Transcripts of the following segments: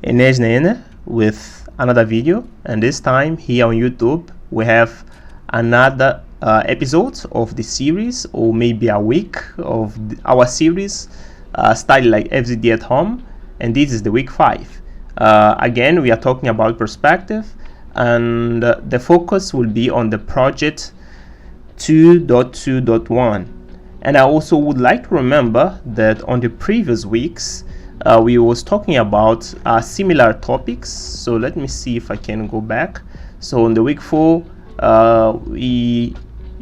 Eneas Naiene with another video, and this time here on YouTube we have another episode of the series, or maybe a week of our series Study Like FZD at Home, and this is the week 5. Again, we are talking about perspective, and the focus will be on the project 2.2.1. And I also would like to remember that on the previous weeks we was talking about similar topics. So let me see if I can go back. So in the week 4 we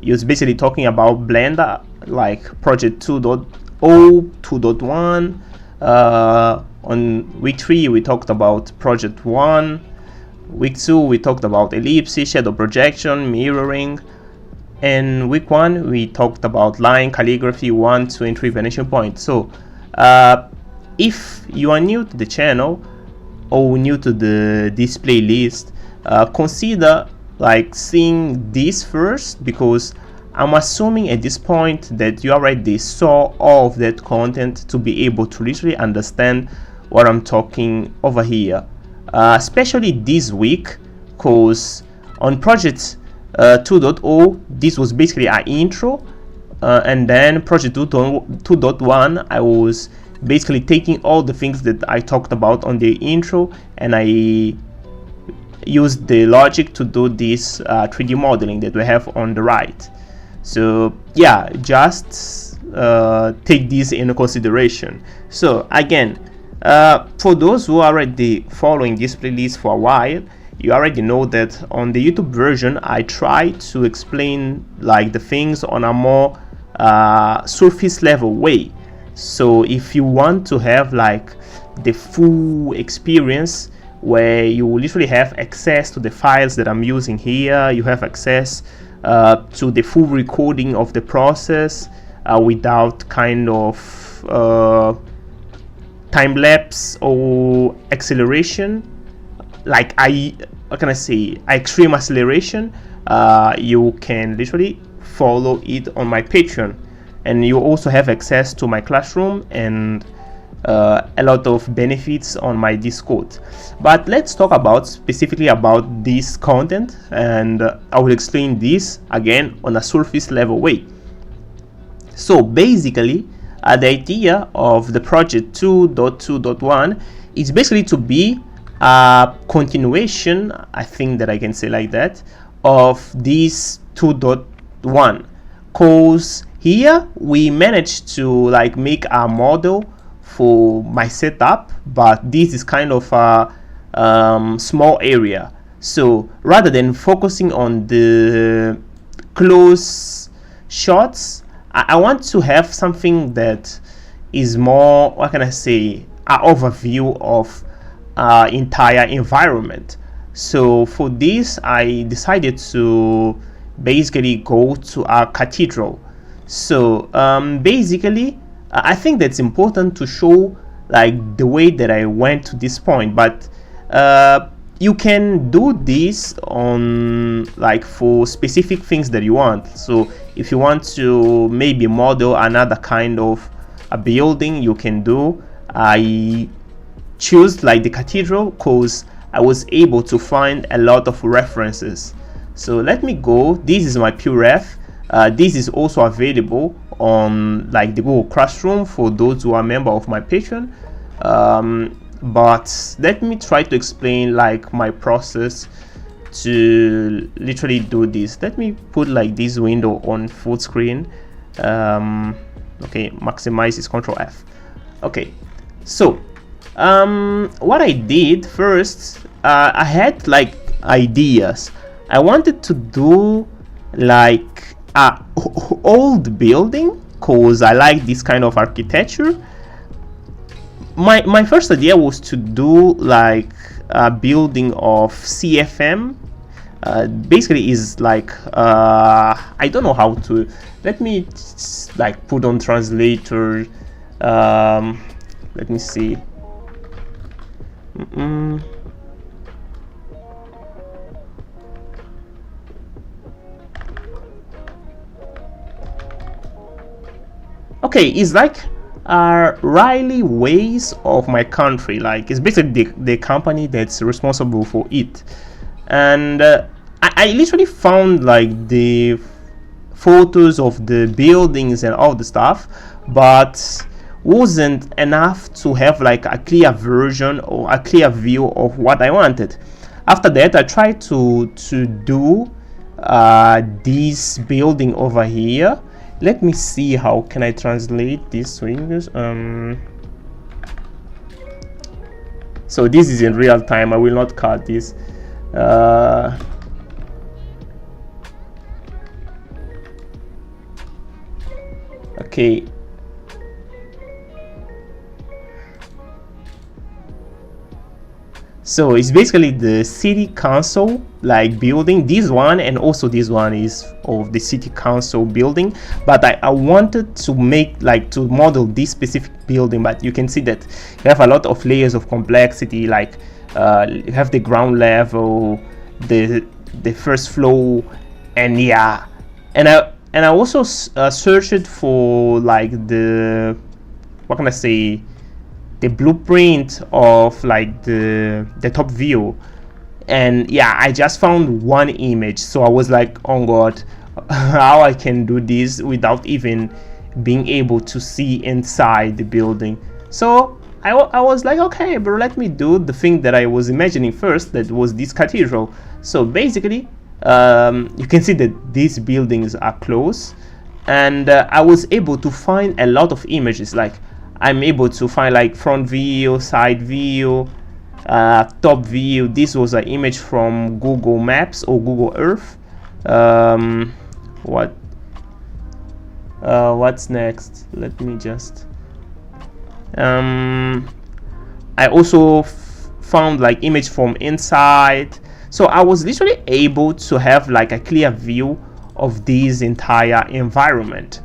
was basically talking about Blender, like project 2.0, 2.1. On week 3 we talked about project 1. Week 2 we talked about ellipses, shadow projection, mirroring. And week 1 we talked about line, calligraphy, 1, 2 and 3 vanishing point. So if you are new to the channel or new to this playlist, consider like seeing this first, because I'm assuming at this point that you already saw all of that content to be able to literally understand what I'm talking over here, especially this week, because on project 2.0 this was basically an intro, and then project 2.1 I was basically taking all the things that I talked about on the intro, and I used the logic to do this 3D modeling that we have on the right. So yeah, just take this into consideration. So again, for those who are already following this playlist for a while, you already know that on the YouTube version I try to explain like the things on a more surface level way. So if you want to have like the full experience, where you literally have access to the files that I'm using here, you have access to the full recording of the process without kind of time lapse or acceleration, like extreme acceleration, you can literally follow it on my Patreon. And you also have access to my classroom and a lot of benefits on my Discord. But let's talk about specifically about this content, and I will explain this again on a surface level way. So basically the idea of the project 2.2.1 is basically to be a continuation, I think that I can say like that, of this 2.1, cause here we managed to like make a model for my setup, but this is kind of a small area. So rather than focusing on the close shots, I want to have something that is more, what can I say, an overview of entire environment. So for this I decided to basically go to a cathedral. So basically I think that's important to show like the way that I went to this point, but you can do this on like for specific things that you want. So if you want to maybe model another kind of a building, you can do. I choose like the cathedral because I was able to find a lot of references. So let me go. This is my PureRef. This is also available on like the Google Classroom for those who are member of my Patreon. But let me try to explain like my process to literally do this. Let me put like this window on full screen. Okay, maximize is Control F. Okay, so what I did first, I had like ideas. I wanted to do like a old building because I like this kind of architecture. My first idea was to do like a building of CFM. Basically is like I don't know how to, let me like put on translator. Let me see. Okay, it's like are railways of my country. Like, it's basically the company that's responsible for it. And I literally found like the photos of the buildings and all the stuff, but wasn't enough to have like a clear version or a clear view of what I wanted. After that, I tried to do this building over here. Let me see how can I translate this to English. So this is in real time. I will not cut this. Okay. So it's basically the city council like building. This one and also this one is of the city council building, but I wanted to make like to model this specific building. But you can see that you have a lot of layers of complexity, like you have the ground level, the first floor, and yeah, and I also searched for like the, what can I say, the blueprint of like the top view. And yeah, I just found one image, so I was like, oh god, how I can do this without even being able to see inside the building. So I was like, okay, but let me do the thing that I was imagining first, that was this cathedral. So basically you can see that these buildings are close, and I was able to find a lot of images. Like, I'm able to find like front view, side view, top view. This was an image from Google Maps or Google Earth. What's next? Let me just I also found like image from inside. So I was literally able to have like a clear view of this entire environment.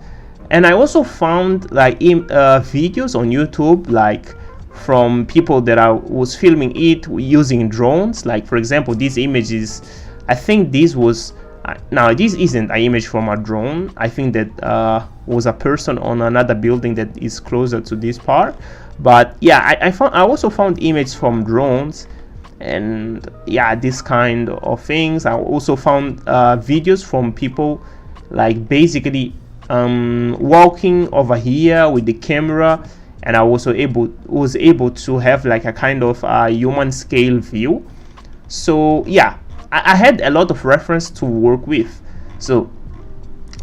And I also found like videos on YouTube, like from people that I was filming it using drones. Like, for example, these images, I think this was now this isn't an image from a drone. I think that was a person on another building that is closer to this part. But yeah, I also found images from drones, and yeah, this kind of things. I also found videos from people like basically walking over here with the camera, and I was able to have like a kind of human scale view. So yeah, I had a lot of reference to work with. So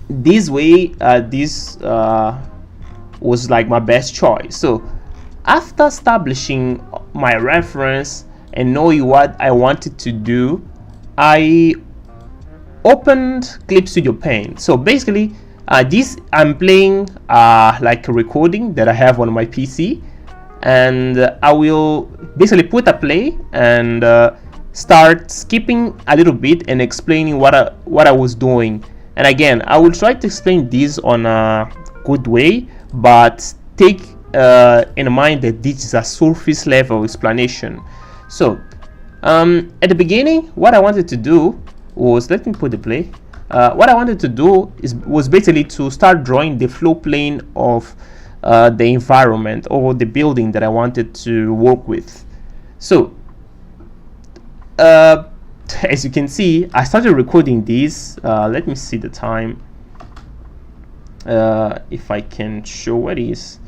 this way, this was like my best choice. So after establishing my reference and knowing what I wanted to do, I opened Clip Studio Paint. So basically, this I'm playing like a recording that I have on my PC, and I will basically put a play and start skipping a little bit and explaining what I was doing. And again, I will try to explain this on a good way, but take in mind that this is a surface level explanation. So at the beginning, what I wanted to do was, let me put the play. What I wanted to do was basically to start drawing the flow plane of the environment or the building that I wanted to work with. So as you can see, I started recording this. Let me see the time. If I can show what it is.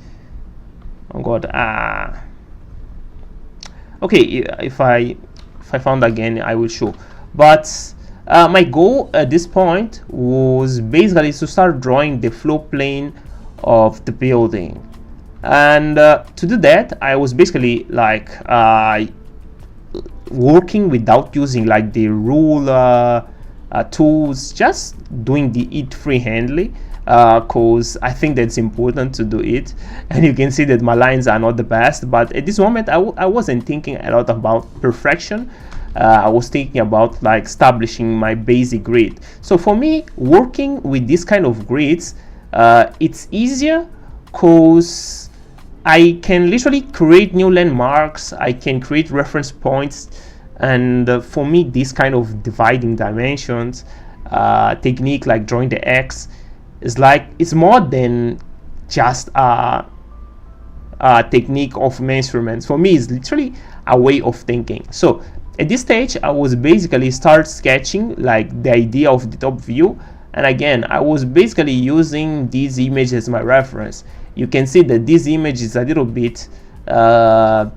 Oh god. Okay, if I found again, I will show. But my goal at this point was basically to start drawing the flow plane of the building, and to do that, I was basically like working without using like the ruler tools, just doing it freehandly, because I think that's important to do it. And you can see that my lines are not the best, but at this moment I wasn't thinking a lot about perfection. I was thinking about like establishing my basic grid. So for me, working with this kind of grids, it's easier because I can literally create new landmarks, I can create reference points, and for me, this kind of dividing dimensions technique, like drawing the X, is like, it's more than just technique of measurements. For me, it's literally a way of thinking. So at this stage, I was basically start sketching like the idea of the top view, and again I was basically using this image as my reference. You can see that this image is a little bit not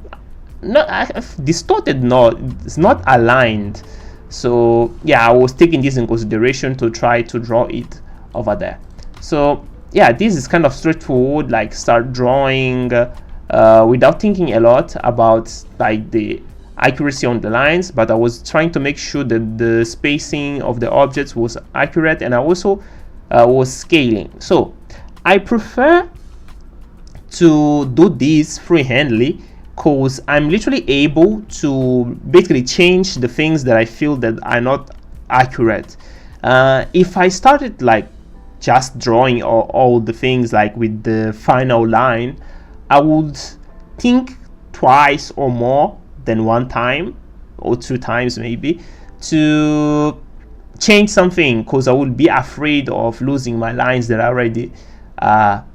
distorted, it's not aligned. So yeah, I was taking this in consideration to try to draw it over there. So yeah, this is kind of straightforward, like start drawing without thinking a lot about like the accuracy on the lines, but I was trying to make sure that the spacing of the objects was accurate, and I also was scaling. So I prefer to do this freehandly because I'm literally able to basically change the things that I feel that are not accurate. If I started like just drawing all the things like with the final line, I would think twice or more than one time or two times maybe to change something, because I would be afraid of losing my lines that are already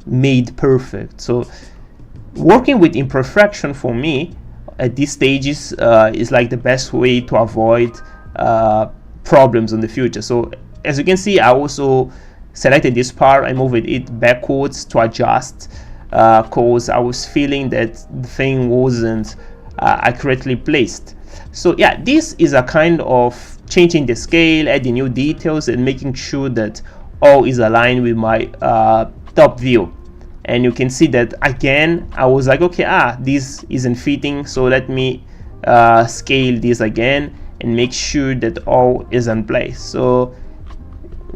made perfect. So working with imperfection for me at these stages is like the best way to avoid problems in the future. So as you can see, I also selected this part, I moved it backwards to adjust because I was feeling that the thing wasn't accurately placed. So yeah, this is a kind of changing the scale, adding new details, and making sure that all is aligned with my top view. And you can see that again I was like, okay, this isn't fitting, so let me scale this again and make sure that all is in place. So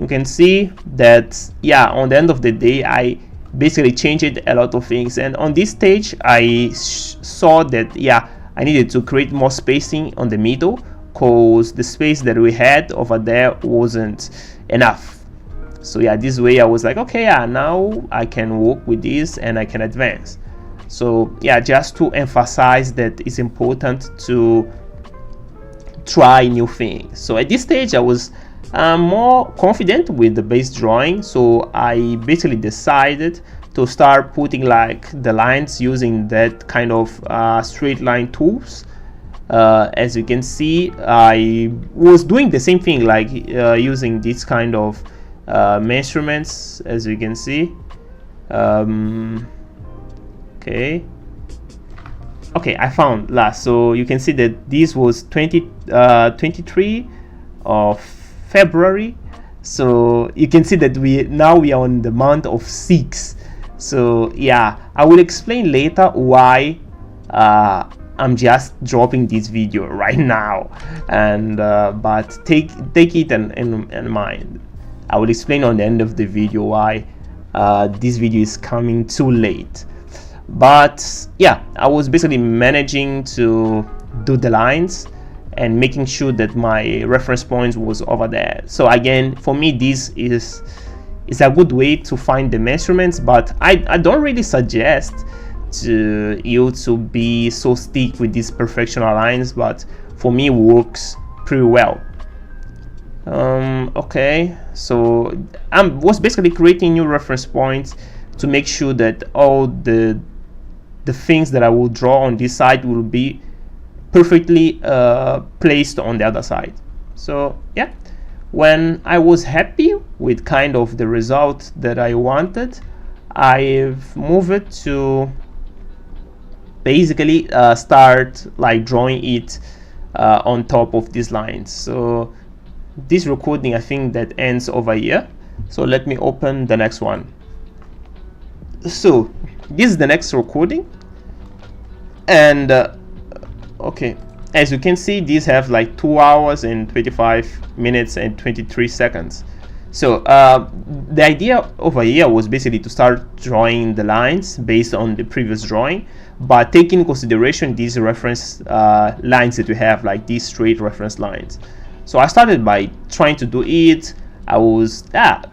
you can see that yeah, on the end of the day I basically changed a lot of things, and on this stage I saw that yeah, I needed to create more spacing on the middle because the space that we had over there wasn't enough. So yeah, this way I was like, okay, yeah, now I can work with this and I can advance. So yeah, just to emphasize that it's important to try new things. So at this stage I was more confident with the base drawing, so I basically decided to start putting like the lines using that kind of straight line tools. As you can see, I was doing the same thing, like using this kind of measurements, as you can see. Okay, I found last. So you can see that this was 23 of February. So you can see that we are on the month of 6. So yeah, I will explain later why I'm just dropping this video right now, and but take it in mind. I will explain on the end of the video why this video is coming too late. But yeah, I was basically managing to do the lines and making sure that my reference points was over there. So again, for me this is a good way to find the measurements, but I don't really suggest to you to be so stick with these perfectional lines, but for me it works pretty well. Okay, so I was basically creating new reference points to make sure that all the things that I will draw on this side will be perfectly placed on the other side. So yeah, when I was happy with kind of the result that I wanted, I've moved to basically start like drawing it on top of these lines. So this recording, I think that ends over here. So let me open the next one. So this is the next recording, and okay, as you can see, these have like 2 hours and 25 minutes and 23 seconds. So the idea over here was basically to start drawing the lines based on the previous drawing, but taking into consideration these reference lines that we have, like these straight reference lines. So I started by trying to do it. I was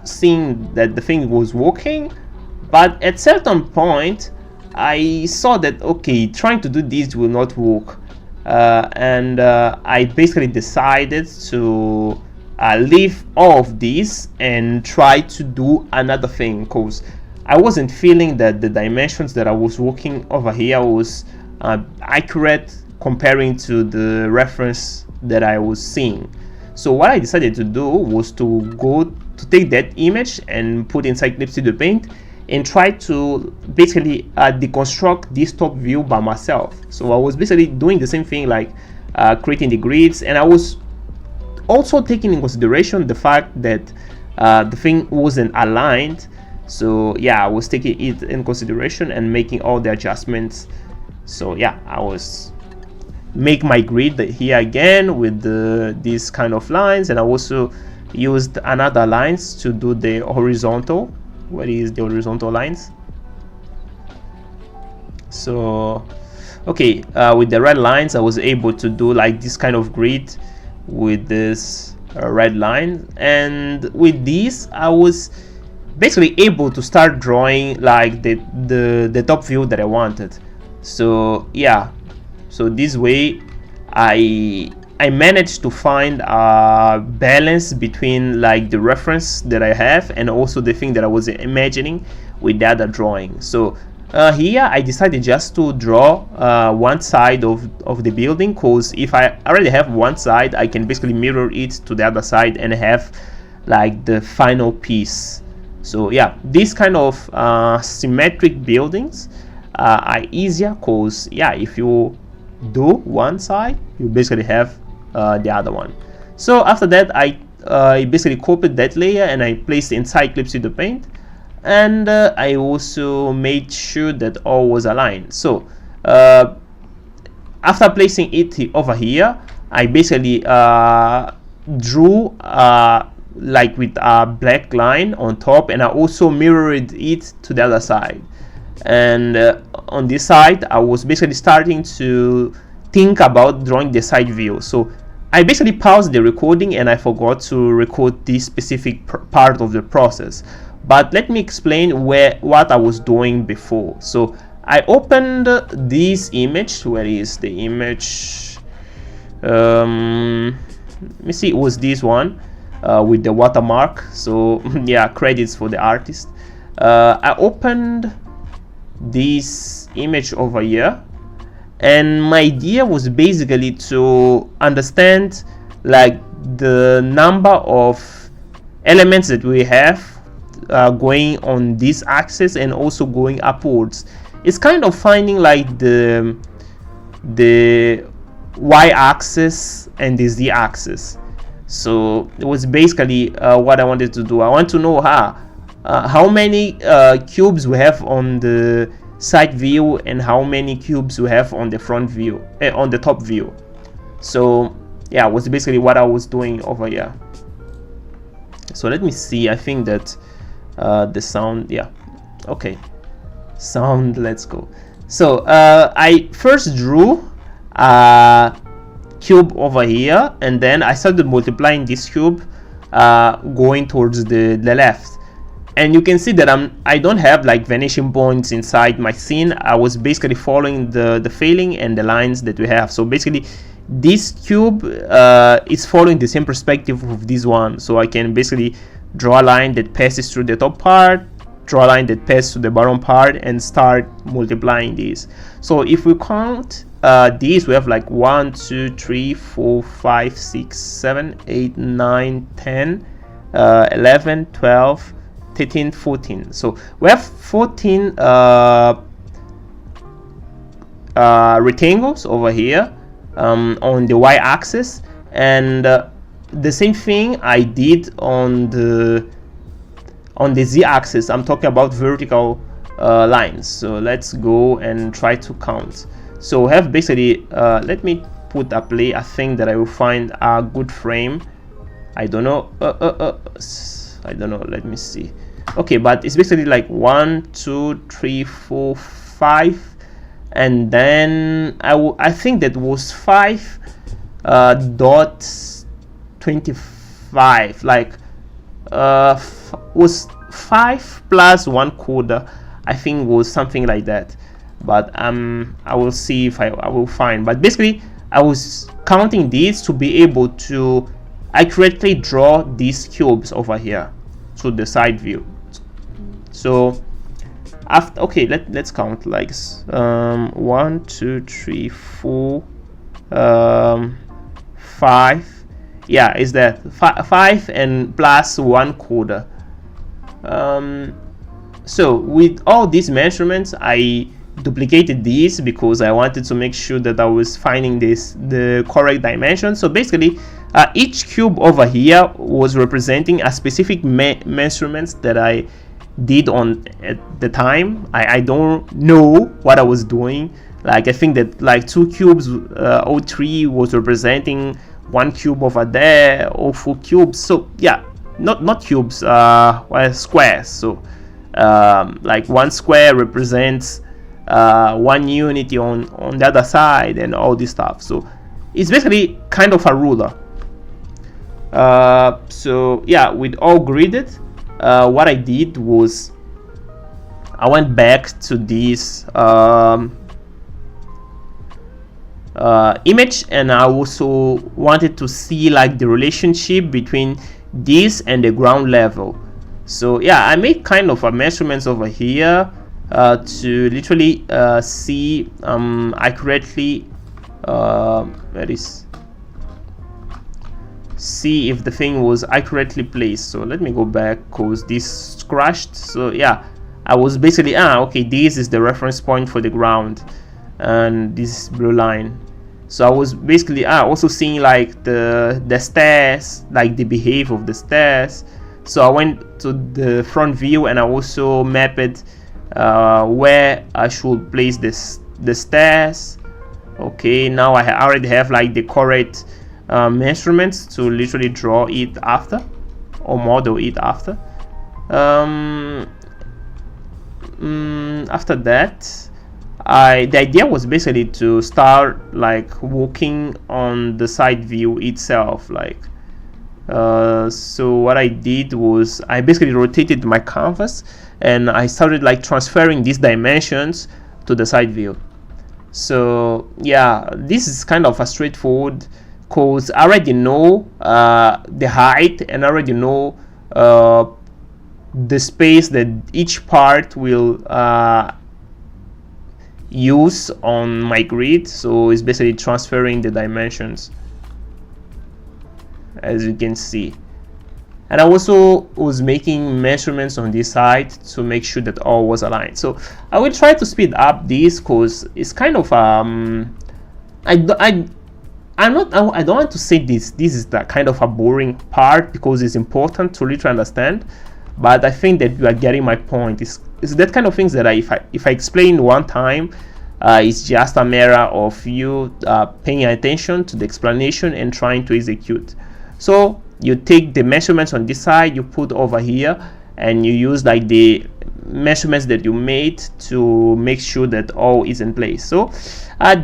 seeing that the thing was working, but at certain point I saw that okay, trying to do this will not work, and I basically decided to leave all of this and try to do another thing, because I wasn't feeling that the dimensions that I was working over here was accurate comparing to the reference that I was seeing. So what I decided to do was to go to take that image and put inside Clip Studio Paint and try to basically deconstruct this top view by myself. So I was basically doing the same thing, like creating the grids, and I was also taking in consideration the fact that the thing wasn't aligned. So yeah, I was taking it in consideration and making all the adjustments. So yeah, I was make my grid here again with these kind of lines, and I also used another lines to do the horizontal. Where is the horizontal lines? So okay, with the red lines I was able to do like this kind of grid with this red line, and with this I was basically able to start drawing like the top view that I wanted. So yeah, so this way I managed to find a balance between like the reference that I have and also the thing that I was imagining with the other drawing. So here I decided just to draw one side of the building, because if I already have one side, I can basically mirror it to the other side and have like the final piece. So yeah, these kind of symmetric buildings are easier, because yeah, if you do one side, you basically have the other one. So after that, I basically copied that layer and I placed it inside Clip Studio Paint, and I also made sure that all was aligned. So after placing it over here, I basically drew like with a black line on top, and I also mirrored it to the other side. And on this side, I was basically starting to think about drawing the side view. So I basically paused the recording and I forgot to record this specific part of the process. But let me explain what I was doing before. So I opened this image. Where is the image? Let me see, it was this one with the watermark. So yeah, credits for the artist. I opened this image over here, and my idea was basically to understand like the number of elements that we have going on this axis and also going upwards. It's kind of finding like the y-axis and the z-axis. So it was basically what I wanted to do. I want to know how many cubes we have on the side view and how many cubes we have on the front view, on the top view. So yeah, was basically what I was doing over here. So let me see, I think that the sound, yeah, okay, sound, let's go. So I first drew a cube over here, and then I started multiplying this cube going towards the left. And you can see that I don't have like vanishing points inside my scene. I was basically following the failing and the lines that we have. So basically this cube is following the same perspective of this one. So I can basically draw a line that passes through the top part, draw a line that passes to the bottom part, and start multiplying these. So if we count these, we have like 1, 2, 3, 4, 5, 6, 7, 8, 9, 10, 11, 12, 13, 14. So we have 14 rectangles over here on the y-axis, and the same thing I did on the z-axis. I'm talking about vertical lines. So let's go and try to count. So we have basically let me put a play. I think that I will find a good frame. I don't know. I don't know. Let me see. Okay, but it's basically like 1, 2, 3, 4, 5, and then I think that was 5 dot 25. Like was 5 plus 1 quarter. I think was something like that. But I will see if I will find. But basically, I was counting these to be able to accurately draw these cubes over here to the side view. So after, okay, let's count like 1 2 3 4 5. Yeah, is that 5 and plus 1/4. So with all these measurements, I duplicated these because I wanted to make sure that I was finding the correct dimension. So basically, each cube over here was representing a specific measurements that I did on at the time. I don't know what I was doing. Like, I think that like 2 cubes, 03 was representing 1 cube over there, or 4 cubes. So yeah, not cubes, well, squares. So like 1 square represents 1 unity on the other side, and all this stuff. So it's basically kind of a ruler. So yeah, with all gridded, what I did was I went back to this image, and I also wanted to see like the relationship between this and the ground level. So yeah, I made kind of a measurements over here to literally see accurately see if the thing was accurately placed. So let me go back because this crashed. So yeah, I was basically okay, this is the reference point for the ground, and this blue line. So I was basically also seeing like the stairs, like the behavior of the stairs. So I went to the front view, and I also mapped where I should place the stairs. Okay, now I already have like the correct measurements to literally draw it after, or model it after. After that, the idea was basically to start like working on the side view itself. Like so what I did was I basically rotated my canvas, and I started like transferring these dimensions to the side view. So yeah, this is kind of a straightforward, because I already know the height, and I already know the space that each part will use on my grid. So it's basically transferring the dimensions, as you can see. And I also was making measurements on this side to make sure that all was aligned. So I will try to speed up this, because it's kind of I don't want to say this is the kind of a boring part, because it's important to literally understand, but I think that you are getting my point. It's that kind of things that if I explain one time, it's just a matter of you paying attention to the explanation and trying to execute. So you take the measurements on this side, you put over here, and you use like the measurements that you made to make sure that all is in place. So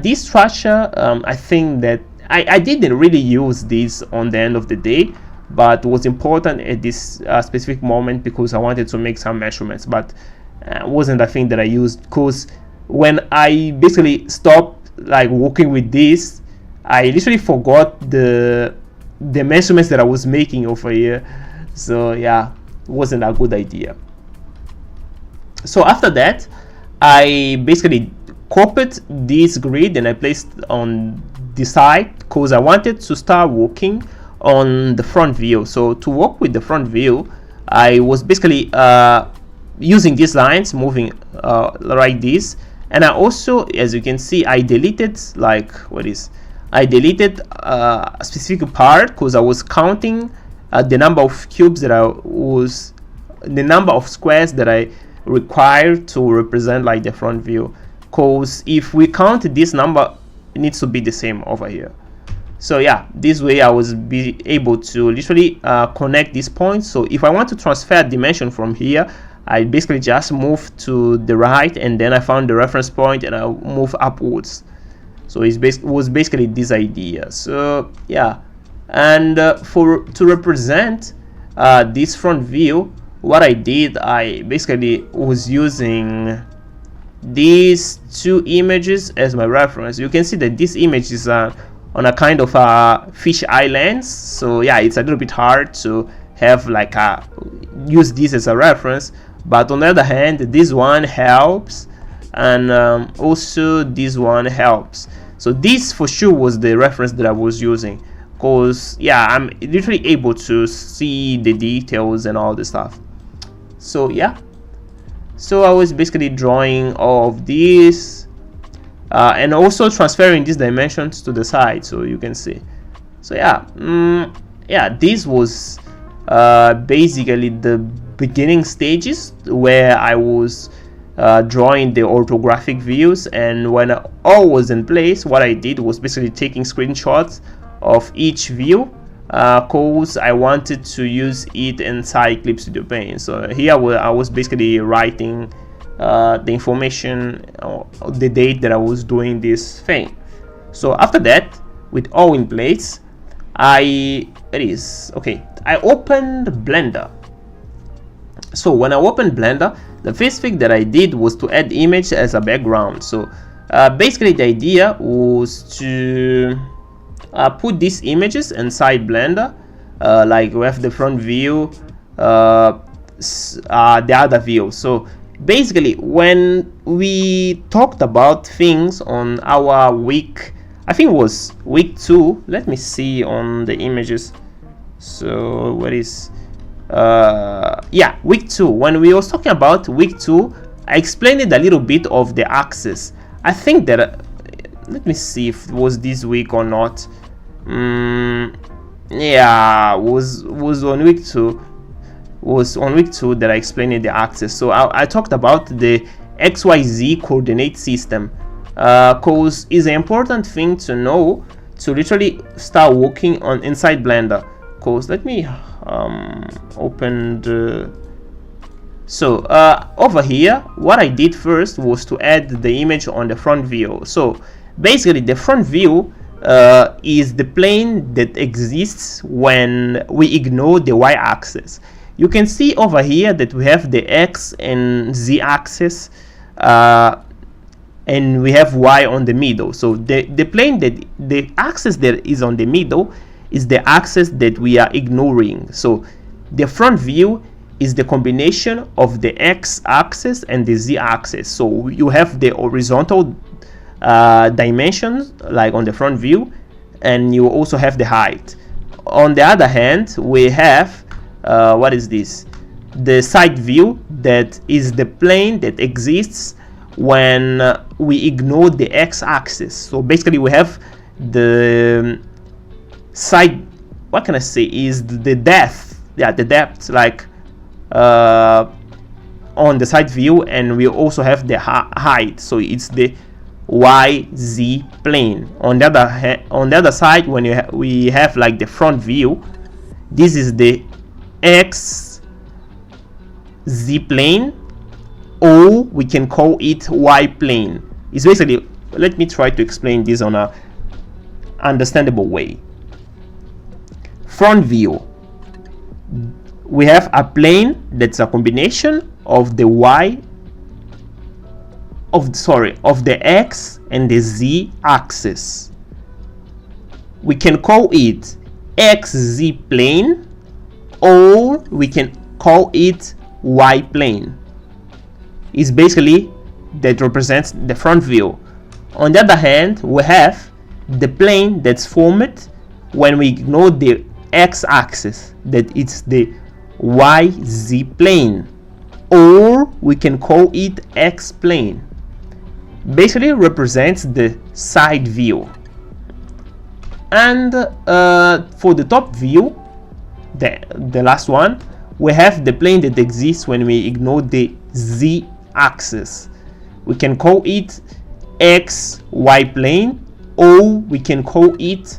this structure, I think that I didn't really use this on the end of the day, but it was important at this specific moment, because I wanted to make some measurements. But wasn't a thing that I used, because when I basically stopped like working with this, I literally forgot the measurements that I was making over here. So yeah, it wasn't a good idea. So after that, I basically copied this grid and I placed on the side, because I wanted to start working on the front view. So to work with the front view, I was basically using these lines, moving like this. And I also, as you can see, I deleted like I deleted a specific part, because I was counting the number of cubes that the number of squares that I required to represent like the front view. Because if we count this number, it needs to be the same over here. So yeah, this way I was able to literally connect these points. So if I want to transfer dimension from here, I basically just move to the right, and then I found the reference point, and I move upwards. So it was basically this idea. So yeah, and to represent this front view, what I did, I basically was using these 2 images as my reference. You can see that this image is on a kind of a fish eye lens. So yeah, it's a little bit hard to have like use this as a reference, but on the other hand, this one helps, and also this one helps. So this for sure was the reference that I was using, because yeah, I'm literally able to see the details and all the stuff. So yeah, so I was basically drawing all of this, and also transferring these dimensions to the side, so you can see. So yeah, yeah, this was basically the beginning stages where I was drawing the orthographic views, and when all was in place, what I did was basically taking screenshots of each view, cause I wanted to use it inside Clip Studio Paint. So here I was basically writing the information, the date that I was doing this thing. So after that, with all in place, I opened Blender. So when I opened Blender, the first thing that I did was to add image as a background. So basically the idea was to put these images inside Blender, like we have the front view, the other view. So basically when we talked about things on our week, I think it was week 2, let me see on the images. So what is yeah, week 2, when we was talking about week 2, I explained it a little bit of the axis. I think that let me see if it was this week or not. Yeah, was on week 2, was on week 2 that I explained the axis. So I talked about the XYZ coordinate system, cause it's an important thing to know to literally start working on inside Blender. Cause let me open the, so over here what I did first was to add the image on the front view. So basically the front view is the plane that exists when we ignore the y-axis. You can see over here that we have the x and z axis, and we have y on the middle. So the plane that the axis that is on the middle is the axis that we are ignoring. So the front view is the combination of the x-axis and the z-axis. So you have the horizontal dimensions like on the front view, and you also have the height. On the other hand, we have what is this? The side view, that is the plane that exists when we ignore the x-axis. So basically we have the side, what can I say, is the depth, yeah, the depth, like on the side view, and we also have the height, so it's the YZ plane. On the other side, when we have like the front view, this is the XZ plane, or we can call it Y plane. It's basically, let me try to explain this on a understandable way. Front view, we have a plane that's a combination of the y of the x and the z axis. We can call it XZ plane, or we can call it Y plane. It's basically that represents the front view. On the other hand, we have the plane that's formed when we ignore the x-axis, that it's the YZ plane, or we can call it X plane. Basically represents the side view. And for the top view, the last one, we have the plane that exists when we ignore the Z axis. We can call it XY plane, or we can call it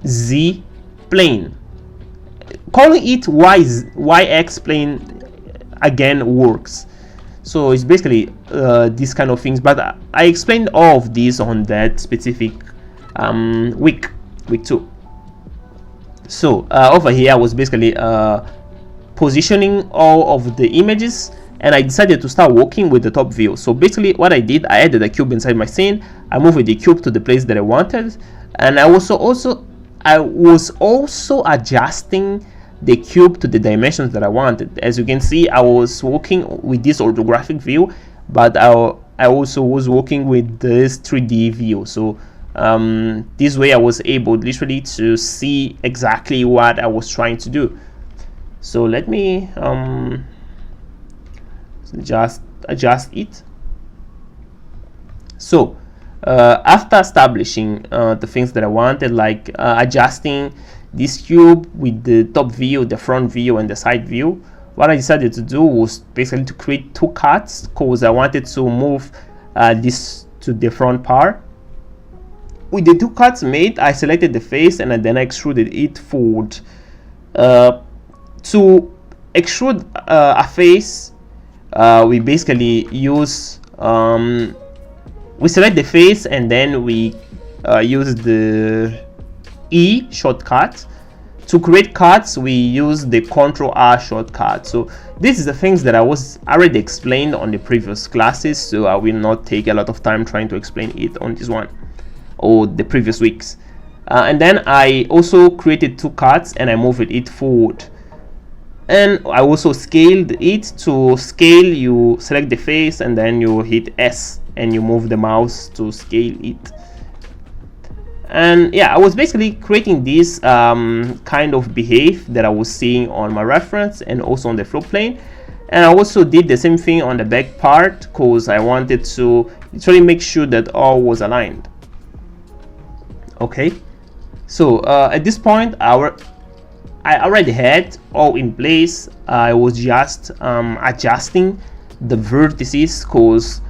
Z plane. Calling it YX plane again works. So it's basically these kind of things, but I explained all of these on that specific week 2. So over here I was basically positioning all of the images, and I decided to start working with the top view. So basically what I did, I added a cube inside my scene. I moved the cube to the place that I wanted, and I was also adjusting the cube to the dimensions that I wanted. As you can see, I was working with this orthographic view, but I also was working with this 3D view. So this way I was able literally to see exactly what I was trying to do. So let me just adjust it. So after establishing the things that I wanted, like adjusting this cube with the top view, the front view, and the side view, what I decided to do was basically to create two cuts, because I wanted to move this to the front part. With the two cuts made, I selected the face and then I extruded it forward. To extrude a face, we basically use we select the face and then we use the E shortcut. To create cuts, we use the Ctrl R shortcut. So this is the things that I was already explained on the previous classes, so I will not take a lot of time trying to explain it on this one or the previous weeks. And then I also created two cuts and I moved it forward. And I also scaled it. To scale, you select the face and then you hit S and you move the mouse to scale it. And yeah, I was basically creating this kind of behave that I was seeing on my reference and also on the floor plane. And I also did the same thing on the back part, because I wanted to literally make sure that all was aligned. Okay, so at this point I already had all in place. I was just adjusting the vertices, because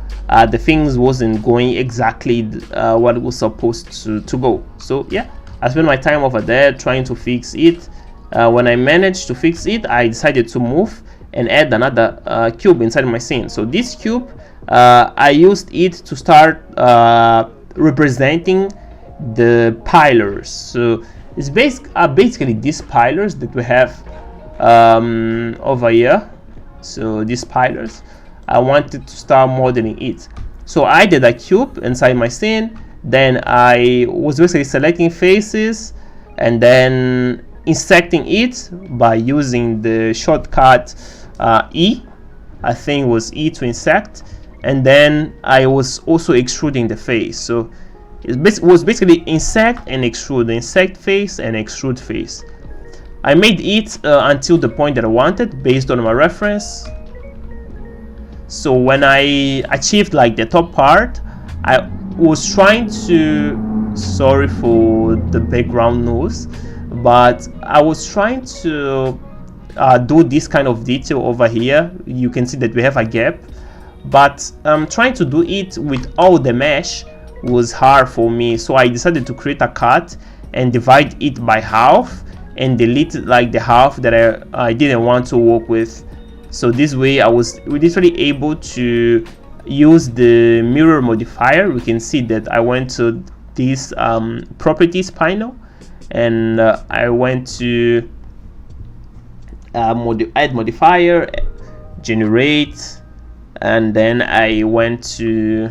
the things wasn't going exactly what it was supposed to go. So yeah, I spent my time over there trying to fix it. When I managed to fix it, I decided to move and add another cube inside my scene. So this cube, I used it to start representing the pillars. So it's basically these pillars that we have over here. So these pillars, I wanted to start modeling it. So I did a cube inside my scene, then I was basically selecting faces and then intersecting it by using the shortcut E. I think it was E to intersect, and then I was also extruding the face. So it was basically insect and extrude, insect face and extrude face. I made it until the point that I wanted based on my reference. So when I achieved like the top part, I was trying to, sorry for the background noise, but I was trying to do this kind of detail over here. You can see that we have a gap, but trying to do it with all the mesh was hard for me. So I decided to create a cut and divide it by half and delete like the half that I didn't want to work with. So this way I was literally able to use the mirror modifier. We can see that I went to this properties panel and I went to add modifier, generate, and then I went to,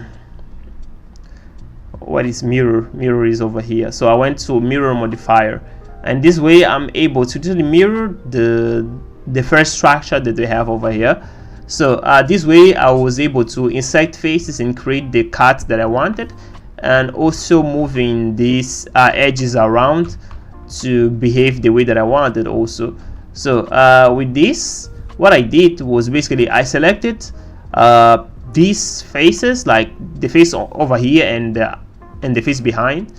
what is mirror? Mirror is over here. So I went to mirror modifier, and this way I'm able to literally mirror the first structure that we have over here. So this way I was able to insert faces and create the cut that I wanted, and also moving these edges around to behave the way that I wanted also. So with this, what I did was basically I selected these faces, like the face over here and the face behind,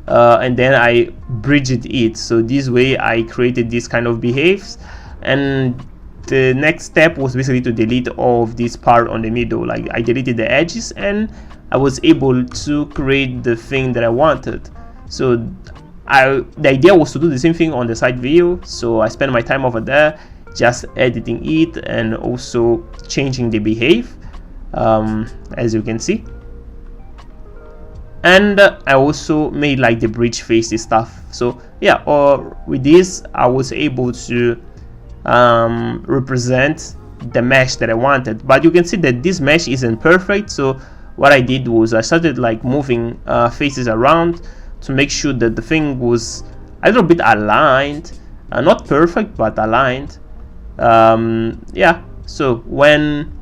and then I bridged it. So this way I created this kind of behaves, and the next step was basically to delete all of this part on the middle. Like I deleted the edges and I was able to create the thing that I wanted. So the idea was to do the same thing on the side view. So I spent my time over there just editing it and also changing the behave, as you can see. And I also made like the bridge face stuff. So yeah, with this I was able to represent the mesh that I wanted. But you can see that this mesh isn't perfect. So what I did was I started like moving faces around to make sure that the thing was a little bit aligned, not perfect but aligned. Yeah, so when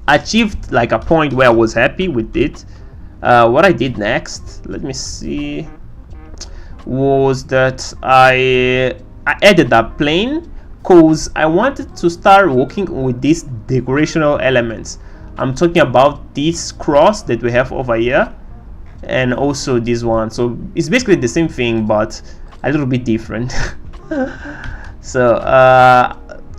I achieved like a point where I was happy with it, what I did next, let me see, was that I added a plane because I wanted to start working with these decorational elements. I'm talking about this cross that we have over here and also this one. So it's basically the same thing but a little bit different. So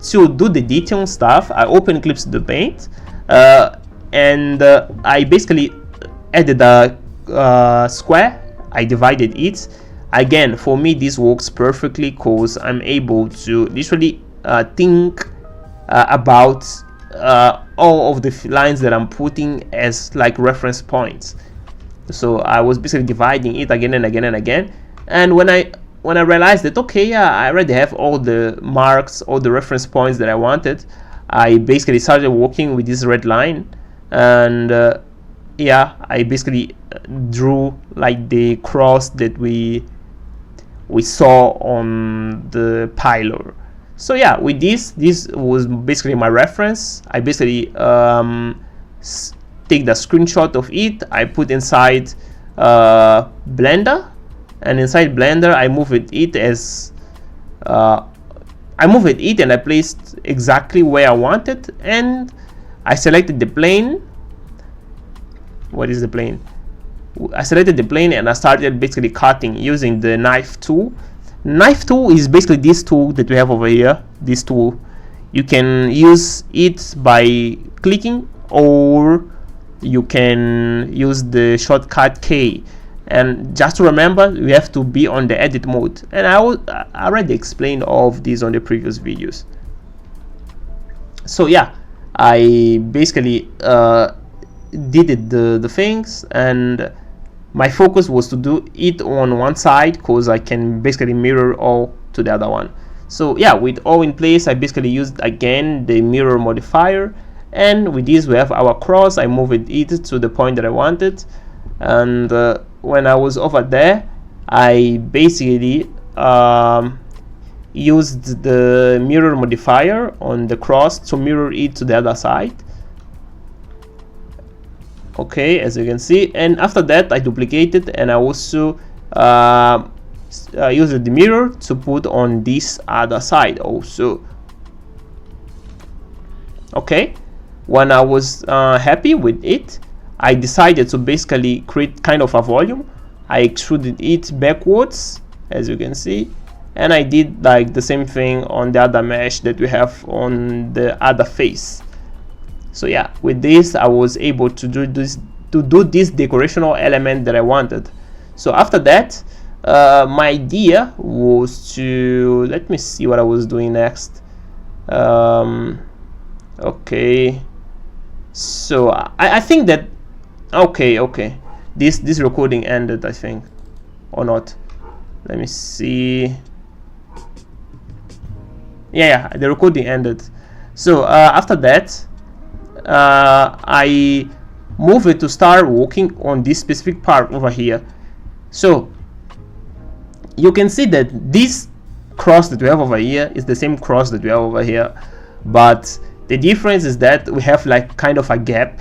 to do the detail stuff, I open Eclipse the Paint and I basically added a square. I divided it. Again, for me this works perfectly because I'm able to literally think about all of the lines that I'm putting as like reference points. So I was basically dividing it again and again and again, and when I realized that, okay, yeah, I already have all the marks, all the reference points that I wanted, I basically started working with this red line, and yeah, I basically drew like the cross that we saw on the pillar. So yeah, with this was basically my reference. I basically take the screenshot of it, I put inside Blender, and inside Blender I moved it as and I placed exactly where I wanted, and I selected the plane. What is the plane? I selected the plane and I started basically cutting using the knife tool. Knife tool is basically this tool that we have over here. This tool, you can use it by clicking, or you can use the shortcut K. And just to remember, we have to be on the edit mode, and I already explained all of these on the previous videos. So yeah, I basically did the things, and my focus was to do it on one side because I can basically mirror all to the other one. So yeah, with all in place, I basically used again the mirror modifier, and with this we have our cross. I moved it to the point that I wanted, and when I was over there, I basically used the mirror modifier on the cross to mirror it to the other side. Okay, as you can see, and after that I duplicated, and I also used the mirror to put on this other side also. Okay, when I was happy with it, I decided to basically create kind of a volume. I extruded it backwards, as you can see, and I did like the same thing on the other mesh that we have on the other face. So yeah, with this I was able to do this decorational element that I wanted. So after that, my idea was to, let me see what I was doing next. Okay, so I think that okay, this recording ended, I think, or not. Let me see. Yeah, the recording ended. So after that, I move it to start working on this specific part over here. So you can see that this cross that we have over here is the same cross that we have over here, but the difference is that we have like kind of a gap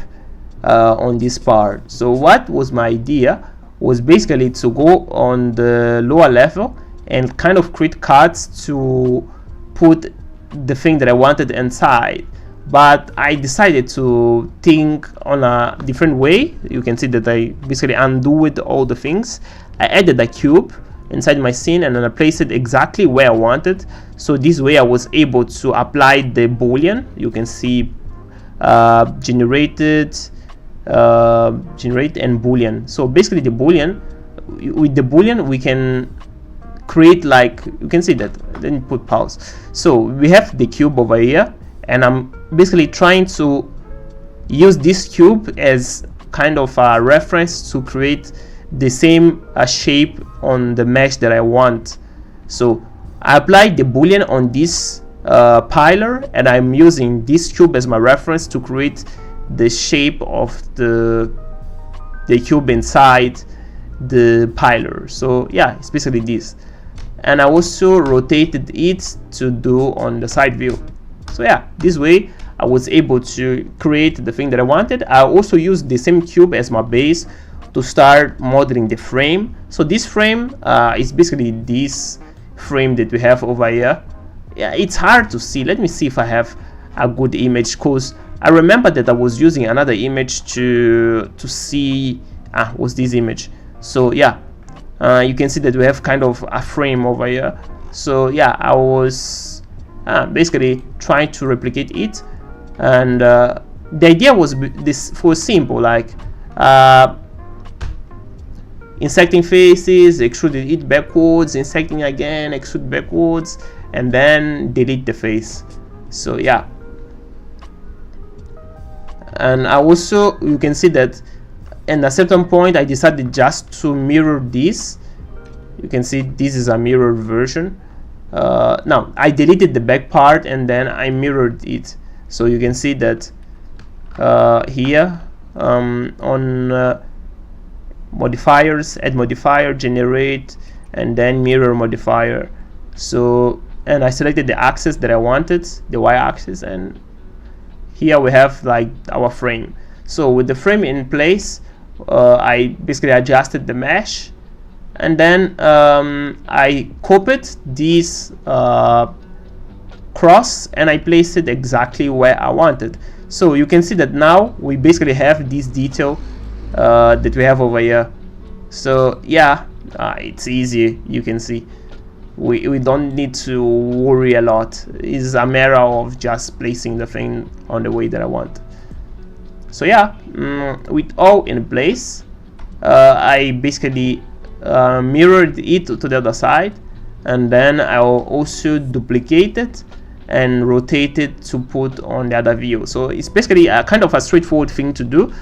on this part. So what was my idea was basically to go on the lower level and kind of create cuts to put the thing that I wanted inside. But I decided to think on a different way. You can see that I basically undid all the things. I added a cube inside my scene, and then I placed it exactly where I wanted. So this way I was able to apply the boolean. You can see generate and boolean. So basically the boolean, with the boolean we can create, like, you can see that. Let me put pause. So we have the cube over here, and I'm basically trying to use this cube as kind of a reference to create the same shape on the mesh that I want. So I applied the boolean on this pillar, and I'm using this cube as my reference to create the shape of the cube inside the pillar. So yeah, it's basically this. and I also rotated it to do on the side view. So yeah, this way I was able to create the thing that I wanted. I also used the same cube as my base to start modeling the frame. So this frame is basically this frame that we have over here. Yeah, it's hard to see. Let me see if I have a good image, because I remember that I was using another image to see was this image. So yeah, you can see that we have kind of a frame over here. So yeah, I was basically trying to replicate it, and the idea was simple, like inserting faces, extruded it backwards, inserting again, extrude backwards, and then delete the face. So yeah, and I also, you can see that at a certain point I decided just to mirror this. You can see this is a mirrored version. Now I deleted the back part and then I mirrored it. So you can see that here on modifiers, add modifier, generate, and then mirror modifier. So, and I selected the axis that I wanted, the y-axis, and here we have like our frame. So with the frame in place, I basically adjusted the mesh, and then I copied this cross and I placed it exactly where I wanted. So you can see that now we basically have this detail that we have over here. So yeah, it's easy. You can see we don't need to worry a lot. It's a matter of just placing the thing on the way that I want. So yeah, with all in place, I basically mirrored it to the other side, and then I'll also duplicate it and rotate it to put on the other view. So it's basically a kind of a straightforward thing to do.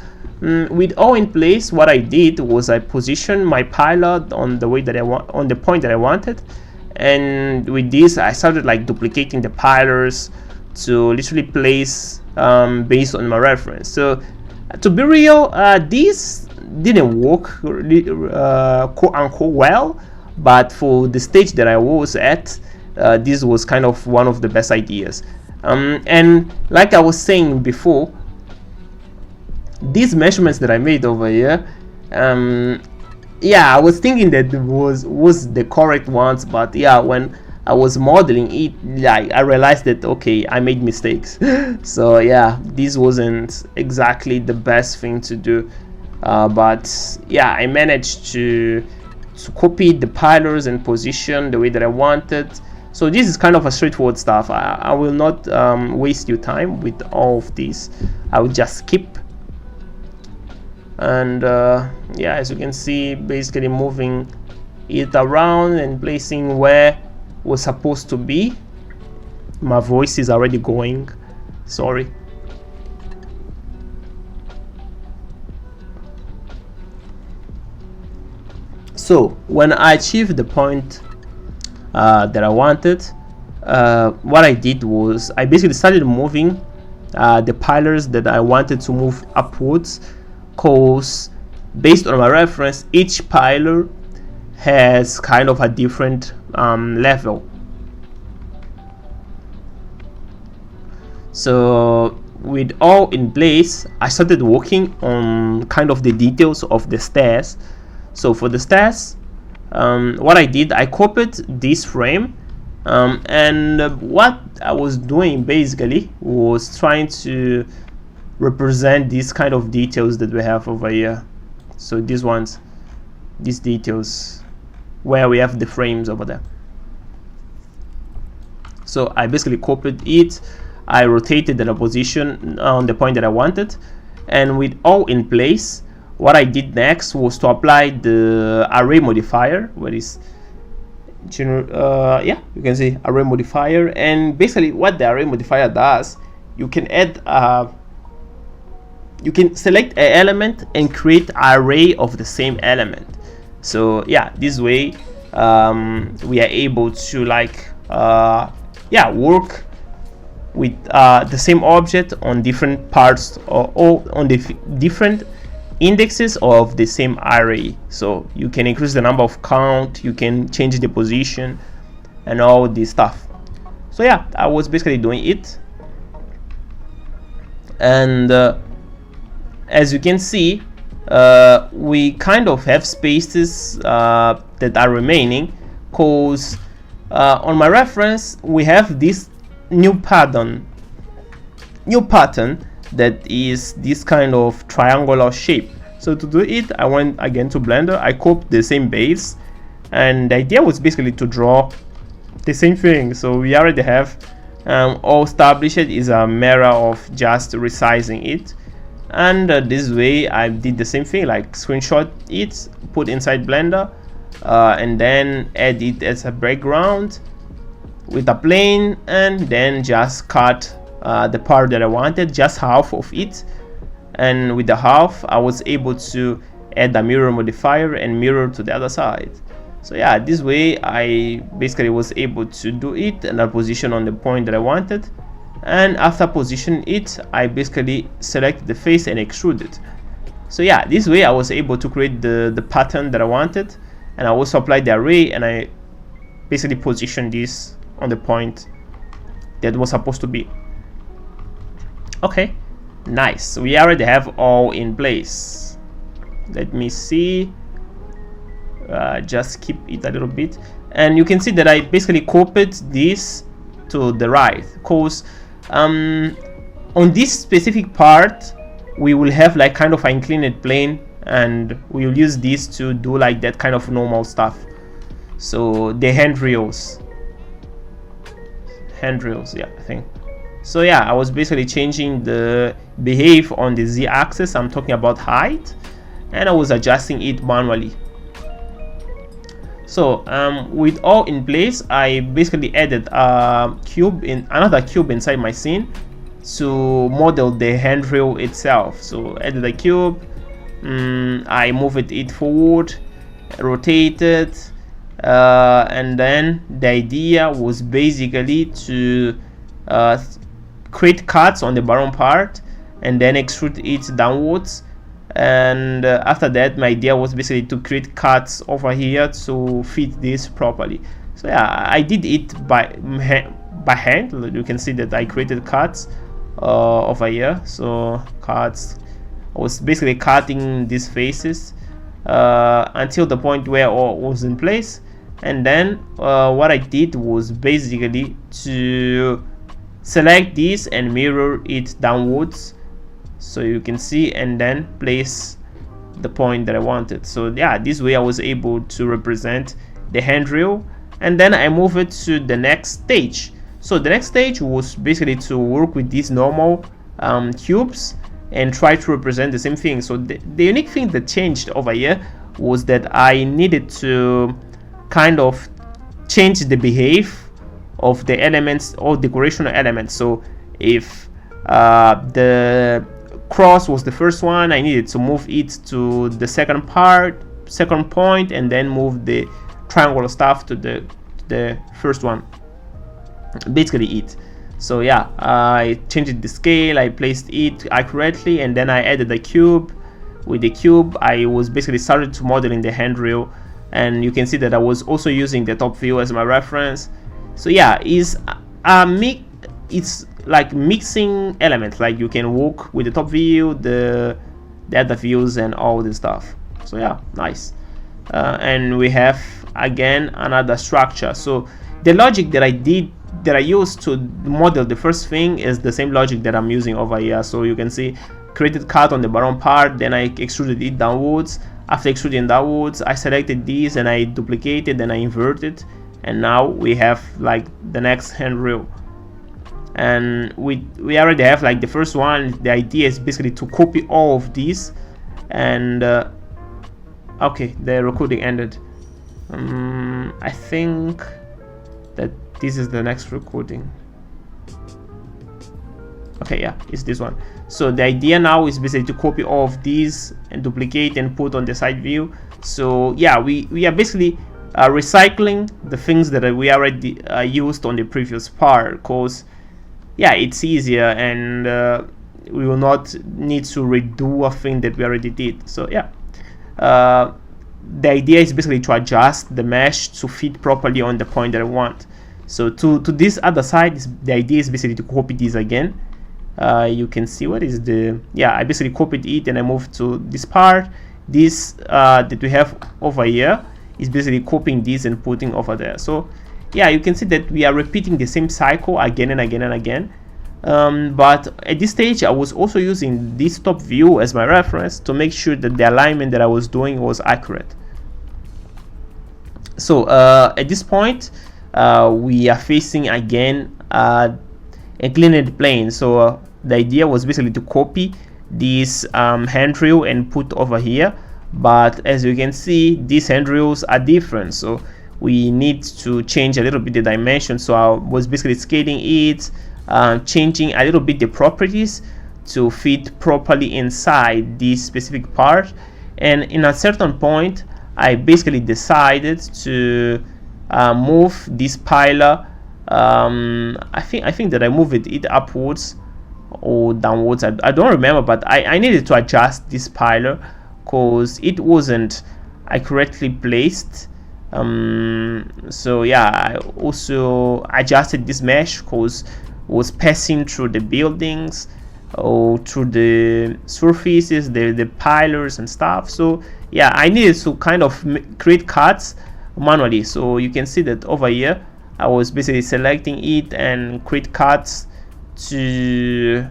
With all in place, what I did was I positioned my pilot on the way that I want, on the point that I wanted, and with this I started like duplicating the pillars to literally place based on my reference. So to be real, this didn't work quote unquote well, but for the stage that I was at, this was kind of one of the best ideas. And like I was saying before, these measurements that I made over here, yeah, I was thinking that was the correct ones, but yeah, when I was modeling it, like I realized that okay, I made mistakes. So yeah, this wasn't exactly the best thing to do, but yeah, I managed to copy the pillars and position the way that I wanted. So this is kind of a straightforward stuff. I will not waste your time with all of this. I will just skip. And yeah, as you can see, basically moving it around and placing where was supposed to be. My voice is already going, sorry. So when I achieved the point that I wanted, what I did was I basically started moving the pillars that I wanted to move upwards, because based on my reference, each pillar has kind of a different level. So with all in place, I started working on kind of the details of the stairs. So for the stairs, what I did, I copied this frame, and what I was doing basically was trying to represent these kind of details that we have over here. So these ones, these details where we have the frames over there. So I basically copied it, I rotated the position on the point that I wanted, and with all in place, what I did next was to apply the array modifier, where is yeah, you can see array modifier. And basically what the array modifier does, you can add you can select an element and create an array of the same element. So yeah, this way we are able to like yeah, work with the same object on different parts, or on the different indexes of the same array. So you can increase the number of count, you can change the position and all this stuff. So yeah, I was basically doing it. And as you can see, we kind of have spaces that are remaining, because on my reference we have this new pattern that is this kind of triangular shape. So to do it, I went again to Blender, I copied the same base, and the idea was basically to draw the same thing. So we already have all established. It is a matter of just resizing it, and this way I did the same thing, like screenshot it, put inside Blender, and then add it as a background with a plane, and then just cut the part that I wanted, just half of it. And with the half I was able to add a mirror modifier and mirror to the other side. So yeah, this way I basically was able to do it and I position on the point that I wanted, and after position it, I basically select the face and extrude it. So yeah, this way I was able to create the pattern that I wanted, and I also applied the array and I basically positioned this on the point that was supposed to be. Okay, nice. We already have all in place. Let me see. Just keep it a little bit, and you can see that I basically copied this to the right, because on this specific part we will have like kind of an inclined plane, and we will use this to do like that kind of normal stuff. So the handrails, yeah, I think so. Yeah, I was basically changing the behave on the z-axis, I'm talking about height, and I was adjusting it manually. So with all in place, I basically added a cube, another cube inside my scene to model the handrail itself. So added a cube, I moved it forward, rotated, and then the idea was basically to create cuts on the bottom part and then extrude it downwards. And after that, my idea was basically to create cuts over here to fit this properly. So yeah, I did it by hand. You can see that I created cuts over here. So cuts, I was basically cutting these faces until the point where all was in place. And then what I did was basically to select this and mirror it downwards, so you can see, and then place the point that I wanted. So yeah, this way I was able to represent the handrail, and then I move it to the next stage. So the next stage was basically to work with these normal cubes and try to represent the same thing. So the unique thing that changed over here was that I needed to kind of change the behave of the elements or decorational elements. So if the cross was the first one, I needed to move it to the second point, and then move the triangular stuff to the first one, basically it. So yeah, I changed the scale, I placed it accurately, and then I added a cube. With the cube, I was basically started to model in the handrail, and you can see that I was also using the top view as my reference. So yeah, it's like mixing elements, like you can work with the top view, the other views, and all this stuff. So yeah, nice. And we have again another structure. So the logic that I used to model the first thing is the same logic that I'm using over here. So you can see created cut on the bottom part, then I extruded it downwards. After extruding downwards, I selected these and I duplicated and I inverted, and now we have like the next handrail. And we already have like the first one. The idea is basically to copy all of these, and okay, the recording ended. I think that this is the next recording. Okay, yeah, it's this one. So the idea now is basically to copy all of these and duplicate and put on the side view. So yeah, we are basically recycling the things that we already used on the previous part, because yeah, it's easier, and we will not need to redo a thing that we already did. So yeah, the idea is basically to adjust the mesh to fit properly on the point that I want. So to this other side, the idea is basically to copy this again. You can see what is the, yeah, I basically copied it and I moved to this part. This that we have over here is basically copying this and putting over there. So yeah, you can see that we are repeating the same cycle again and again and again. But at this stage, I was also using this top view as my reference to make sure that the alignment that I was doing was accurate. So at this point, we are facing again a inclined plane. So the idea was basically to copy this handrail and put over here. But as you can see, these handrails are different. So we need to change a little bit the dimension. So I was basically scaling it, changing a little bit the properties to fit properly inside this specific part. And in a certain point, I basically decided to move this pillar. I think that I moved it upwards or downwards. I don't remember, but I needed to adjust this pillar because it wasn't accurately placed. So yeah, I also adjusted this mesh because it was passing through the buildings or through the surfaces, the pillars and stuff. So yeah, I needed to kind of create cuts manually. So you can see that over here I was basically selecting it and create cuts to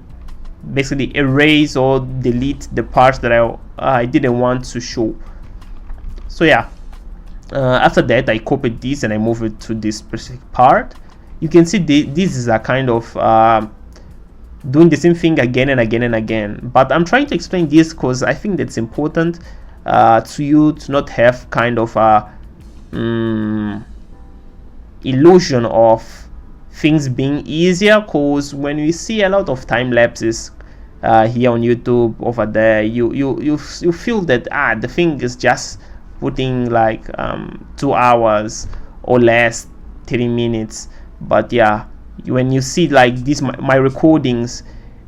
basically erase or delete the parts that I didn't want to show. So yeah, after that I copied this and I moved it to this specific part. You can see this is a kind of doing the same thing again and again and again, but I'm trying to explain this because I think that's important to you to not have kind of a illusion of things being easier, because when we see a lot of time lapses here on YouTube over there, you feel that the thing is just putting like 2 hours or less, 30 minutes. But yeah, when you see like this my recordings,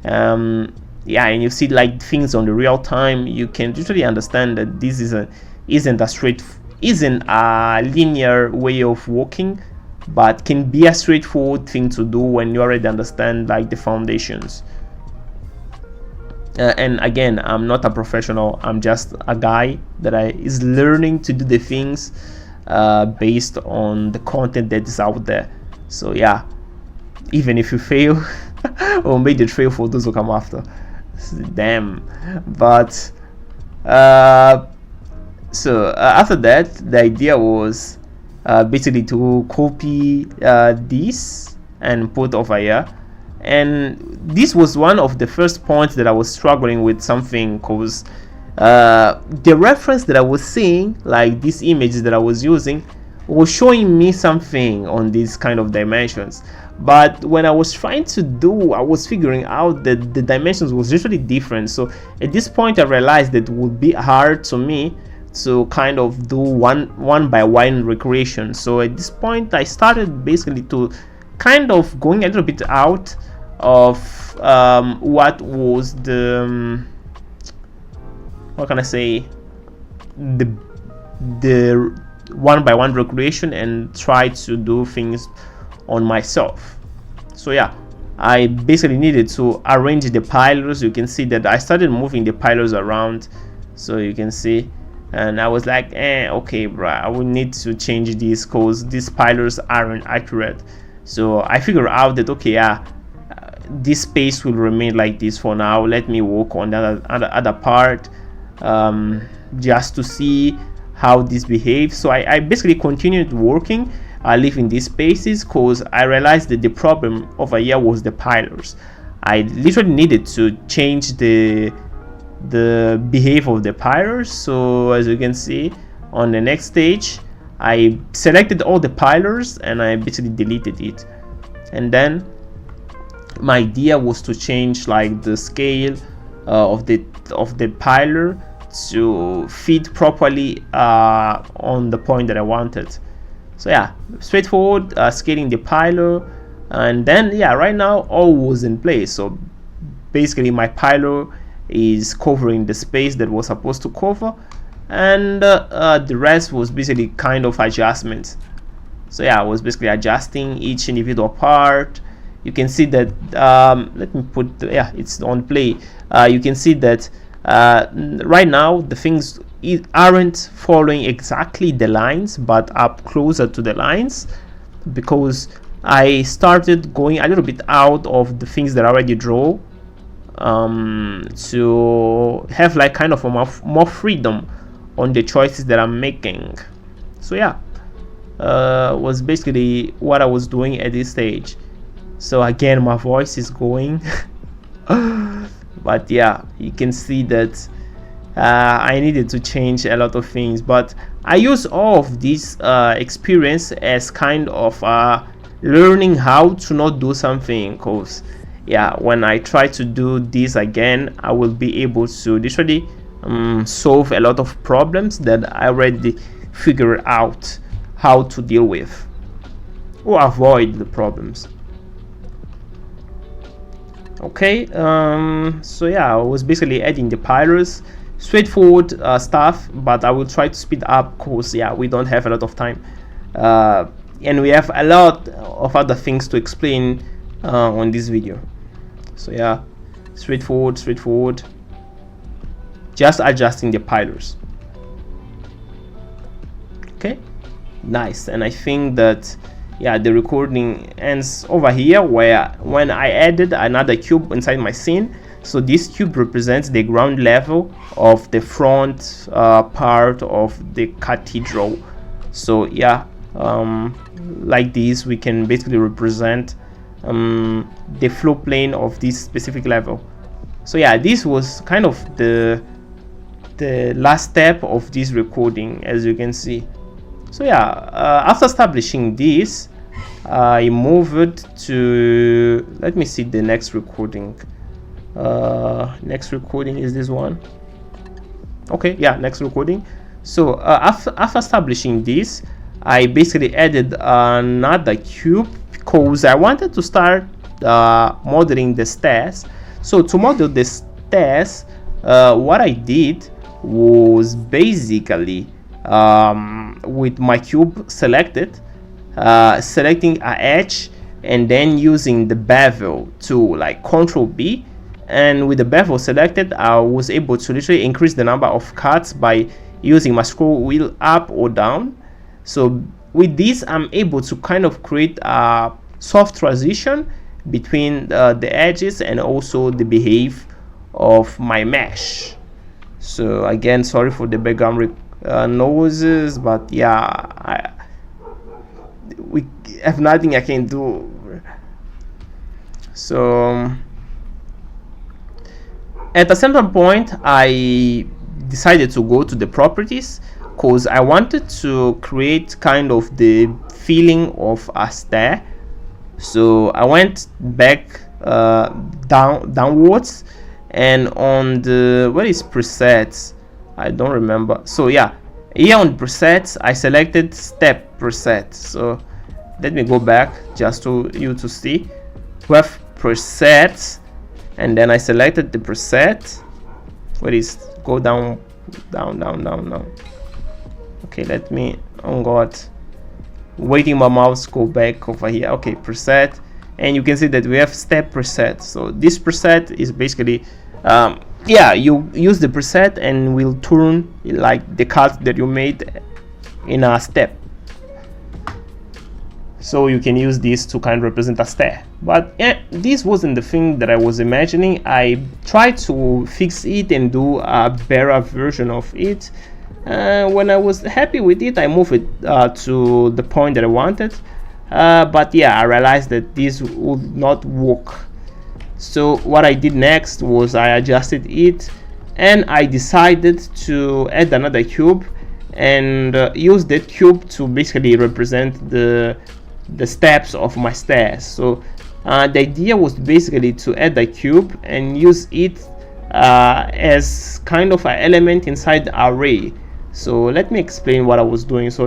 yeah, and you see like things on the real time, you can usually understand that this isn't a linear way of working, but can be a straightforward thing to do when you already understand like the foundations. And again, I'm not a professional, I'm just a guy that is learning to do the things based on the content that is out there. So yeah, even if you fail, or maybe the trail for those who come after. Damn. But so after that, the idea was basically to copy this and put over here. And this was one of the first points that I was struggling with something, because the reference that I was seeing, like these images that I was using, was showing me something on these kind of dimensions. But when I was trying to do, I was figuring out that the dimensions was usually different. So at this point I realized that it would be hard to me to kind of do one by one recreation. So at this point I started basically to kind of going a little bit out of what was the what can I say, the one by one recreation, and try to do things on myself. So yeah, I basically needed to arrange the pillars. You can see that I started moving the pillars around, so you can see, and I was like, okay bro, I will need to change this because these pillars aren't accurate. So I figured out that okay, this space will remain like this for now. Let me work on the other part just to see how this behaves. So I basically continued working, leaving these spaces, because I realized that the problem over here was the pillars. I literally needed to change the behavior of the pillars. So as you can see on the next stage, I selected all the pillars and I basically deleted it. And then my idea was to change like the scale of the pillar to fit properly on the point that I wanted. So yeah, straightforward, scaling the pillar, and then yeah, right now all was in place. So basically my pillar is covering the space that was supposed to cover, and the rest was basically kind of adjustments. So yeah, I was basically adjusting each individual part. You can see that let me put it's on play. You can see that right now the things aren't following exactly the lines, but up closer to the lines, because I started going a little bit out of the things that I already draw, to have like kind of more freedom on the choices that I'm making. So yeah, was basically what I was doing at this stage. So again, my voice is going but yeah, you can see that I needed to change a lot of things, but I use all of this experience as kind of learning how to not do something, because yeah, when I try to do this again, I will be able to literally solve a lot of problems that I already figured out how to deal with, or avoid the problems. Okay, so yeah, I was basically adding the pillars, straightforward stuff, but I will try to speed up because yeah, we don't have a lot of time, and we have a lot of other things to explain on this video. So yeah, straightforward, just adjusting the pillars. Okay, nice. And I think that yeah, the recording ends over here, where when I added another cube inside my scene. So this cube represents the ground level of the front part of the cathedral. So yeah, like this we can basically represent the flow plane of this specific level. So yeah, this was kind of the last step of this recording, as you can see. So yeah, after establishing this, I moved to, let me see the next recording. Next recording is this one. Okay, yeah, next recording. So after establishing this, I basically added another cube because I wanted to start modeling the stairs. So to model the stairs, what I did was basically with my cube selected, selecting an edge, and then using the bevel to like Control B, and with the bevel selected, I was able to literally increase the number of cuts by using my scroll wheel up or down. So with this, I'm able to kind of create a soft transition between the edges and also the behave of my mesh. So again, sorry for the background noises, but yeah, we have nothing I can do. So at a certain point, I decided to go to the properties because I wanted to create kind of the feeling of a stair. So I went back downwards, and on the, what is presets, I don't remember. So yeah, here on presets I selected step preset. So let me go back just to you to see. We have presets, and then I selected the preset. Where is, go down. Okay, let me, oh god, waiting my mouse go back over here. Okay, preset, and you can see that we have step preset. So this preset is basically yeah, you use the preset and will turn like the cut that you made in a step. So you can use this to kind of represent a stair. But yeah, this wasn't the thing that I was imagining. I tried to fix it and do a better version of it. When I was happy with it, I moved it to the point that I wanted. But yeah, I realized that this would not work. So what I did next was I adjusted it, and I decided to add another cube and use that cube to basically represent the steps of my stairs. So the idea was basically to add a cube and use it as kind of an element inside the array. So let me explain what I was doing. So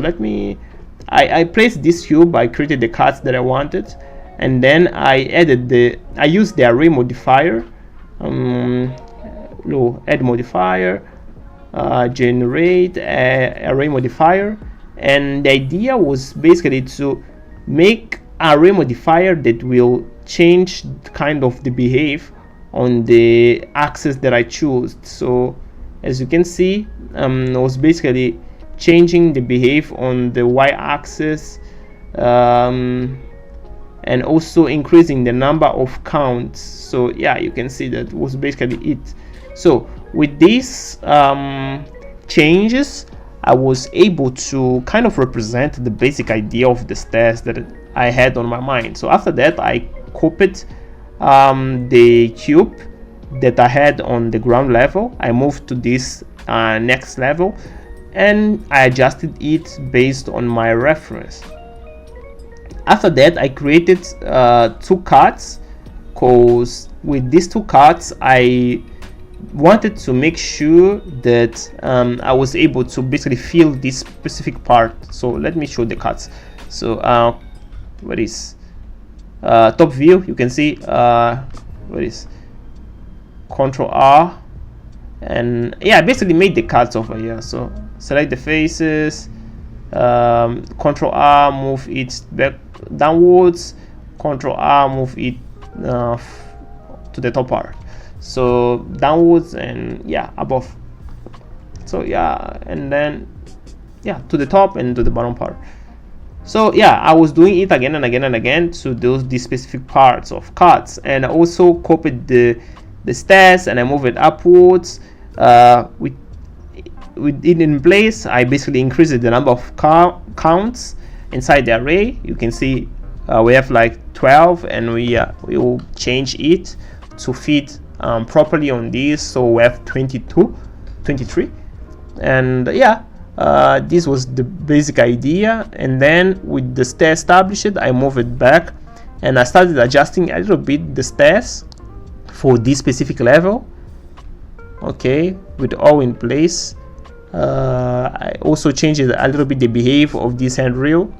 I placed this cube, I created the cuts that I wanted, and then I used the array modifier add modifier, generate array modifier. And the idea was basically to make array modifier that will change kind of the behave on the axis that I choose. So as you can see, I was basically changing the behave on the y-axis, and also increasing the number of counts. So yeah, you can see that was basically it. So with these changes, I was able to kind of represent the basic idea of the stairs that I had on my mind. So after that, I copied the cube that I had on the ground level. I moved to this next level, and I adjusted it based on my reference. After that, I created 2 cards, because with these 2 cards I wanted to make sure that I was able to basically fill this specific part. So let me show the cards. So what is top view? You can see what is Control R, and yeah, I basically made the cards over here. So select the faces, Control R, move it back downwards, Control R, move it to the top part. So downwards and yeah, above. So yeah, and then yeah, to the top and to the bottom part. So yeah, I was doing it again and again and again to these specific parts of cards. And I also copied the stairs and I move it upwards. With it in place, I basically increased the number of counts inside the array. You can see we have like 12, and we will change it to fit properly on this. So we have 23, and yeah, this was the basic idea. And then with the stair established, I move it back and I started adjusting a little bit the stairs for this specific level. Okay, with all in place. I also changed a little bit the behavior of this handrail.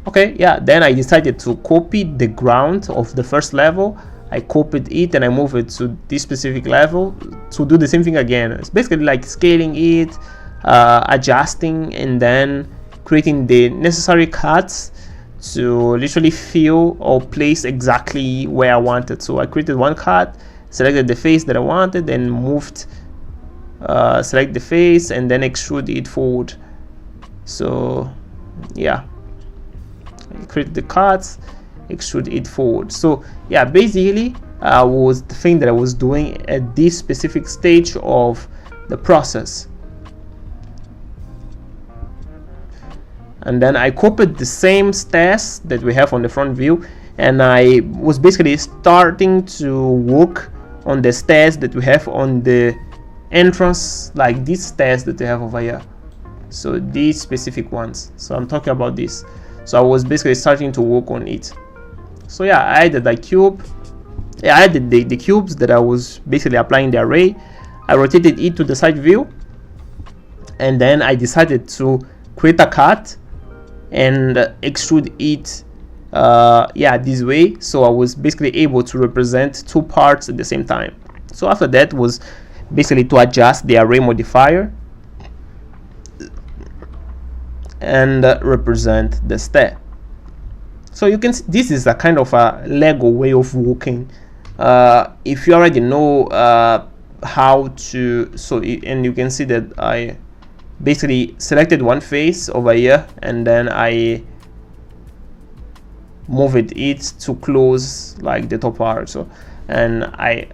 Okay, yeah, then I decided to copy the ground of the first level. I copied it and I moved it to this specific level to do the same thing again. It's basically like scaling it, adjusting, and then creating the necessary cuts to literally fill or place exactly where I wanted. So I created one cut, selected the face that I wanted, and moved, select the face, and then extrude it forward. So yeah, I created the cuts, extrude it forward. So yeah, basically was the thing that I was doing at this specific stage of the process. And then I copied the same stairs that we have on the front view, and I was basically starting to work on the stairs that we have on the entrance, like these stairs that we have over here. So these specific ones, so I'm talking about this. So I was basically starting to work on it. So yeah, I added the cube. Yeah, I added the cubes that I was basically applying the array. I rotated it to the side view, and then I decided to create a cut and extrude it yeah, this way. So I was basically able to represent 2 parts at the same time. So after that was basically to adjust the array modifier and represent the stair. So you can see this is a kind of a Lego way of working. If you already know how to, and you can see that I basically selected one face over here, and then I moved it to close like the top part. So, and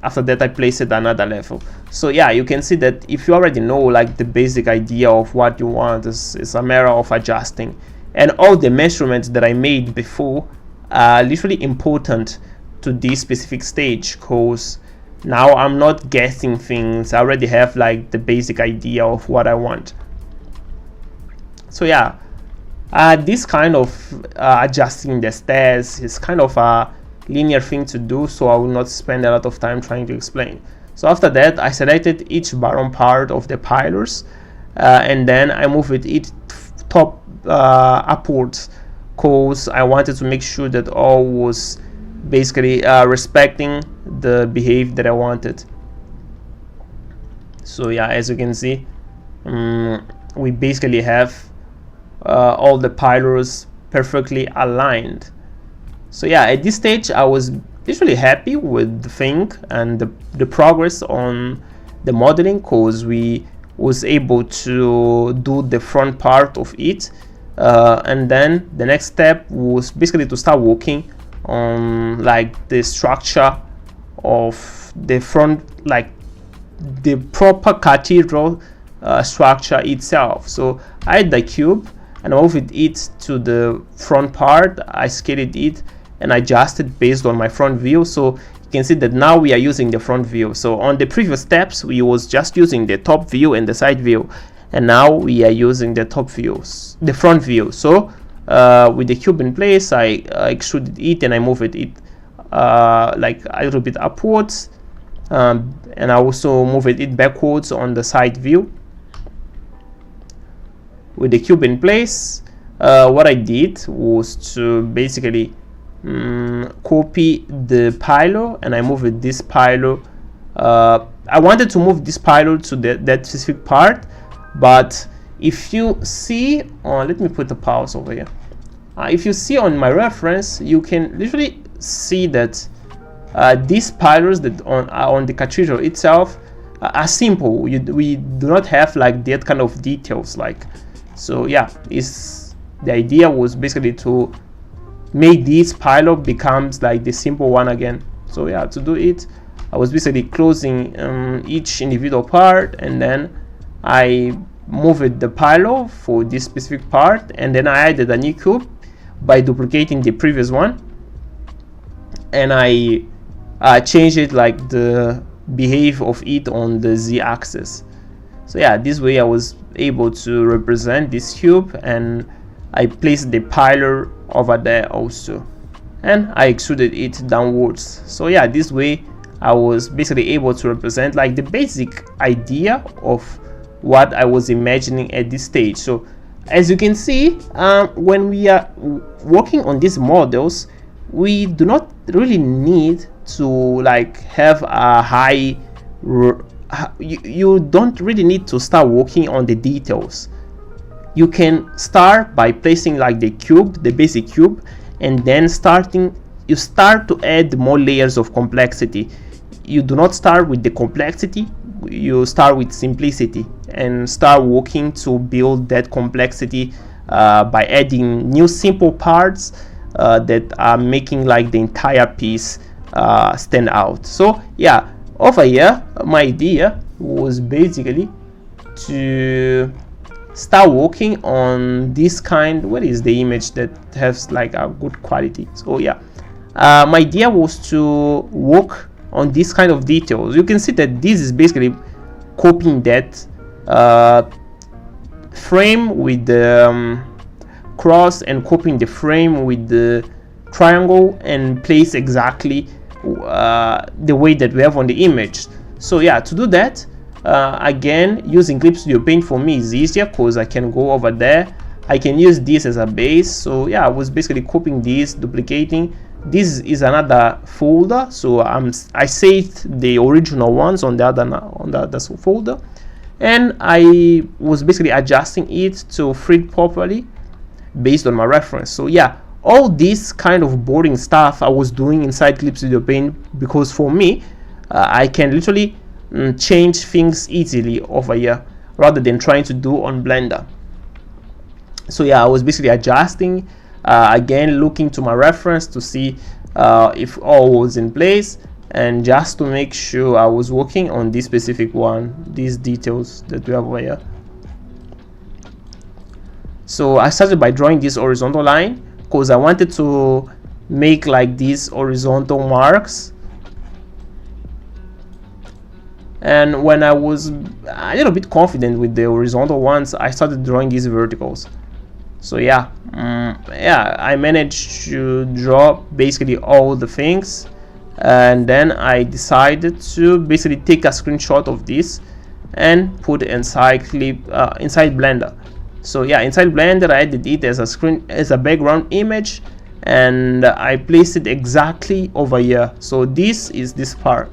after that I placed it another level. So yeah, you can see that if you already know like the basic idea of what you want, it's a matter of adjusting. And all the measurements that I made before are literally important to this specific stage, because now I'm not guessing things. I already have like the basic idea of what I want. So yeah, this kind of adjusting the stairs is kind of a linear thing to do, so I will not spend a lot of time trying to explain. So after that, I selected each bottom part of the pillars, and then I moved it top upwards, because I wanted to make sure that all was basically respecting the behavior that I wanted. So yeah, as you can see, we basically have all the pylors perfectly aligned. So yeah, at this stage I was literally happy with the thing and the progress on the modeling, because we was able to do the front part of it, and then the next step was basically to start working on like the structure of the front, like the proper cathedral structure itself. So I had the cube and I moved it to the front part. I scaled it and adjusted based on my front view. So you can see that now we are using the front view. So on the previous steps we was just using the top view and the side view, and now we are using the top views, the front view. So with the cube in place, I extruded it and I moved it like a little bit upwards, and I also moved it backwards on the side view. With the cube in place, what I did was to basically copy the pylor, and I moved this pylor. I wanted to move this pylor to that specific part, but if you see, let me put the pause over here. If you see on my reference, you can literally see that these pylors that on the cathedral itself are simple. We do not have like that kind of details. Like, so yeah, the idea was basically to make this pylor becomes like the simple one again. So yeah, to do it, I was basically closing each individual part, and then I moved the pylor for this specific part, and then I added a new cube by duplicating the previous one, and I changed it like the behavior of it on the z-axis. So yeah, this way I was able to represent this cube, and I placed the pylor over there also, and I extruded it downwards. So yeah, this way I was basically able to represent like the basic idea of what I was imagining at this stage. So as you can see, when we are working on these models, we do not really need to like have a high you don't really need to start working on the details. You can start by placing like the cube, the basic cube, and then you start to add more layers of complexity. You do not start with the complexity, you start with simplicity and start working to build that complexity by adding new simple parts that are making like the entire piece stand out. So yeah, over here my idea was basically to start working on this kind. What is the image that has like a good quality? So yeah, my idea was to work on this kind of details. You can see that this is basically copying that frame with the cross and copying the frame with the triangle and place exactly the way that we have on the image. So yeah, to do that, again, using Clip Studio Paint for me is easier because I can go over there, I can use this as a base. So yeah, I was basically copying this, duplicating. This is another folder, so I saved the original ones on the other folder, and I was basically adjusting it to fit properly based on my reference. So yeah, all this kind of boring stuff I was doing inside Clip Studio Paint, because for me I can literally change things easily over here rather than trying to do on Blender. So yeah, I was basically adjusting, again looking to my reference to see if all was in place, and just to make sure I was working on this specific one, these details that we have over here. So I started by drawing this horizontal line because I wanted to make like these horizontal marks, and when I was a little bit confident with the horizontal ones, I started drawing these verticals. So yeah, I managed to draw basically all the things, and then I decided to basically take a screenshot of this and put it inside Blender. So yeah, inside Blender I added it as a background image, and I placed it exactly over here. So this is this part.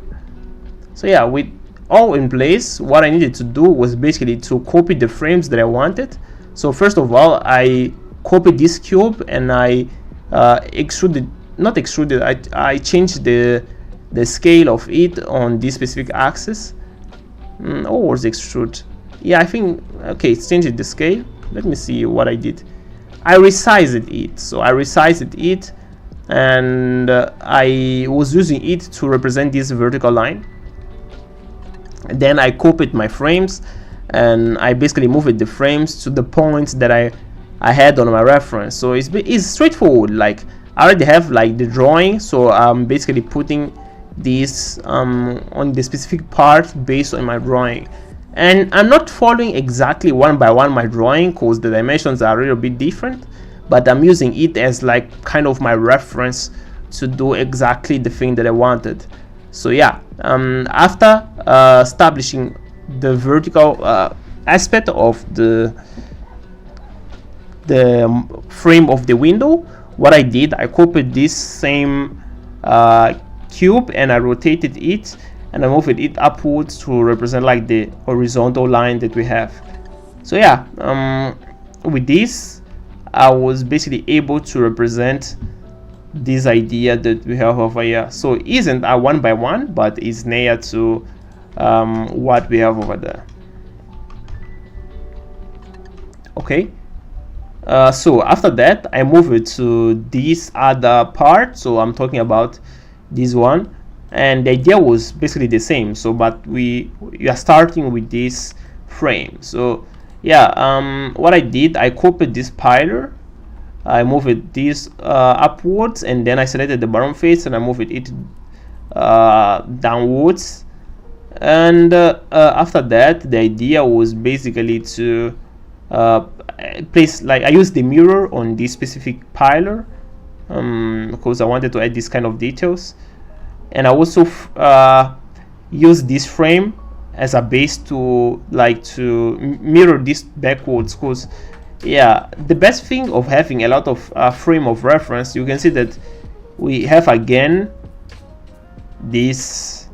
So yeah, with all in place, what I needed to do was basically to copy the frames that I wanted. So first of all, I copied this cube and I I changed the scale of it on this specific axis. Or was extrude? Yeah, I think, okay, it's changed the scale. Let me see what I did. I resized it. So I resized it, and I was using it to represent this vertical line. And then I copied my frames, and I basically moved the frames to the points that I had on my reference. So it's straightforward. Like, I already have like the drawing, so I'm basically putting this on the specific part based on my drawing. And I'm not following exactly one by one my drawing because the dimensions are a little bit different, but I'm using it as like kind of my reference to do exactly the thing that I wanted. So yeah, after establishing the vertical aspect of the frame of the window, what I did, I copied this same cube and I rotated it and I moved it upwards to represent like the horizontal line that we have. So yeah, with this I was basically able to represent this idea that we have over here. So it isn't a one by one, but it's near to what we have over there. Okay, so after that I move it to this other part. So I'm talking about this one, and the idea was basically the same. So but we are starting with this frame. So yeah, what I did, I copied this piler, I moved this upwards, and then I selected the bottom face and I moved it downwards. And after that, the idea was basically to place, like, I used the mirror on this specific piler because I wanted to add this kind of details, and I also use this frame as a base to mirror this backwards. Because yeah, the best thing of having a lot of frame of reference, you can see that we have again this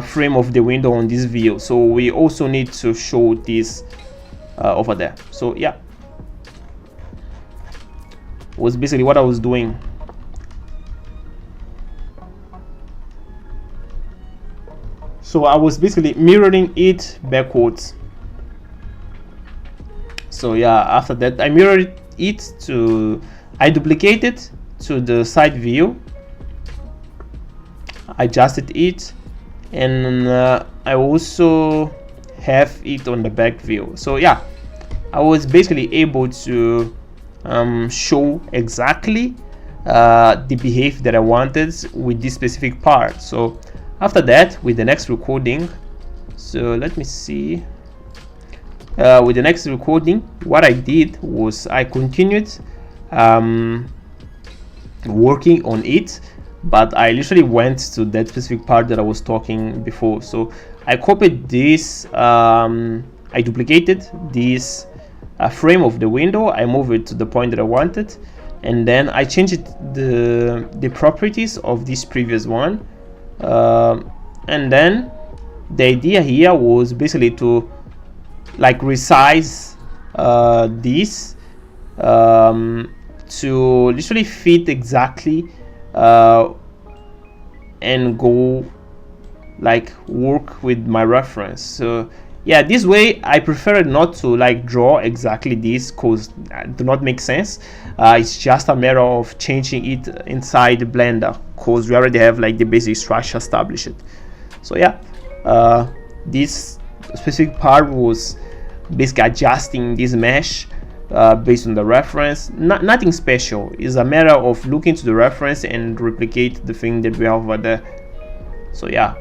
frame of the window on this view, so we also need to show this over there. So yeah, was basically what I was doing. So I was basically mirroring it backwards. So yeah, after that I mirrored it to, I duplicated to the side view, adjusted it, and I also have it on the back view. So yeah, I was basically able to show exactly the behavior that I wanted with this specific part. So after that, with the next recording, so let me see, with the next recording, what I did was I continued working on it, but I literally went to that specific part that I was talking before. So I copied this, I duplicated this frame of the window, I moved it to the point that I wanted, and then I changed the properties of this previous one, and then the idea here was basically to like resize this to literally fit exactly and go like work with my reference. So yeah, this way I prefer not to like draw exactly this, because it do not make sense. It's just a matter of changing it inside the Blender, because we already have like the basic structure established. So yeah, this specific part was basically adjusting this mesh based on the reference. Nothing special. It's a matter of looking to the reference and replicate the thing that we have over there. So yeah,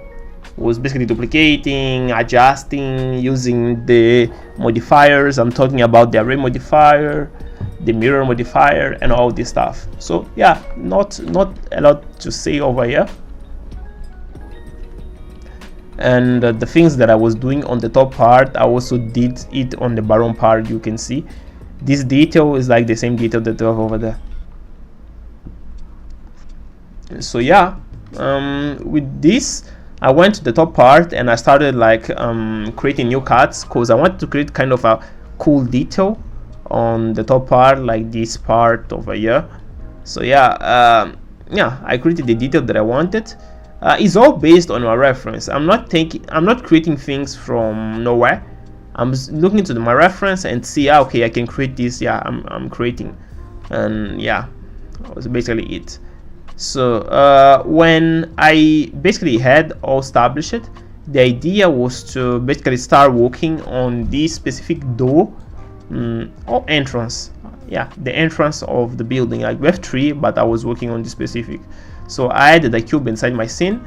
was basically duplicating, adjusting, using the modifiers. I'm talking about the array modifier, the mirror modifier, and all this stuff. So yeah, not a lot to say over here. And the things that I was doing on the top part, I also did it on the bottom part. You can see this detail is like the same detail that we have over there. So yeah, with this I went to the top part and I started like creating new cards, because I wanted to create kind of a cool detail on the top part, like this part over here. So yeah, I created the detail that I wanted. It's all based on my reference. I'm not creating things from nowhere. I'm looking into my reference and see, okay, I can create this. Yeah, I'm creating, and yeah, that was basically it. So when I basically had all established, the idea was to basically start working on this specific door or entrance. Yeah, the entrance of the building. Like we have three, but I was working on this specific. So I added a cube inside my scene,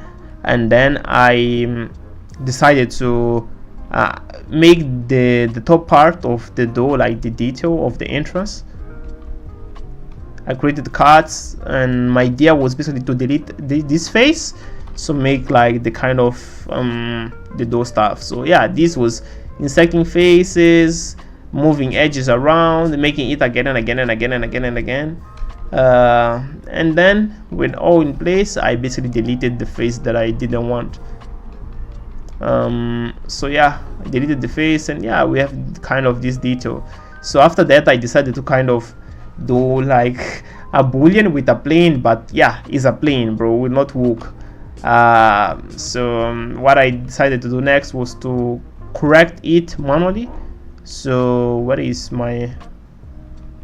and then I decided to make the top part of the door, like the detail of the entrance. I created cards, and my idea was basically to delete this face, so make like the kind of the door stuff. So yeah, this was inserting faces, moving edges around, making it again and again and again and again and again. And then with all in place, I basically deleted the face that I didn't want. So yeah, I deleted the face, and yeah, we have kind of this detail. So after that, I decided to kind of do like a boolean with a plane, but yeah, it's a plane, bro, will not work. So what I decided to do next was to correct it manually. So what is my,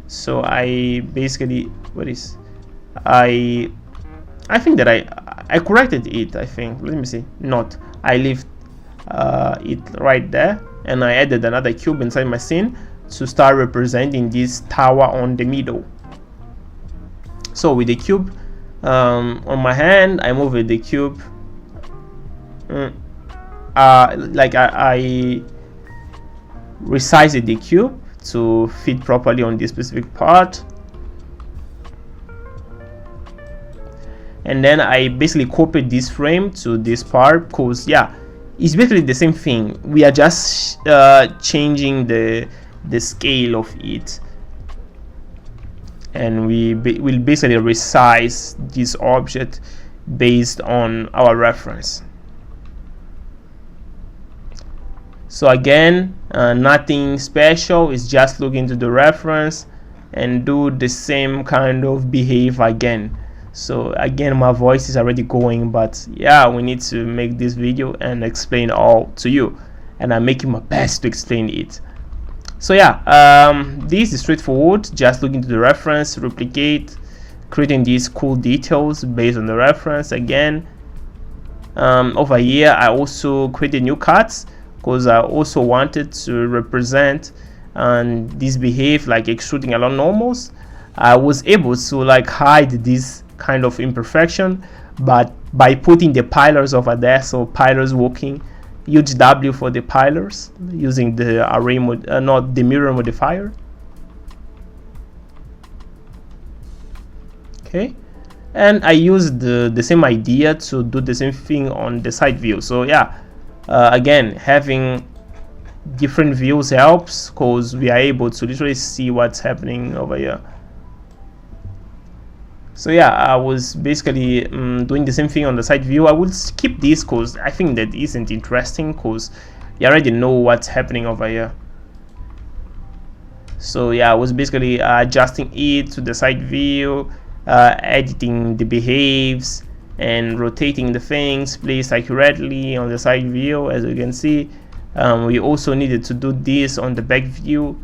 so I basically, what is, I think that I corrected it, I think. Let me see. Not, I left it right there, and I added another cube inside my scene to start representing this tower on the middle. So with the cube on my hand, I move with the cube like I resized the cube to fit properly on this specific part, and then I basically copied this frame to this part, because yeah, it's basically the same thing. We are just changing the scale of it, and we will basically resize this object based on our reference. So again, nothing special, it's just look into the reference and do the same kind of behavior again. So again, my voice is already going, but yeah, we need to make this video and explain all to you, and I'm making my best to explain it. So yeah, this is straightforward. Just look into the reference, replicate, creating these cool details based on the reference. Again, over here I also created new cards, because I also wanted to represent and this behave like extruding along normals. I was able to like hide this kind of imperfection, but by putting the pillars over there, so pillars working, huge W for the pillars, using the array not the mirror modifier. Okay, and I used the same idea to do the same thing on the side view. So yeah, again, having different views helps, because we are able to literally see what's happening over here. So yeah, I was basically doing the same thing on the side view. I will skip this because I think that isn't interesting, because you already know what's happening over here. So yeah, I was basically adjusting it to the side view, editing the behaves, and rotating the things placed accurately on the side view. As you can see, we also needed to do this on the back view.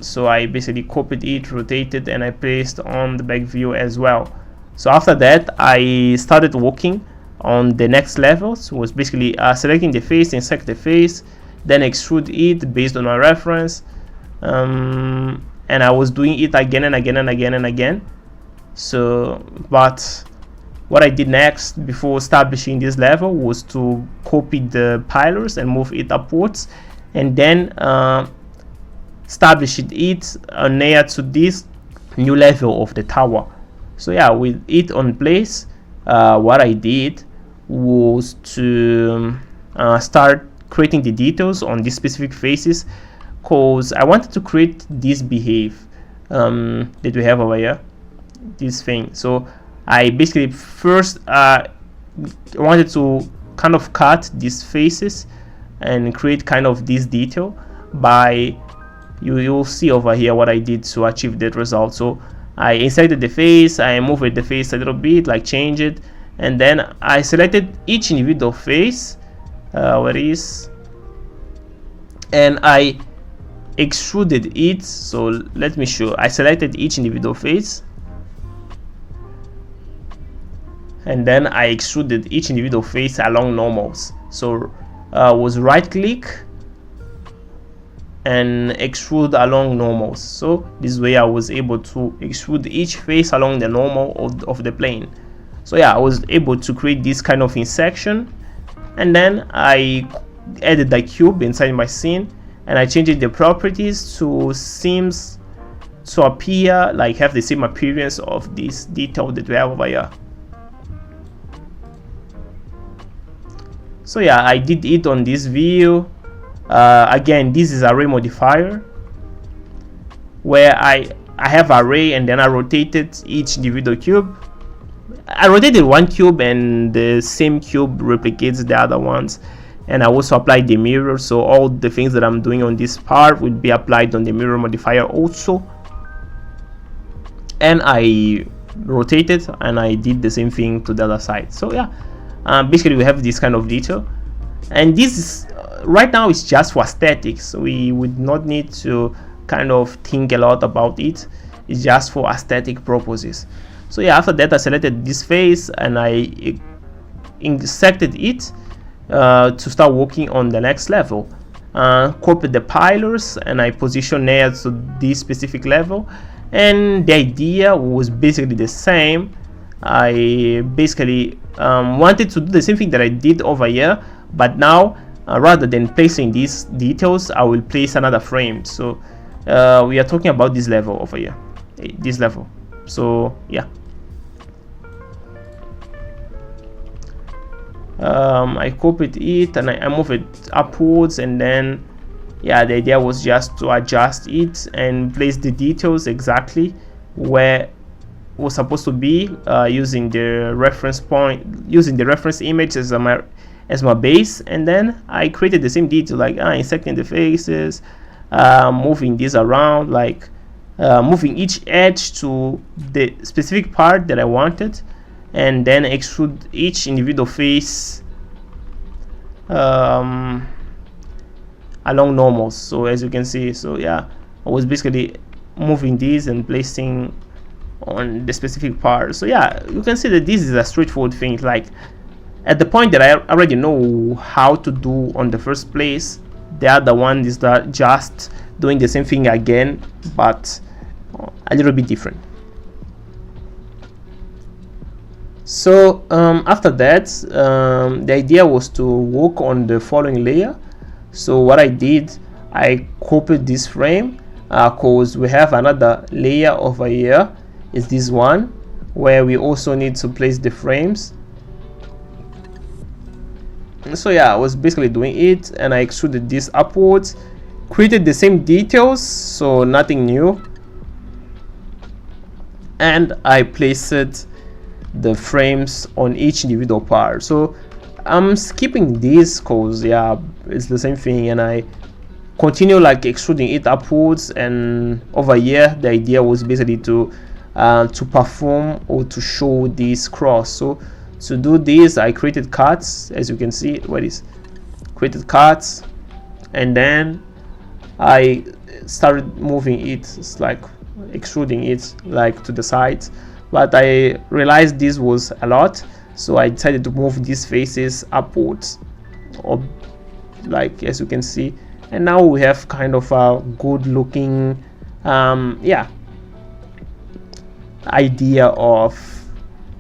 So I basically copied it, rotated, and I placed on the back view as well. So after that, I started working on the next levels. Was basically selecting the face, insert the face, then extrude it based on my reference, and I was doing it again and again and again and again. So but what I did next before establishing this level was to copy the pillars and move it upwards, and then establish it near to this new level of the tower. So yeah, with it on place, what I did was to start creating the details on these specific faces, because I wanted to create this behave that we have over here, this thing. So I basically first wanted to kind of cut these faces and create kind of this detail by, you'll see over here what I did to achieve that result. So I inserted the face, I moved the face a little bit, like change it, and then I selected each individual face, where it is, and I extruded it. So let me show. I selected each individual face, and then I extruded each individual face along normals. So was right click and extrude along normals. So this way I was able to extrude each face along the normal of the plane. So yeah, I was able to create this kind of intersection, and then I added the cube inside my scene, and I changed the properties to seems to appear like have the same appearance of this detail that we have over here. So yeah, I did it on this view. Again, this is array modifier, where I have array and then I rotated each individual cube. I rotated one cube and the same cube replicates the other ones, and I also applied the mirror, so all the things that I'm doing on this part will be applied on the mirror modifier also. And I rotated and I did the same thing to the other side. So yeah, basically we have this kind of detail, and this is right now it's just for aesthetics. We would not need to kind of think a lot about it. It's just for aesthetic purposes. So yeah, after that I selected this face and I intersected it to start working on the next level. Copied the pillars and I positioned it to this specific level, and the idea was basically the same. I basically wanted to do the same thing that I did over here, but now rather than placing these details, I will place another frame. So we are talking about this level over here, this level. So yeah, I copied it and I moved it upwards, and then yeah, the idea was just to adjust it and place the details exactly where it was supposed to be, using the reference point, using the reference image as my base. And then I created the same detail, like intersecting the faces, moving this around, like moving each edge to the specific part that I wanted, and then extrude each individual face along normals. So as you can see, so yeah, I was basically moving these and placing on the specific part. So yeah, you can see that this is a straightforward thing. Like at the point that I already know how to do on the first place, the other one is that just doing the same thing again, but a little bit different. So after that, the idea was to work on the following layer. So what I did, I copied this frame because we have another layer over here, is this one, where we also need to place the frames. So yeah, I was basically doing it, and I extruded this upwards, created the same details, so nothing new, and I placed the frames on each individual part. So I'm skipping this because yeah, it's the same thing, and I continue like extruding it upwards. And over here the idea was basically to perform or to show this cross. So to do this, I created cuts, as you can see. What is created cuts, and then I started moving it. It's like extruding it like to the sides, but I realized this was a lot, so I decided to move these faces upwards, or like as you can see. And now we have kind of a good looking yeah, idea of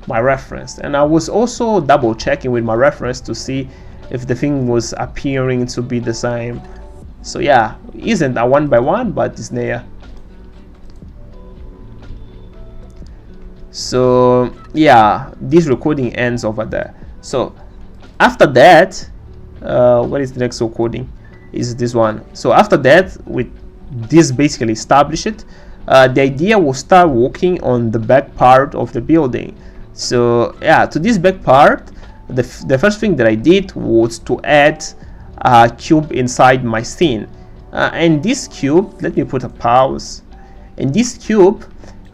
my reference. And I was also double checking with my reference to see if the thing was appearing to be the same. So yeah, it isn't a one by one, but it's there. So yeah, this recording ends over there. So after that, what is the next recording? Is this one. So after that, with this basically established, the idea was start working on the back part of the building. So yeah, to this back part, the first thing that I did was to add a cube inside my scene, and this cube, let me put a pause, and this cube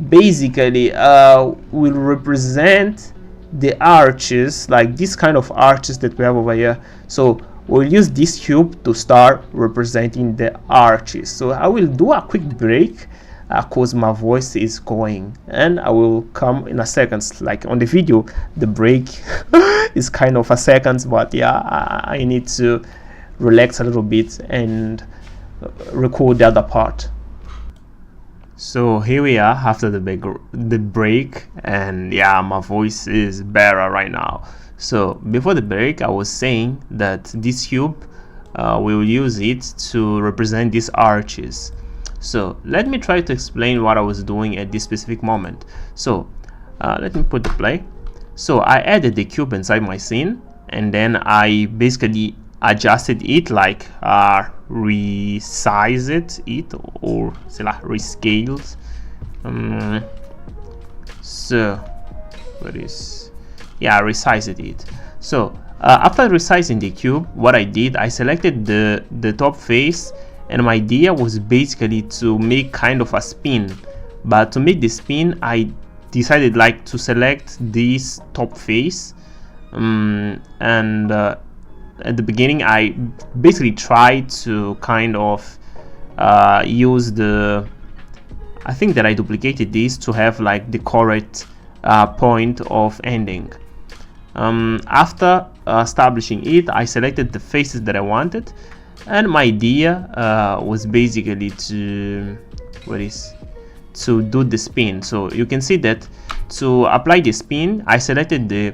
basically will represent the arches, like this kind of arches that we have over here. So we'll use this cube to start representing the arches. So I will do a quick break because my voice is going, and I will come in a second. Like on the video, the break is kind of a second, but yeah, I need to relax a little bit and record the other part. So here we are after the break, and yeah, my voice is better right now. So before the break, I was saying that this cube, we will use it to represent these arches. So let me try to explain what I was doing at this specific moment. So let me put the play. So I added the cube inside my scene, and then I basically adjusted it, like resized it, or say like rescaled. So what is, yeah, resized it. So after resizing the cube, what I did, I selected the top face, and my idea was basically to make kind of a spin. But to make the spin, I decided like to select this top face, and at the beginning I basically tried to kind of use I think that I duplicated this to have like the correct point of ending. After establishing it, I selected the faces that I wanted, and my idea was basically to do the spin. So you can see that to apply the spin, I selected the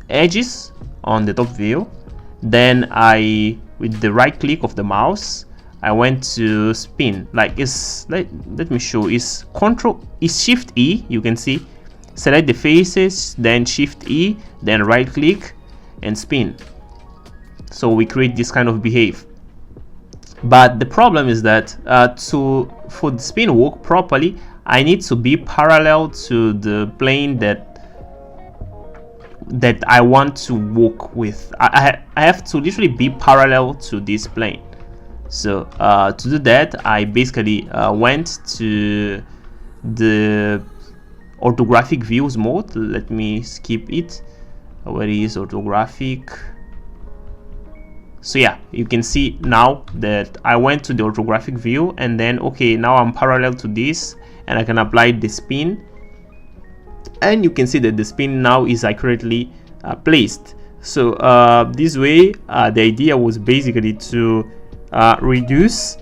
edges on the top view, then I, with the right click of the mouse, I went to spin. Like it's, let me show, is Shift E. You can see, select the faces, then Shift E, then right click and spin. So we create this kind of behave. But the problem is that for the spin work properly, I need to be parallel to the plane that I want to work with. I have to literally be parallel to this plane. So to do that, I basically went to the orthographic views mode. Let me skip it. Where is orthographic? So yeah, you can see now that I went to the orthographic view, and then okay, now I'm parallel to this, and I can apply the spin, and you can see that the spin now is accurately placed. So this way, the idea was basically to reduce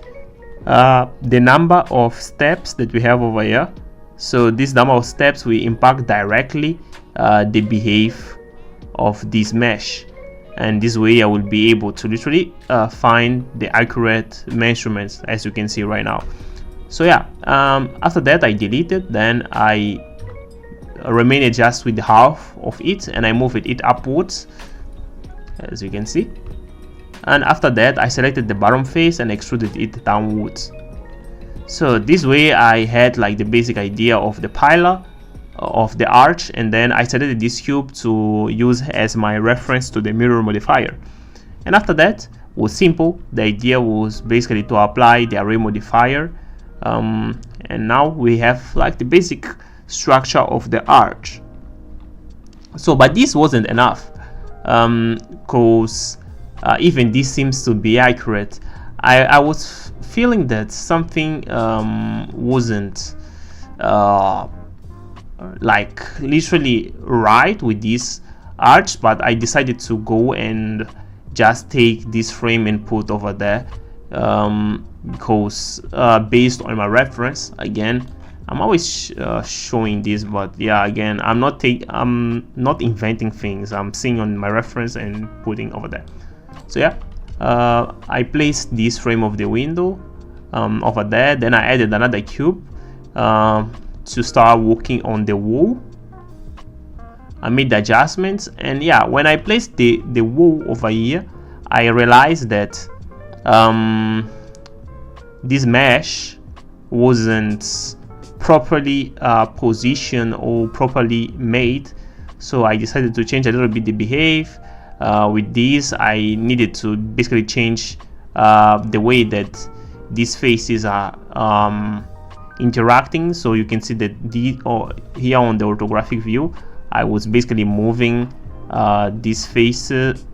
the number of steps that we have over here. So this number of steps will impact directly the behave of this mesh, and this way I will be able to literally find the accurate measurements, as you can see right now. So yeah, after that I deleted, then I remained just with the half of it, and I moved it upwards, as you can see. And after that I selected the bottom face and extruded it downwards. So this way I had like the basic idea of the pillar of the arch, and then I selected this cube to use as my reference to the mirror modifier. And after that was simple. The idea was basically to apply the array modifier, and now we have like the basic structure of the arch. So but this wasn't enough, because even this seems to be accurate. I was feeling that something wasn't like literally right with this arch, but I decided to go and just take this frame and put over there, because based on my reference, again I'm always showing this, but yeah, again I'm not inventing things. I'm seeing on my reference and putting over there. So yeah, I placed this frame of the window over there, then I added another cube to start working on the wall. I made the adjustments, and yeah, when I placed the wall over here, I realized that this mesh wasn't properly positioned or properly made. So I decided to change a little bit the behave. With this, I needed to basically change the way that these faces are interacting. So you can see that here on the orthographic view, I was basically moving these faces,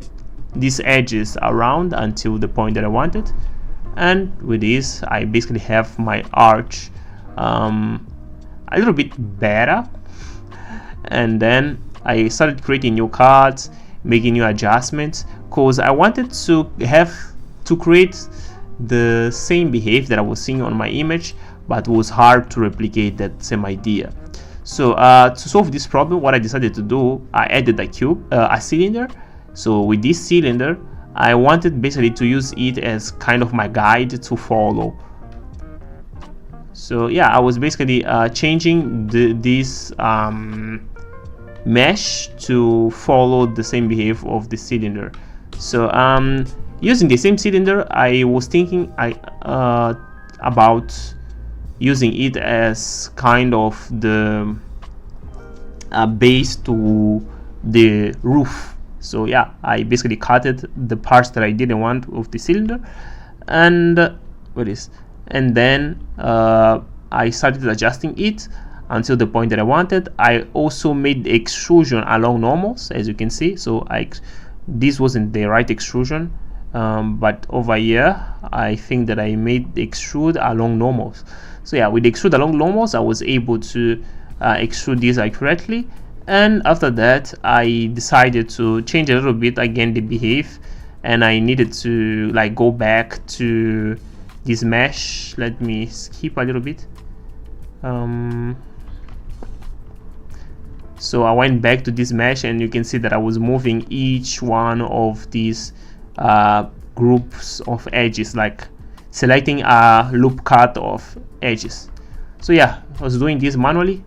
these edges around until the point that I wanted. And with this, I basically have my arch a little bit better. And then I started creating new cards, making new adjustments, because I wanted to create the same behavior that I was seeing on my image, but it was hard to replicate that same idea. So to solve this problem, what I decided to do, I added a cylinder. So with this cylinder, I wanted basically to use it as kind of my guide to follow. So yeah, I was basically changing this mesh to follow the same behavior of the cylinder. So using the same cylinder, I was thinking about using it as kind of the base to the roof. So yeah, I basically cut the parts that I didn't want of the cylinder, and and then I started adjusting it until the point that I wanted. I also made the extrusion along normals, as you can see. So this wasn't the right extrusion, but over here I think that I made the extrude along normals. So yeah, with the extrude along normals, I was able to extrude this accurately. And after that, I decided to change a little bit again the behave, and I needed to like go back to this mesh. Let me skip a little bit. So I went back to this mesh, and you can see that I was moving each one of these groups of edges, like selecting a loop cut of edges. So yeah, I was doing this manually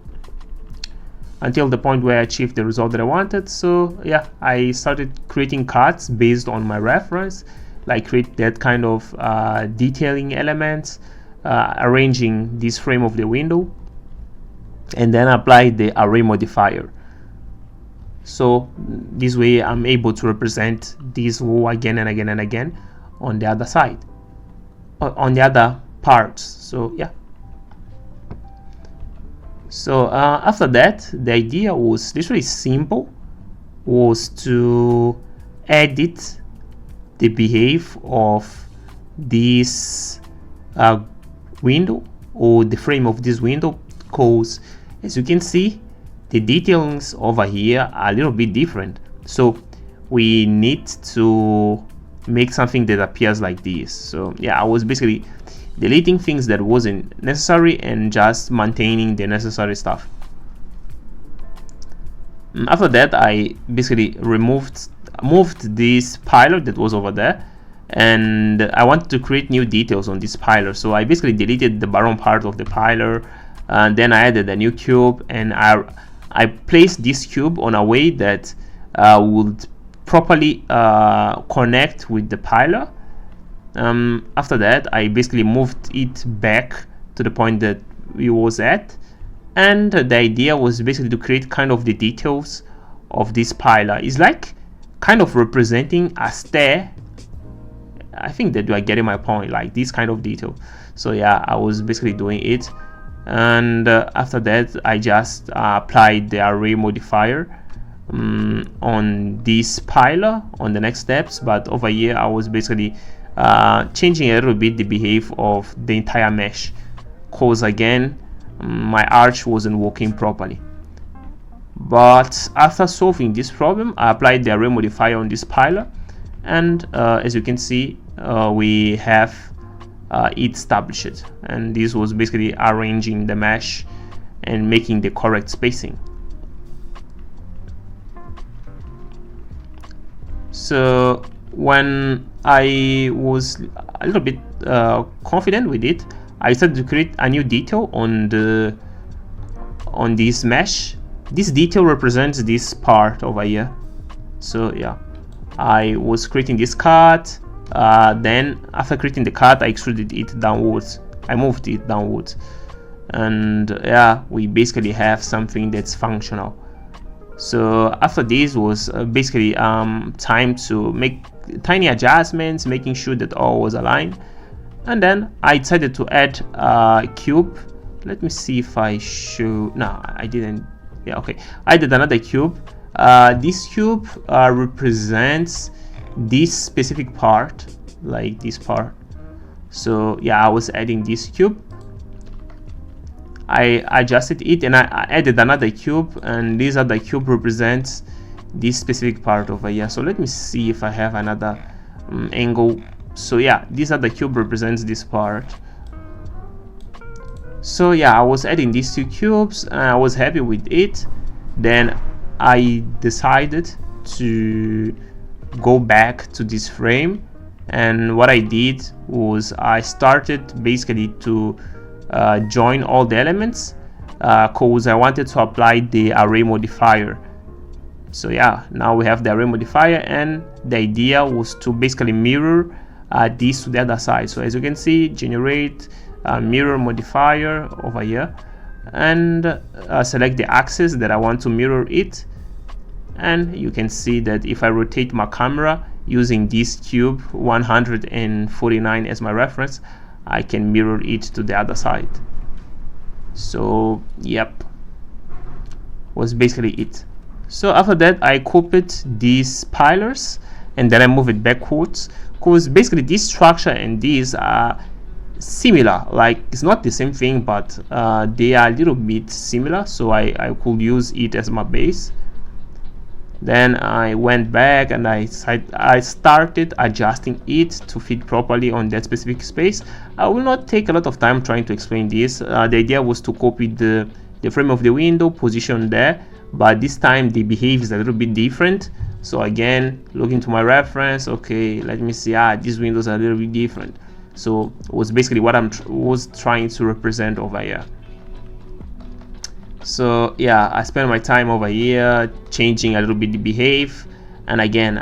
until the point where I achieved the result that I wanted. So yeah, I started creating cuts based on my reference, like create that kind of detailing elements, arranging this frame of the window, and then apply the array modifier. So this way I'm able to represent this row again and again and again on the other side, on the other parts. So yeah. So after that, the idea was literally simple, was to edit the behavior of this window, or the frame of this window, because as you can see, the details over here are a little bit different. So we need to make something that appears like this. So yeah, I was basically deleting things that wasn't necessary and just maintaining the necessary stuff. After that, I basically moved this pillar that was over there, and I wanted to create new details on this pillar. So I basically deleted the bottom part of the pillar, and then I added a new cube, and I placed this cube on a way that would properly connect with the pillar. After that, I basically moved it back to the point that we was at, and the idea was basically to create kind of the details of this pillar. It's like kind of representing a stair. I think that you are getting my point, like this kind of detail. So yeah, I was basically doing it, and after that I just applied the array modifier on this pillar on the next steps. But over here I was basically changing a little bit the behavior of the entire mesh, cause again my arch wasn't working properly. But after solving this problem, I applied the array modifier on this pillar, and as you can see, we have it established, and this was basically arranging the mesh and making the correct spacing. So when I was a little bit confident with it, I started to create a new detail on this mesh. This detail represents this part over here. So yeah, I was creating this cut, then after creating the cut, I extruded it downwards. I moved it downwards, and yeah, we basically have something that's functional. So after this was basically time to make tiny adjustments, making sure that all was aligned. And then I decided to add a cube. Let me see if I show. No, I didn't. Yeah, okay, I did another cube. This cube represents this specific part, like this part. So yeah, I was adding this cube. I adjusted it and I added another cube, and this other cube represents this specific part over here. So let me see if I have another angle. So yeah, this other cube represents this part. So yeah, I was adding these two cubes and I was happy with it. Then I decided to go back to this frame, and what I did was I started basically to join all the elements because I wanted to apply the array modifier. So yeah, now we have the array modifier, and the idea was to basically mirror this to the other side. So as you can see, generate mirror modifier over here, and select the axis that I want to mirror it. And you can see that if I rotate my camera using this cube 149 as my reference, I can mirror it to the other side. So yep, was basically it. So after that, I copied these pillars and then I move it backwards, because basically this structure and these are similar. Like, it's not the same thing, but they are a little bit similar, so I could use it as my base. Then I went back and I started adjusting it to fit properly on that specific space. I will not take a lot of time trying to explain this. The idea was to copy the frame of the window, position there, but this time the behavior is a little bit different. So again, looking to my reference, okay, let me see, these windows are a little bit different. So it was basically what I was trying to represent over here. So yeah, I spent my time over here changing a little bit the behave, and again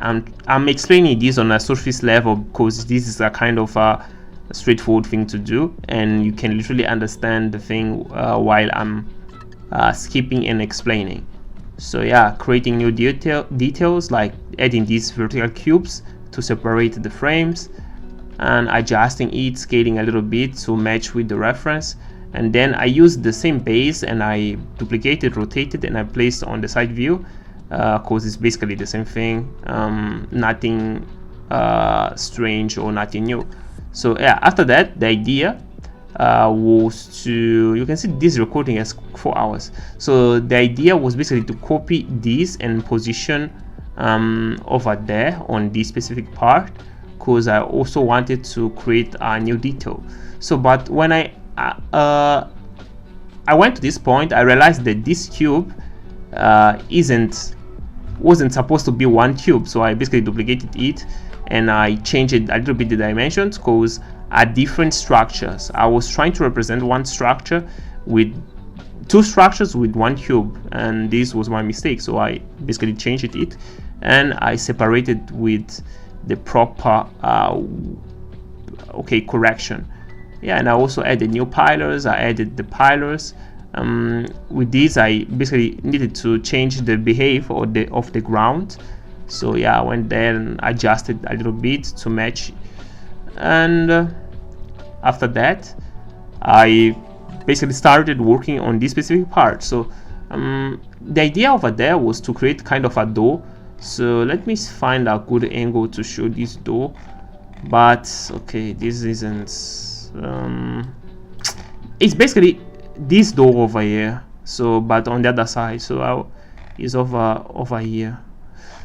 I'm explaining this on a surface level because this is a kind of a straightforward thing to do, and you can literally understand the thing while I'm skipping and explaining. So yeah, creating new details like adding these vertical cubes to separate the frames, and adjusting it, scaling a little bit to match with the reference. And then I used the same base and I duplicated, rotated, and I placed on the side view because it's basically the same thing, nothing strange or nothing new. So yeah, after that, the idea was to, you can see this recording has 4 hours. So the idea was basically to copy this and position over there on this specific part, because I also wanted to create a new detail. So but when I went to this point, I realized that this cube wasn't supposed to be one cube. So I basically duplicated it and I changed it a little bit the dimensions, because are different structures. I was trying to represent one structure with two structures with one cube, and this was my mistake. So I basically changed it and I separated with the proper correction. Yeah, and I also added new pillars. I added the pillars. With these, I basically needed to change the behavior of the ground. So yeah, I went there and adjusted a little bit to match. And after that, I basically started working on this specific part. So the idea over there was to create kind of a door. So let me find a good angle to show this door. But okay, this isn't. It's basically this door over here. So but on the other side, so is over here.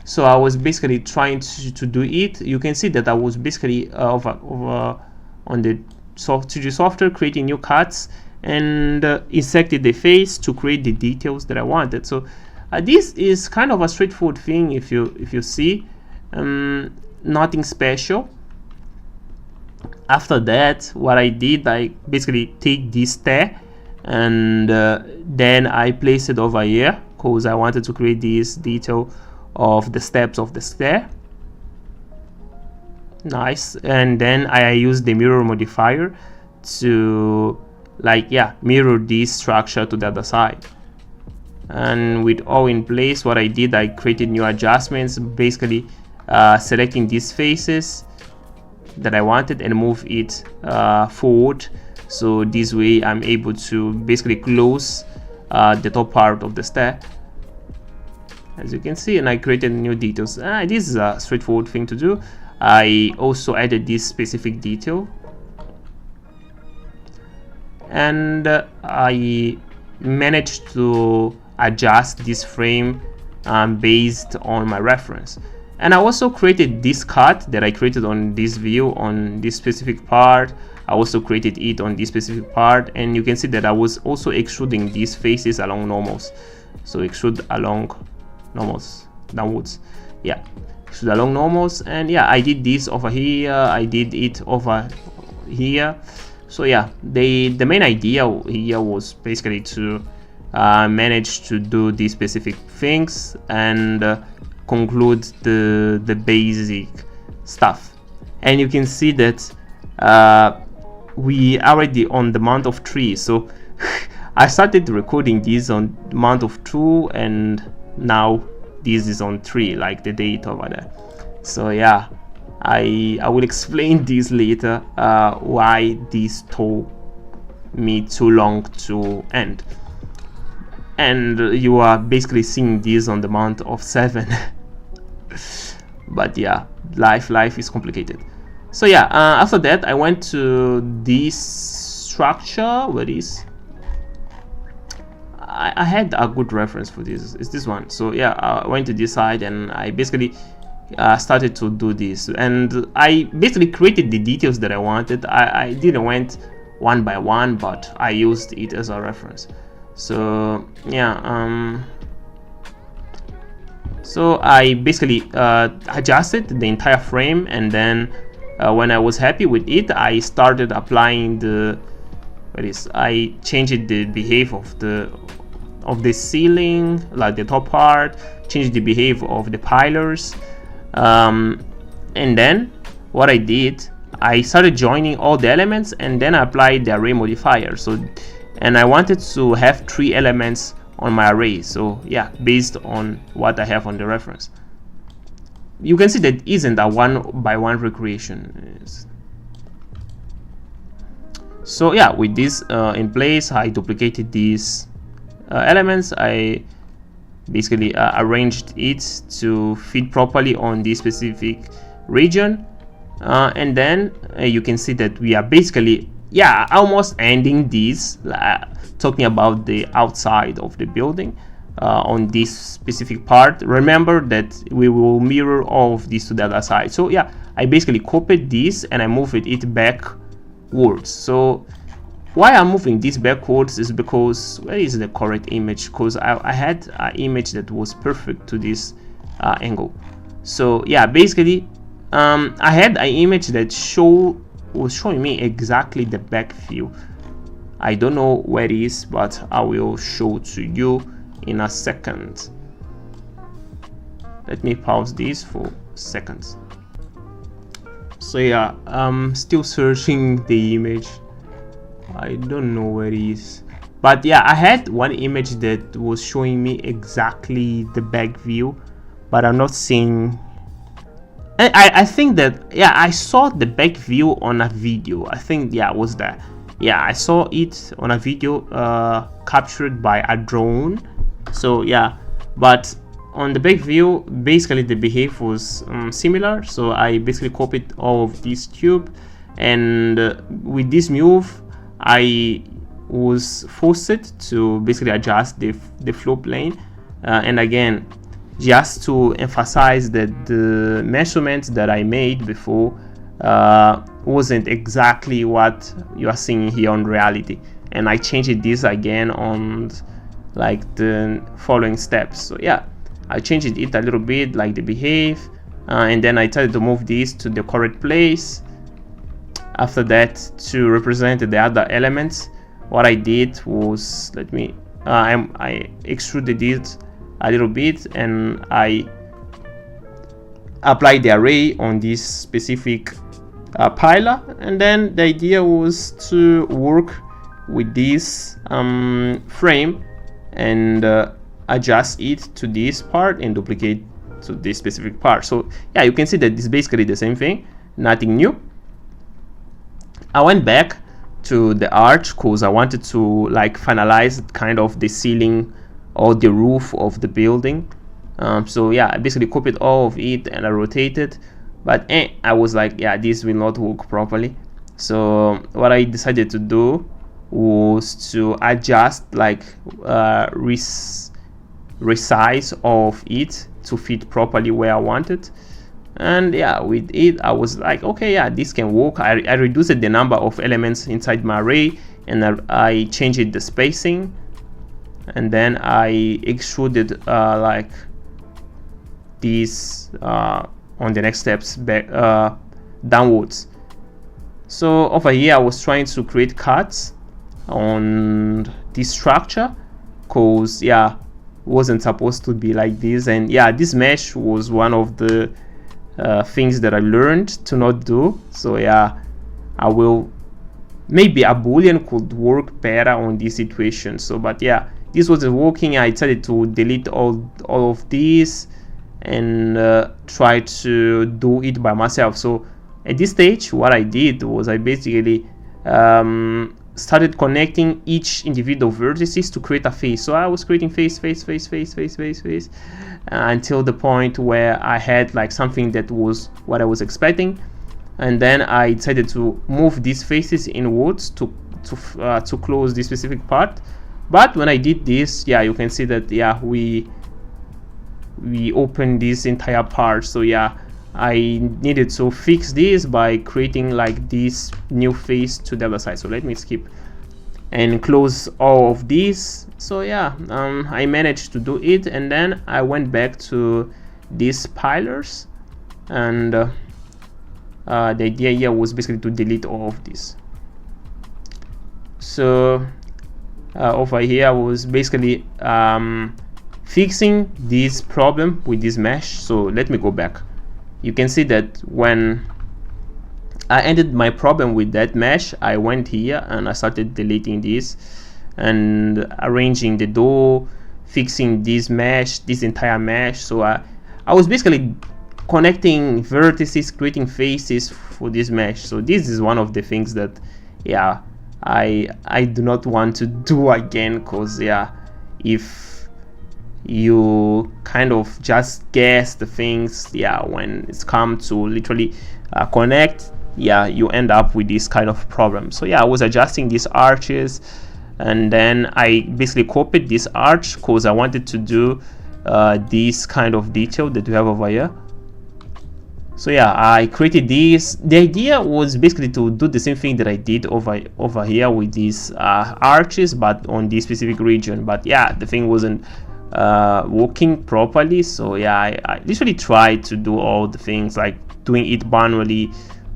So I was basically trying to do it. You can see that I was basically over on the 2D software, creating new cuts and inserted the face to create the details that I wanted. So this is kind of a straightforward thing. If you see, nothing special. After that, what I did, I basically take this stair and then I place it over here, because I wanted to create this detail of the steps of the stair. Nice. And then I used the mirror modifier to like, yeah, mirror this structure to the other side. And with all in place, what I did, I created new adjustments, basically selecting these faces that I wanted and move it forward. So this way I'm able to basically close the top part of the stair, as you can see. And I created new details. This is a straightforward thing to do. I also added this specific detail, and I managed to adjust this frame based on my reference. And I also created this cut that I created on this view on this specific part. I also created it on this specific part, and you can see that I was also extruding these faces along normals. So extrude along normals downwards, yeah, extrude along normals. And yeah, I did this over here, I did it over here. So yeah, the main idea here was basically to manage to do these specific things and conclude the basic stuff. And you can see that we already on the month of 3. So I started recording this on the month of 2, and now this is on 3, like the date over there. So yeah, I will explain this later, why this took me too long to end. And you are basically seeing this on the month of 7. But yeah, life is complicated. So yeah, after that I went to this structure. Where is I had a good reference for this. It's this one. So yeah, I went to this side and I basically started to do this, and I basically created the details that I wanted. I didn't went one by one, but I used it as a reference. So yeah, so I basically adjusted the entire frame, and then when I was happy with it, I started applying the I changed the behavior of the ceiling, like the top part, changed the behavior of the pillars, and then what I did, I started joining all the elements, and then I applied the array modifier. So, and I wanted to have 3 elements on my array. So yeah, based on what I have on the reference. You can see that isn't a 1-by-1 recreation. So yeah, with this in place, I duplicated these elements. I basically arranged it to fit properly on this specific region, and then you can see that we are basically, yeah, almost ending this, talking about the outside of the building on this specific part. Remember that we will mirror all of this to the other side. So yeah, I basically copied this and I moved it backwards. So why I'm moving this backwards is because, where is the correct image? Because I had an image that was perfect to this angle. So yeah, basically I had an image that was showing me exactly the back view. I don't know where it is, but I will show to you in a second. Let me pause this for seconds. So yeah, I'm still searching the image. I don't know where it is, but yeah, I had one image that was showing me exactly the back view, but I'm not seeing. I think that, yeah, I saw the back view on a video. I think, yeah, it was that. Yeah, I saw it on a video captured by a drone. So yeah, but on the back view, basically the behavior was similar. So I basically copied all of this tube, and with this move, I was forced to basically adjust the flow plane, and again, just to emphasize that the measurements that I made before wasn't exactly what you are seeing here on reality, and I changed this again on like the following steps. So yeah, I changed it a little bit, like the behave, and then I tried to move this to the correct place. After that, to represent the other elements, what I did was, let me I extruded it a little bit, and I applied the array on this specific pillar. And then the idea was to work with this frame and adjust it to this part and duplicate to this specific part. So yeah, you can see that it's basically the same thing, nothing new. I went back to the arch because I wanted to like finalize kind of the ceiling or the roof of the building. So yeah, I basically copied all of it and I rotated, but I was like, yeah, this will not work properly. So what I decided to do was to adjust like resize of it to fit properly where I wanted. And yeah, with it I was like, okay, yeah, this can work. I reduced the number of elements inside my array, and I changed the spacing, and then I extruded like this on the next steps back downwards. So over here I was trying to create cuts on this structure because yeah, wasn't supposed to be like this. And yeah, this mesh was one of the things that I learned to not do. So yeah, I will, maybe a boolean could work better on this situation. So but yeah, this wasn't working. I decided to delete all of this and try to do it by myself. So at this stage what I did was I basically started connecting each individual vertices to create a face. So I was creating face until the point where I had like something that was what I was expecting, and then I decided to move these faces inwards to close this specific part. But when I did this, yeah, you can see that yeah, we opened this entire part. So yeah, I needed to fix this by creating like this new face to the other side. So let me skip and close all of these. So yeah, I managed to do it, and then I went back to these pillars, and the idea here was basically to delete all of this. So over here I was basically fixing this problem with this mesh. So let me go back. You can see that when I ended my problem with that mesh, I went here and I started deleting this and arranging the door, fixing this mesh, this entire mesh. So I was basically connecting vertices, creating faces for this mesh. So this is one of the things that yeah, I do not want to do again, because yeah, if you kind of just guess the things, yeah, when it's come to literally connect, yeah, you end up with this kind of problem. So yeah, I was adjusting these arches, and then I basically copied this arch because I wanted to do this kind of detail that we have over here. So yeah, I created this. The idea was basically to do the same thing that I did over here with these arches, but on this specific region. But yeah, the thing wasn't working properly. So yeah, I literally tried to do all the things like doing it manually,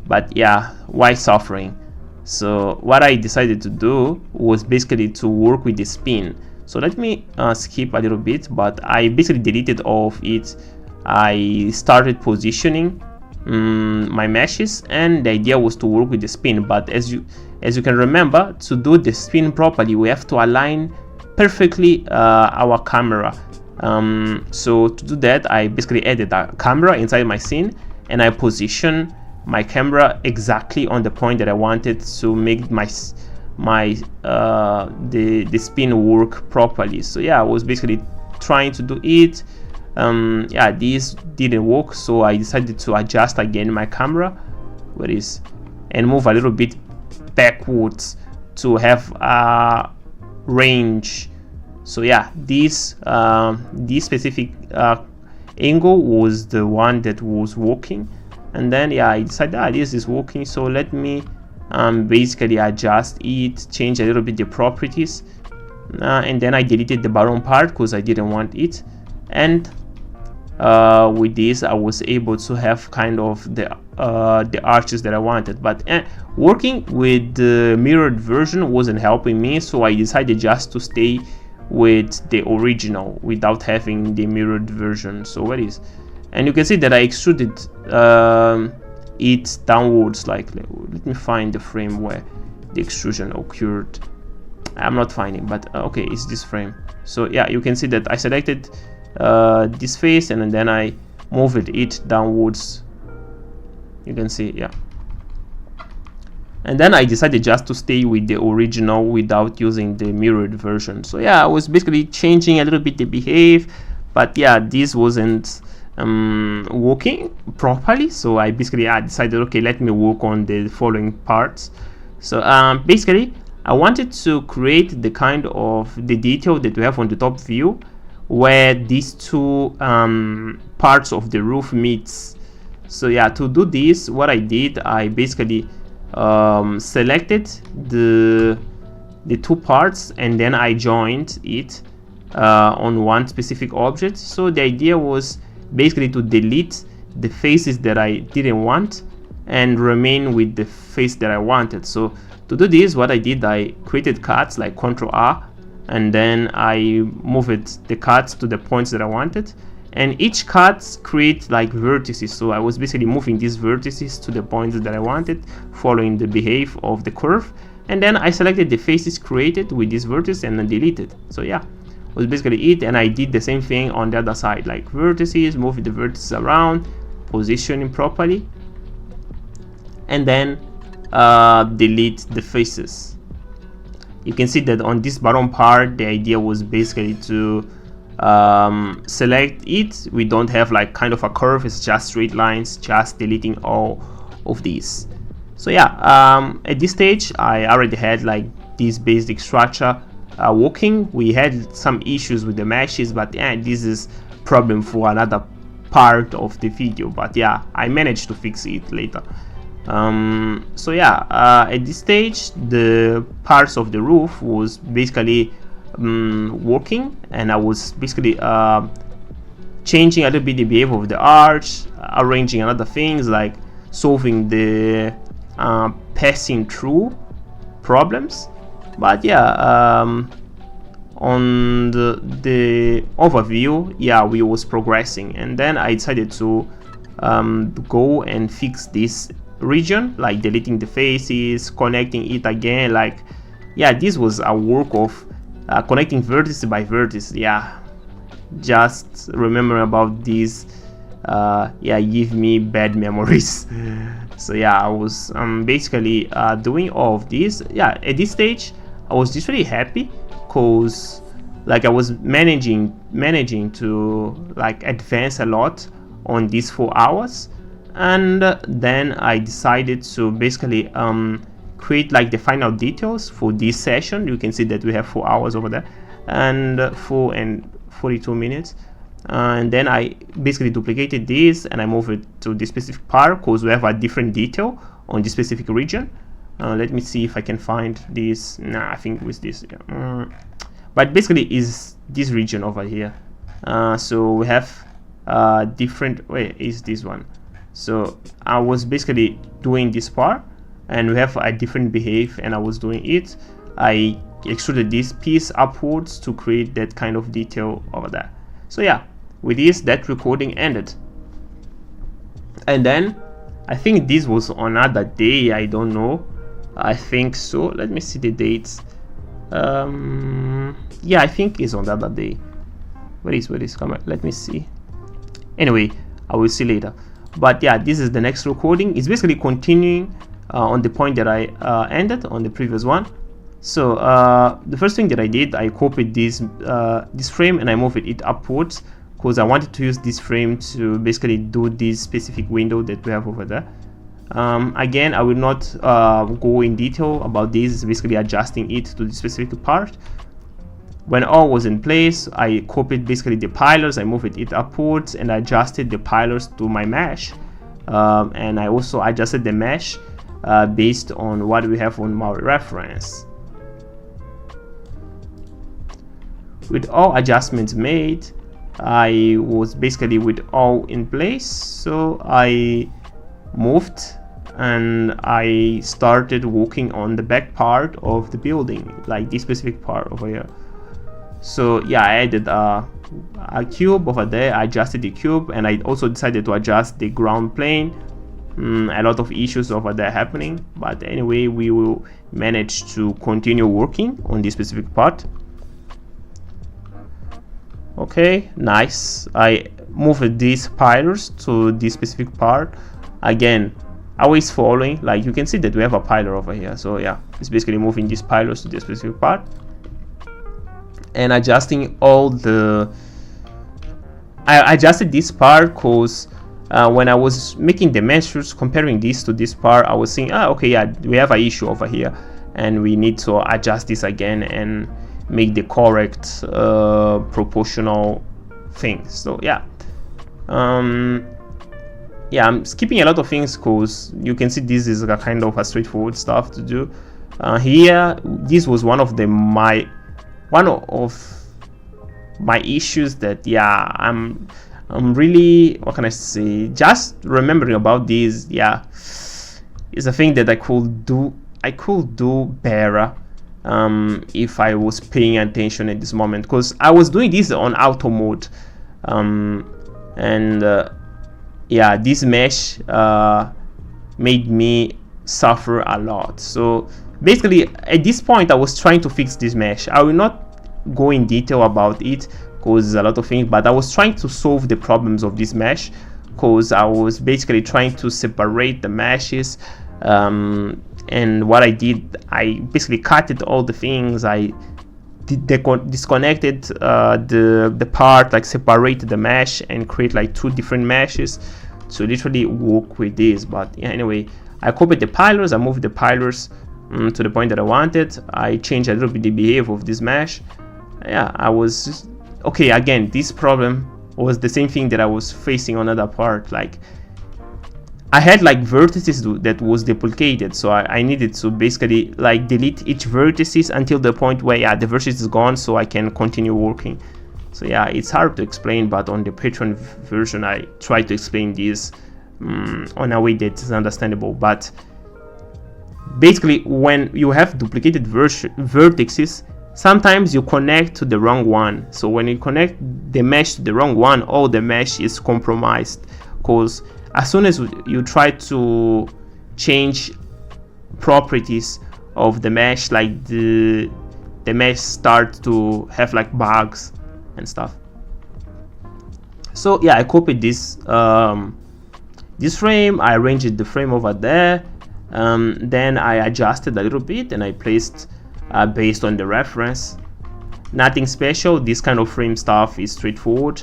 but yeah, why suffering? So what I decided to do was basically to work with the spin. So let me skip a little bit, but I basically deleted all of it. I started positioning my meshes, and the idea was to work with the spin. But as you can remember, to do the spin properly, we have to align perfectly our camera. So to do that, I basically added a camera inside my scene, and I position my camera exactly on the point that I wanted to make the spin work properly. So yeah, I was basically trying to do it. Yeah, this didn't work, so I decided to adjust again my camera, and move a little bit backwards to have a range. So yeah, this specific angle was the one that was working, and then yeah, I decided this is working, so let me basically adjust it, change a little bit the properties, and then I deleted the bottom part because I didn't want it. And with this I was able to have kind of the arches that I wanted. But working with the mirrored version wasn't helping me, so I decided just to stay with the original without having the mirrored version. So and you can see that I extruded it downwards. Like, let me find the frame where the extrusion occurred. I'm not finding, but okay, it's this frame. So yeah, you can see that I selected this face and then I moved it downwards. You can see, yeah. And then I decided just to stay with the original without using the mirrored version. So yeah, I was basically changing a little bit the behave, but yeah, this wasn't working properly. So I decided, okay, let me work on the following parts. So basically I wanted to create the kind of the detail that we have on the top view, where these two parts of the roof meets. So yeah, to do this, what I did, I basically selected the two parts and then I joined it on one specific object. So the idea was basically to delete the faces that I didn't want and remain with the face that I wanted. So to do this, what I did, I created cuts like Ctrl R, and then I moved the cuts to the points that I wanted, and each cut create like vertices. So I was basically moving these vertices to the points that I wanted, following the behave of the curve, and then I selected the faces created with this vertex and then deleted. So yeah, was basically it. And I did the same thing on the other side, like vertices, move the vertices around, positioning properly, and then delete the faces. You can see that on this bottom part, the idea was basically to select it. We don't have like kind of a curve, it's just straight lines, just deleting all of these. So yeah, at this stage I already had like this basic structure working. We had some issues with the meshes, but yeah, this is problem for another part of the video, but yeah, I managed to fix it later. So yeah, at this stage the parts of the roof was basically working, and I was basically changing a little bit the behavior of the arch, arranging other things like solving the passing through problems. But yeah, on the overview, yeah, we was progressing, and then I decided to go and fix this region, like deleting the faces, connecting it again. Like yeah, this was a work of connecting vertex by vertex. Yeah, just remember about this, yeah, give me bad memories. So yeah, I was basically doing all of this. Yeah, at this stage I was just really happy because like I was managing to like advance a lot on these 4 hours. And then I decided to basically create like the final details for this session. You can see that we have 4 hours over there and 4 and 42 minutes, and then I basically duplicated this and I moved it to this specific part because we have a different detail on this specific region. Let me see if I can find this. Nah, I think with this, yeah. But basically is this region over here. So we have different, wait, is this one. So I was basically doing this part and we have a different behave, and I was doing it. I extruded this piece upwards to create that kind of detail over there. So yeah, with this, that recording ended. And then I think this was another day, I don't know, I think so. Let me see the dates. Yeah, I think it's on the other day. Where is come on, let me see. Anyway, I will see later. But yeah, this is the next recording. It's basically continuing on the point that I ended on the previous one. So the first thing that I did, I copied this frame and I moved it upwards because I wanted to use this frame to basically do this specific window that we have over there. Again, I will not go in detail about this. It's basically adjusting it to the specific part. When all was in place, I copied basically the pillars, I moved it upwards and I adjusted the pillars to my mesh. And I also adjusted the mesh based on what we have on my reference. With all adjustments made, I was basically with all in place. So I moved and I started working on the back part of the building, like this specific part over here. So yeah, I added a cube over there. I adjusted the cube and I also decided to adjust the ground plane a lot of issues over there happening, but anyway, we will manage to continue working on this specific part. Okay, nice. I moved these pillars to this specific part. Again, always following, like you can see that we have a pillar over here. So yeah, it's basically moving these pillars to this specific part and adjusting all the. I adjusted this part because when I was making the measures, comparing this to this part, I was saying, okay, yeah, we have an issue over here and we need to adjust this again and make the correct proportional thing. So yeah, yeah, I'm skipping a lot of things because you can see this is a kind of a straightforward stuff to do. Here, this was one of my issues that, yeah, I'm really, what can I say, just remembering about this, yeah, is a thing that I could do better if I was paying attention at this moment, because I was doing this on auto mode, and yeah, this mesh made me suffer a lot. So basically at this point I was trying to fix this mesh. I will not go in detail about it because a lot of things, but I was trying to solve the problems of this mesh, because I was basically trying to separate the meshes, and what I did, I basically cut all the things. I disconnected the part, like separated the mesh and create like two different meshes to literally work with this. But yeah, anyway, I copied the pillars, I moved the pillars to the point that I wanted. I changed a little bit the behavior of this mesh. Yeah, I was just, okay, again, this problem was the same thing that I was facing on another part. Like I had like vertices that was duplicated, so I needed to basically like delete each vertices until the point where, yeah, the vertex is gone, so I can continue working. So yeah, it's hard to explain, but on the Patreon version I try to explain this on a way that is understandable. But basically, when you have duplicated vertices, sometimes you connect to the wrong one. So when you connect the mesh to the wrong one, all the mesh is compromised, because as soon as you try to change properties of the mesh, like the mesh starts to have like bugs and stuff. So yeah, I copied this this frame, I arranged the frame over there, then I adjusted a little bit and I placed based on the reference. Nothing special, this kind of frame stuff is straightforward.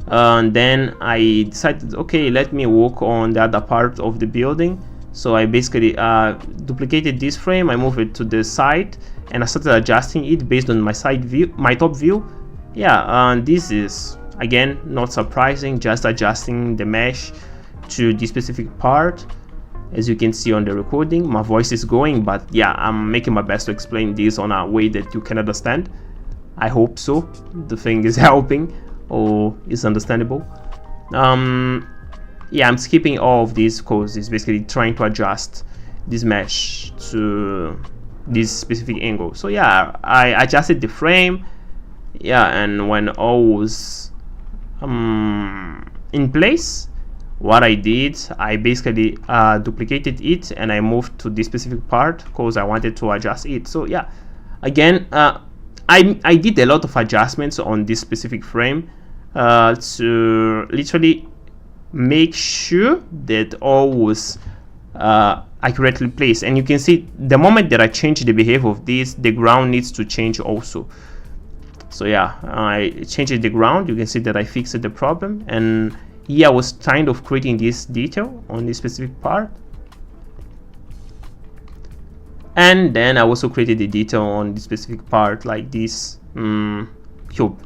And then I decided, okay, let me work on the other part of the building. So I basically duplicated this frame, I moved it to the side, and I started adjusting it based on my side view, my top view. Yeah, and this is again not surprising, just adjusting the mesh to this specific part. As you can see on the recording, my voice is going, but yeah, I'm making my best to explain this on a way that you can understand. I hope so, the thing is helping or is understandable. Yeah, I'm skipping all of this because it's basically trying to adjust this mesh to this specific angle. So yeah, I adjusted the frame, yeah, and when all was in place, what I did, I basically duplicated it and I moved to this specific part because I wanted to adjust it. So yeah, again, I did a lot of adjustments on this specific frame to literally make sure that all was accurately placed. And you can see the moment that I change the behavior of this, the ground needs to change also. So yeah, I changed the ground. You can see that I fixed the problem, and here I was kind of creating this detail on this specific part. And then I also created the detail on this specific part, like this cube.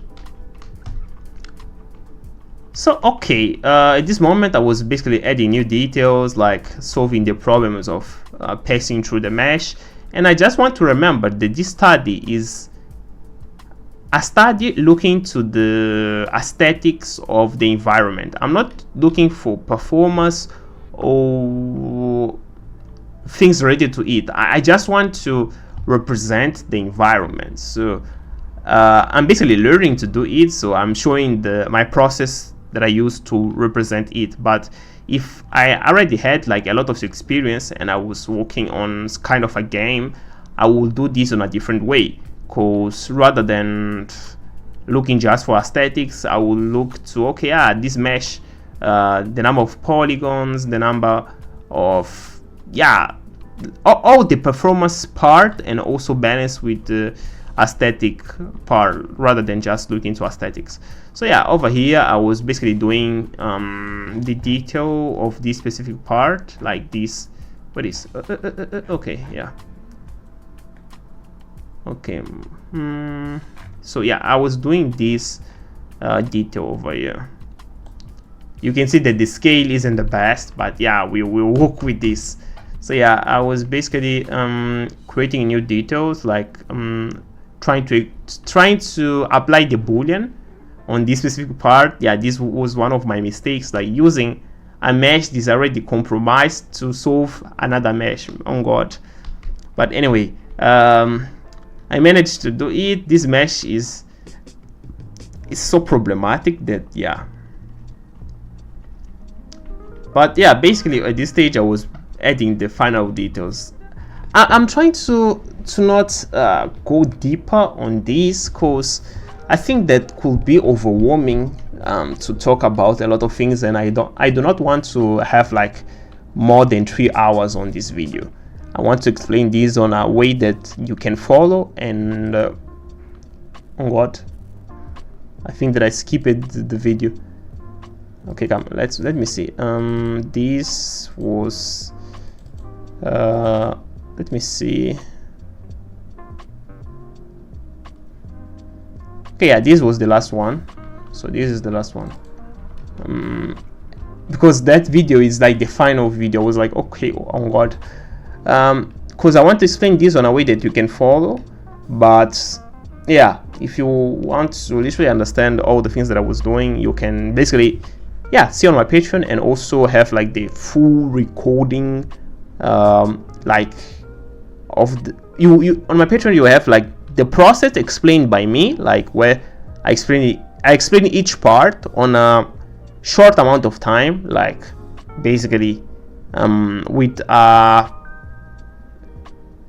So okay, at this moment I was basically adding new details, like solving the problems of passing through the mesh. And I just want to remember that this study is a study looking to the aesthetics of the environment. I'm not looking for performance or things related to it. I just want to represent the environment. So I'm basically learning to do it, so I'm showing my process that I used to represent it. But if I already had like a lot of experience and I was working on kind of a game, I will do this in a different way, because rather than looking just for aesthetics, I will look to, okay, this mesh, the number of polygons, the number of, all the performance part, and also balance with the aesthetic part, rather than just looking to aesthetics. So yeah, over here I was basically doing the detail of this specific part, like this. What is okay, yeah, okay. So yeah, I was doing this detail over here. You can see that the scale isn't the best, but yeah, we will work with this. So yeah, I was basically creating new details, like trying to apply the boolean on this specific part. Yeah, this was one of my mistakes, like using a mesh that is already compromised to solve another mesh. Oh god. But anyway, I managed to do it. This mesh is so problematic that, yeah. But yeah, basically at this stage I was adding the final details. I'm trying to not go deeper on this, because I think that could be overwhelming to talk about a lot of things, and I do not want to have like more than 3 hours on this video. I want to explain this on a way that you can follow. And what? I think that I skipped the video. Okay, come, let me see. This was let me see. Okay, yeah, this was the last one. So this is the last one. Because that video is like the final video. I was like, okay, oh god. Because I want to explain this on a way that you can follow. But yeah, if you want to literally understand all the things that I was doing, you can basically, yeah, see on my Patreon, and also have like the full recording, like of the, you on my Patreon you have like the process explained by me, like where I explain each part on a short amount of time, like basically with a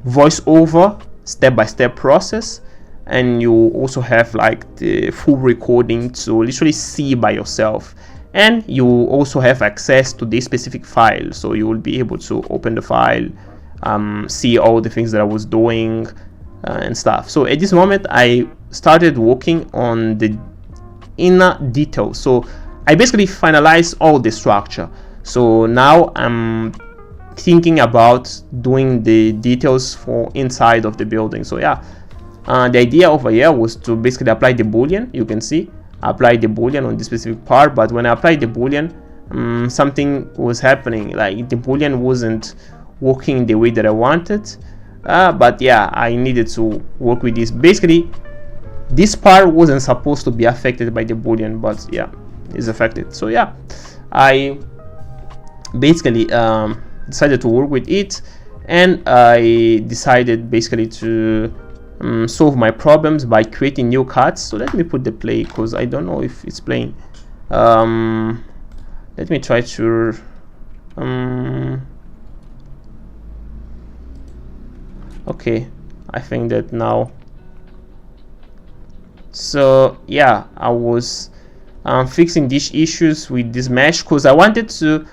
voiceover step-by-step process. And you also have like the full recording to literally see by yourself, and you also have access to this specific file, so you will be able to open the file, see all the things that I was doing and stuff. So at this moment I started working on the inner details, so I basically finalized all the structure. So now I'm thinking about doing the details for inside of the building. So yeah, the idea over here was to basically apply the boolean. You can see apply the boolean on this specific part, but when I applied the boolean, something was happening, like the boolean wasn't working the way that I wanted. But yeah, I needed to work with this. Basically this part wasn't supposed to be affected by the boolean, but yeah, it's affected. So yeah, I basically decided to work with it, and I decided basically to solve my problems by creating new cards. So let me put the play, because I don't know if it's playing. Let me try to okay, I think that now. So yeah, I was fixing these issues with this mesh, because I wanted to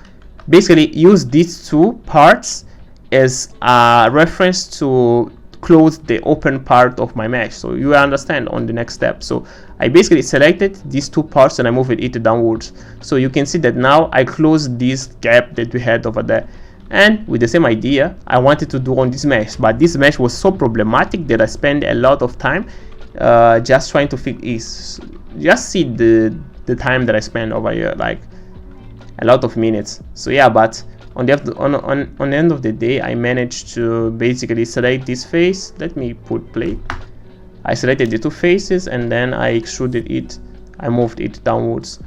basically use these two parts as a reference to close the open part of my mesh, so you understand on the next step. So I basically selected these two parts and I moved it downwards, so you can see that now I closed this gap that we had over there. And with the same idea I wanted to do on this mesh, but this mesh was so problematic that I spent a lot of time just trying to fix it. Just see the time that I spent over here, like a lot of minutes. So yeah, but on the end of the day I managed to basically select this face. Let me put play. I selected the two faces and then I extruded it, I moved it downwards,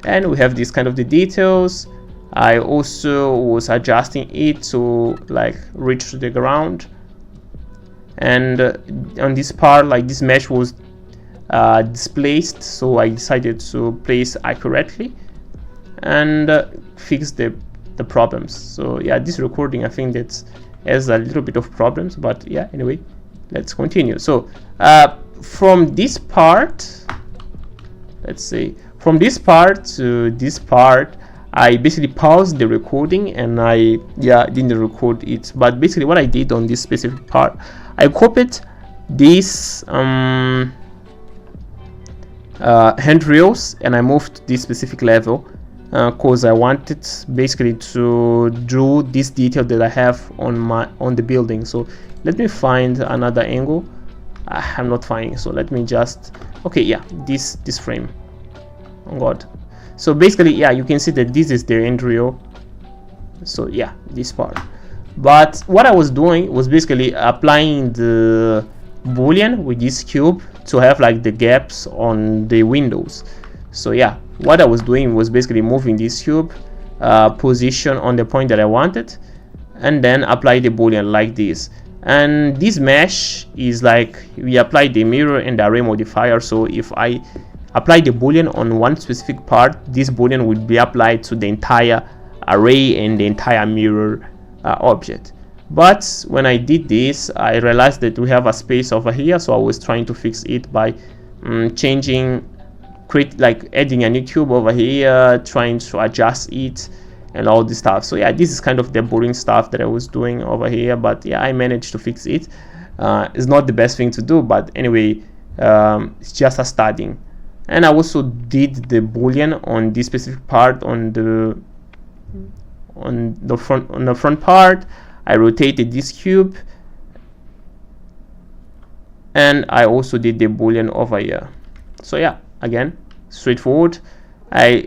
and we have this kind of the details. I also was adjusting it to like reach to the ground, and on this part, like this mesh was displaced, so I decided to place accurately. and fix the problems. So yeah, this recording I think that has a little bit of problems, but yeah, anyway, let's continue. So from this part, let's say from this part to this part, I basically paused the recording and I didn't record it. But basically what I did on this specific part, I copied these handrails and I moved to this specific level because I wanted basically to do this detail that I have on the building. So let me find another angle. I'm not finding, so let me just, okay, yeah, this frame. Oh god. So basically, yeah, you can see that this is the handrail. So yeah, this part. But what I was doing was basically applying the boolean with this cube to have like the gaps on the windows. So yeah, what I was doing was basically moving this cube position on the point that I wanted, and then apply the boolean like this. And this mesh is like we apply the mirror and the array modifier. So if I apply the boolean on one specific part, this boolean will be applied to the entire array and the entire mirror object. But when I did this, I realized that we have a space over here, so I was trying to fix it by adding a new cube over here, trying to adjust it and all this stuff. So yeah, this is kind of the boring stuff that I was doing over here, but yeah, I managed to fix it. It's not the best thing to do, but anyway, it's just a studying. And I also did the boolean on this specific part on the front part. I rotated this cube, and I also did the boolean over here. So yeah, again, straightforward.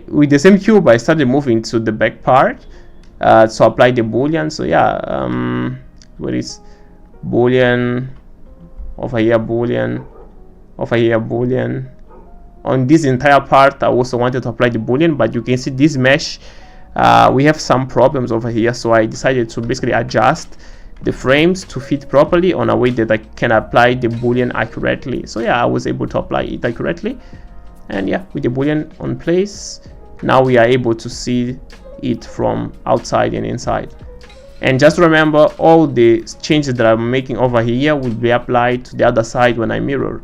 With the same cube, I started moving to the back part, so apply the boolean. So yeah, where is boolean? Over here, boolean. Over here, boolean. On this entire part, I also wanted to apply the boolean, but you can see this mesh, we have some problems over here. So I decided to basically adjust the frames to fit properly on a way that I can apply the boolean accurately. So yeah, I was able to apply it accurately. And yeah, with the boolean on place, now we are able to see it from outside and inside. And just remember, all the changes that I'm making over here will be applied to the other side when I mirror.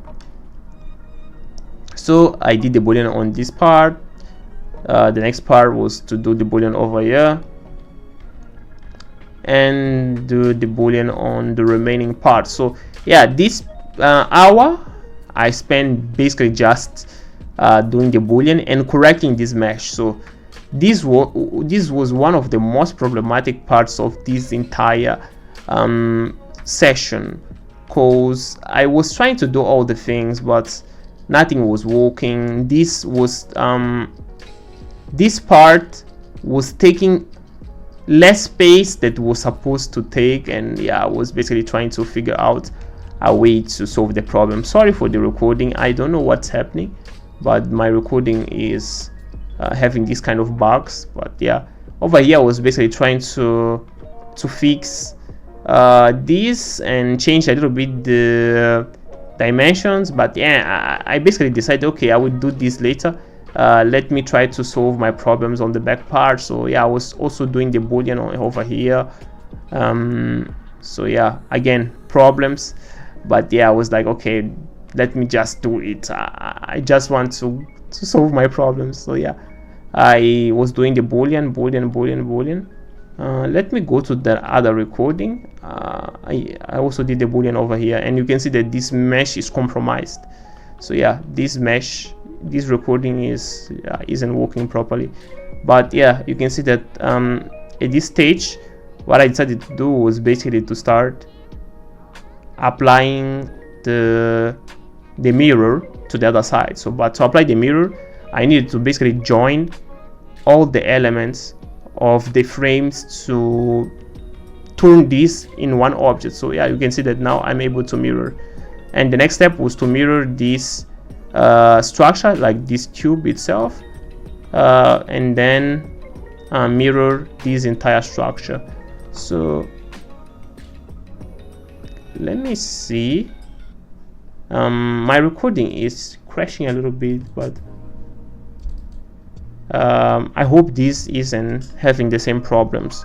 So I did the boolean on this part. The next part was to do the boolean over here and do the boolean on the remaining part. So yeah, this hour I spent basically just doing the boolean and correcting this mesh. So this was one of the most problematic parts of this entire session, because I was trying to do all the things but nothing was working. This part was taking less space that was supposed to take, and yeah, I was basically trying to figure out a way to solve the problem. Sorry for the recording, I don't know what's happening, but my recording is having this kind of bugs. But yeah, over here I was basically trying to fix this and change a little bit the dimensions. But yeah, I basically decided, okay, I will do this later. Let me try to solve my problems on the back part. So yeah, I was also doing the boolean over here. So yeah, again, problems, but yeah, I was like, okay, let me just do it. I just want to solve my problems. So yeah, I was doing the boolean. Let me go to the other recording. I also did the boolean over here, and you can see that this mesh is compromised. So yeah, this recording isn't working properly. But yeah, you can see that at this stage, what I decided to do was basically to start applying the mirror to the other side. So but to apply the mirror, I needed to basically join all the elements of the frames to turn this in one object. So yeah, you can see that now I'm able to mirror, and the next step was to mirror this structure, like this cube itself, and then mirror this entire structure. So let me see. My recording is crashing a little bit, but I hope this isn't having the same problems.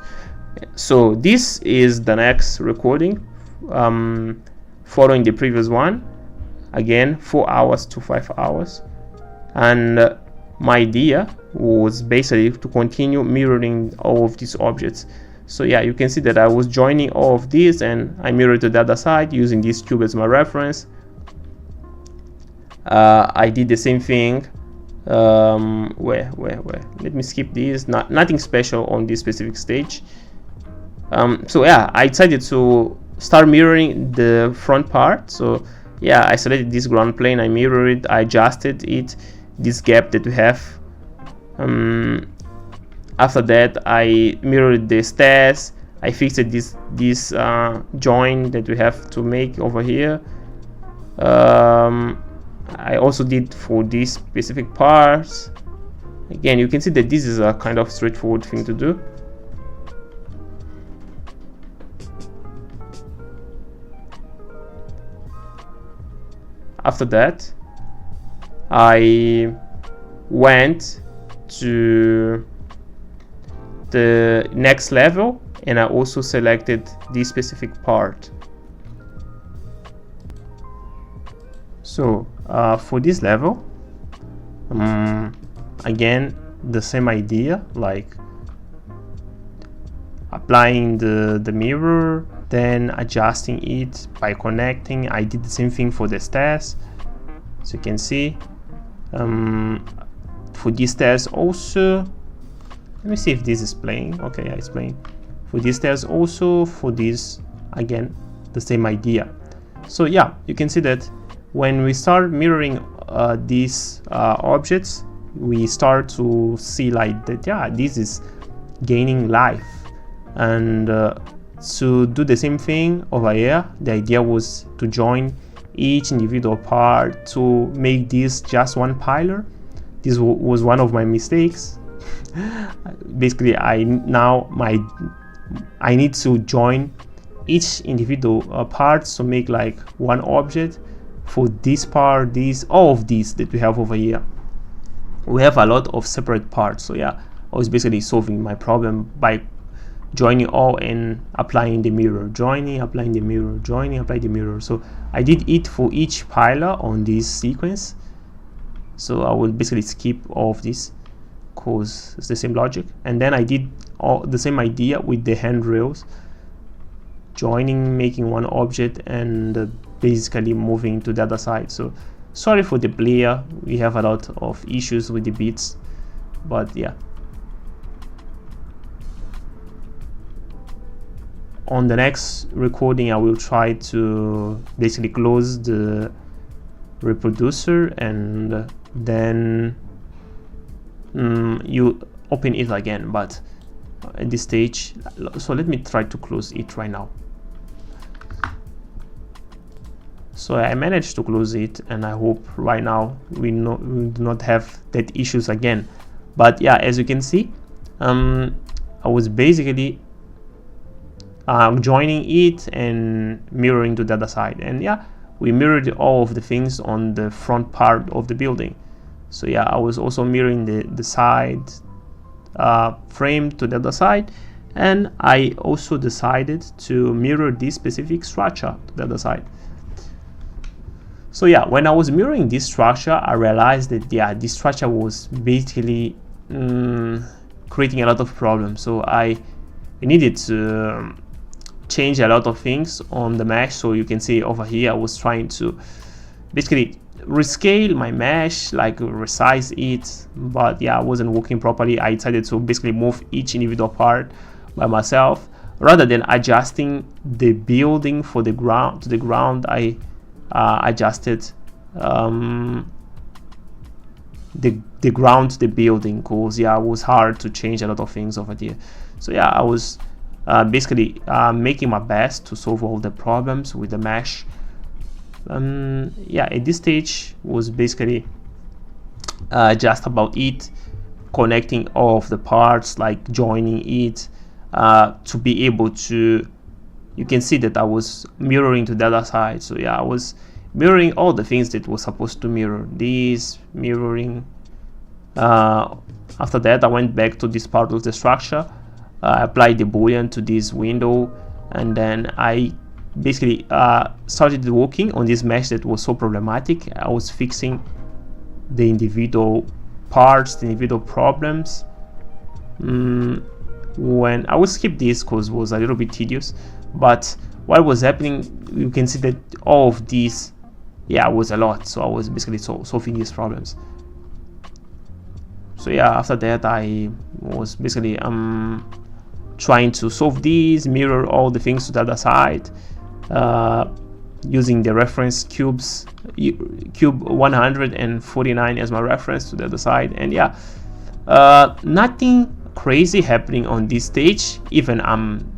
So this is the next recording, following the previous one, again 4 hours to 5 hours, and my idea was basically to continue mirroring all of these objects. So yeah, you can see that I was joining all of these and I mirrored to the other side using this cube as my reference. I did the same thing. Where let me skip this. Nothing special on this specific stage. So yeah, I decided to start mirroring the front part. So yeah, I selected this ground plane, I mirrored it, I adjusted it, this gap that we have. After that, I mirrored the stairs, I fixed this joint that we have to make over here. I also did for these specific parts. Again, you can see that this is a kind of straightforward thing to do. After that, I went to the next level and I also selected this specific part. So for this level, again the same idea, like applying the mirror, then adjusting it by connecting. I did the same thing for the stairs, so you can see. For these stairs also, let me see if this is playing. Okay, yeah, it's playing. For these stairs also, for this, again the same idea. So yeah, you can see that when we start mirroring these objects, we start to see like that, yeah, this is gaining life. And to do the same thing over here, the idea was to join each individual part to make this just one pillar. This was one of my mistakes. Basically, I need to join each individual parts to make like one object. For this part, all of these that we have over here, we have a lot of separate parts. So yeah, I was basically solving my problem by joining all and applying the mirror, joining, applying the mirror, joining, applying the mirror. So I did it for each pillar on this sequence. So I will basically skip all of this because it's the same logic. And then I did all the same idea with the handrails, joining, making one object, and basically moving to the other side. So sorry for the player, we have a lot of issues with the bits, but yeah. On the next recording, I will try to basically close the reproducer and then you open it again, but at this stage, so let me try to close it right now. So I managed to close it, and I hope right now we do not have that issues again. But yeah, as you can see, I was basically joining it and mirroring to the other side, and yeah, we mirrored all of the things on the front part of the building. So yeah, I was also mirroring the side frame to the other side, and I also decided to mirror this specific structure to the other side. So yeah, when I was mirroring this structure, I realized that yeah, this structure was basically creating a lot of problems. So I needed to change a lot of things on the mesh. So you can see over here, I was trying to basically rescale my mesh, like resize it, but yeah, I wasn't working properly. I decided to basically move each individual part by myself rather than adjusting the building for the ground to the ground. I adjusted the ground to the building, because yeah, it was hard to change a lot of things over there. So yeah, I was basically making my best to solve all the problems with the mesh. Yeah, at this stage was basically just about it, connecting all of the parts, like joining it to be able to, you can see that I was mirroring to the other side. So yeah, I was mirroring all the things that was supposed to mirror, this mirroring After that, I went back to this part of the structure. I applied the boolean to this window, and then I basically started working on this mesh that was so problematic. I was fixing the individual parts, the individual problems. When I will skip this because it was a little bit tedious, but what was happening, you can see that all of these, was a lot. So I was basically solving these problems. So after that, I was basically trying to solve these, mirror all the things to the other side, using the reference cube 149 as my reference to the other side. And nothing crazy happening on this stage. Even I'm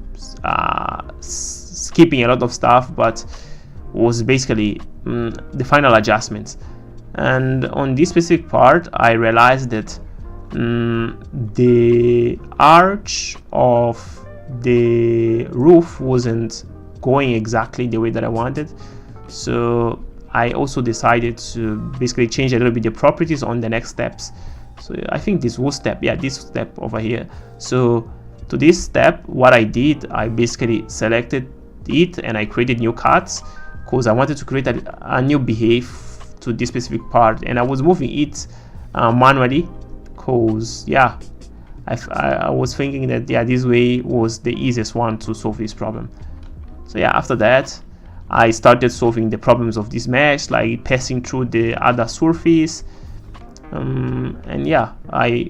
skipping a lot of stuff, but was basically the final adjustments. And on this specific part, I realized that the arch of the roof wasn't going exactly the way that I wanted. So I also decided to basically change a little bit the properties on the next steps. So I think this was this step over here. So to this step, what I did, I basically selected it and I created new cuts because I wanted to create a new behave to this specific part, and I was moving it manually because I was thinking that this way was the easiest one to solve this problem. So after that, I started solving the problems of this mesh, like passing through the other surface, and I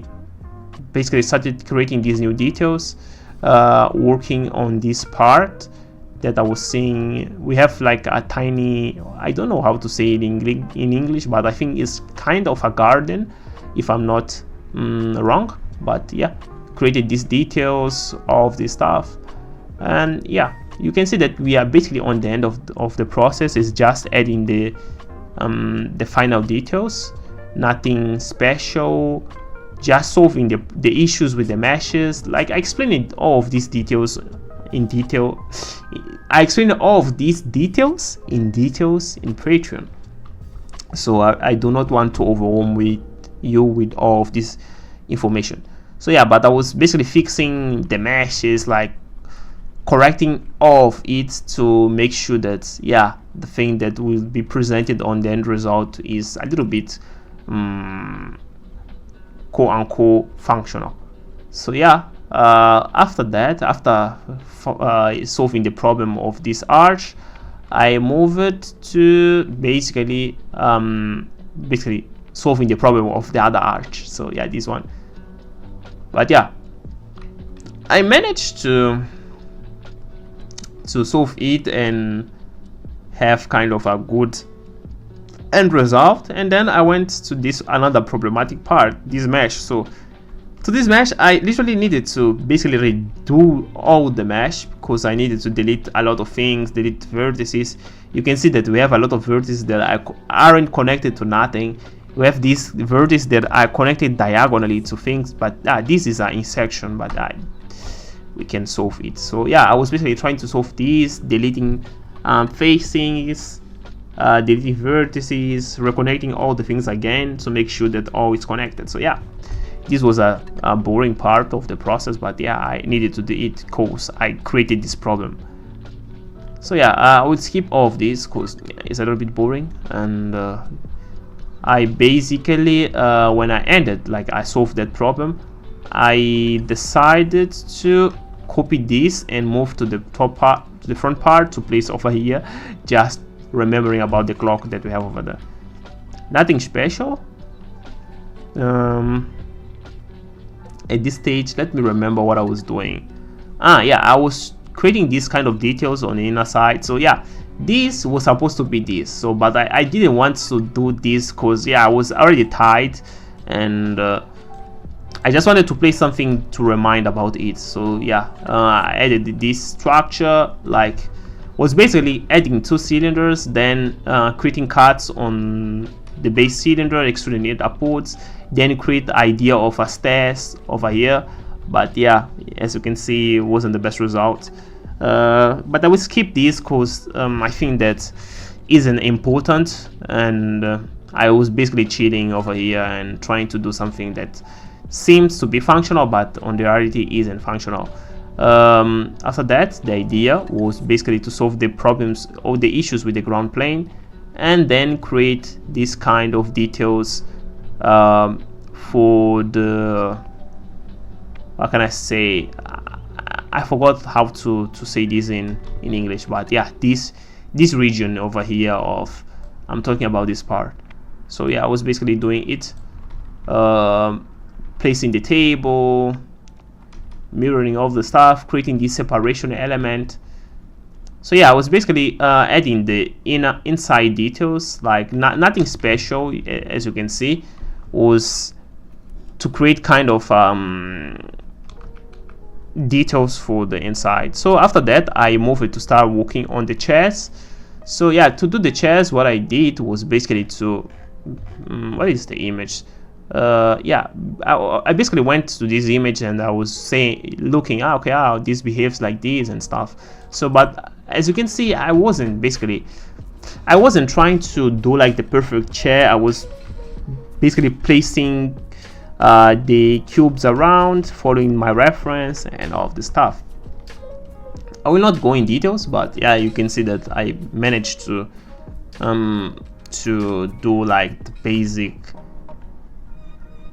basically started creating these new details, working on this part that I was seeing. We have like a tiny, I don't know how to say it in English, but I think it's kind of a garden, if I'm not wrong. But created these details of this stuff, and you can see that we are basically on the end of the process. Is just adding the final details, nothing special, just solving the issues with the meshes. Like I explained all of these details in detail. I explained all of these details in Patreon, so I do not want to overwhelm you with all of this information. So but I was basically fixing the meshes, like correcting all of it to make sure that the thing that will be presented on the end result is a little bit quote unquote functional. So after that, after solving the problem of this arch, I moved to basically solving the problem of the other arch. So this one. But I managed to solve it and have kind of a good end result. And then I went to this another problematic part, this mesh. So to this mesh, I literally needed to basically redo all the mesh because I needed to delete a lot of things, delete vertices. You can see that we have a lot of vertices that aren't connected to nothing. We have these vertices that are connected diagonally to things, but this is an intersection, but we can solve it. So I was basically trying to solve this, deleting facings, deleting vertices, reconnecting all the things again to make sure that all is connected. So this was a boring part of the process, but I needed to do it because I created this problem. So I would skip all of this because it's a little bit boring. And I basically when I ended, like I solved that problem, I decided to copy this and move to the top part, to the front part, to place over here, just remembering about the clock that we have over there. Nothing special. At this stage, let me remember what I was doing. I was creating these kind of details on the inner side. So this was supposed to be this. So but I didn't want to do this because I was already tired, and I just wanted to place something to remind about it. So I added this structure, like was basically adding two cylinders, then creating cuts on the base cylinder, extruding it upwards, then create the idea of a stairs over here. But as you can see, it wasn't the best result. But I will skip this because I think that isn't important, and I was basically cheating over here and trying to do something that seems to be functional, but on the reality isn't functional. After that, the idea was basically to solve the problems or the issues with the ground plane, and then create this kind of details for the, what can I say, I forgot how to say this in English, but yeah, this region over here of, I'm talking about this part. So yeah, I was basically doing it, placing the table, mirroring all the stuff, creating this separation element. So yeah, I was basically adding the inside details, like nothing special, as you can see, was to create kind of details for the inside. So after that, I moved it to start working on the chairs. So yeah, to do the chairs, what I did was basically to what is the image? Yeah, I basically went to this image and I was saying, looking, okay, how this behaves like this and stuff. So, but as you can see, I wasn't trying to do like the perfect chair. I was basically placing the cubes around, following my reference and all of the stuff. I will not go in details, but yeah, you can see that I managed to do like the basic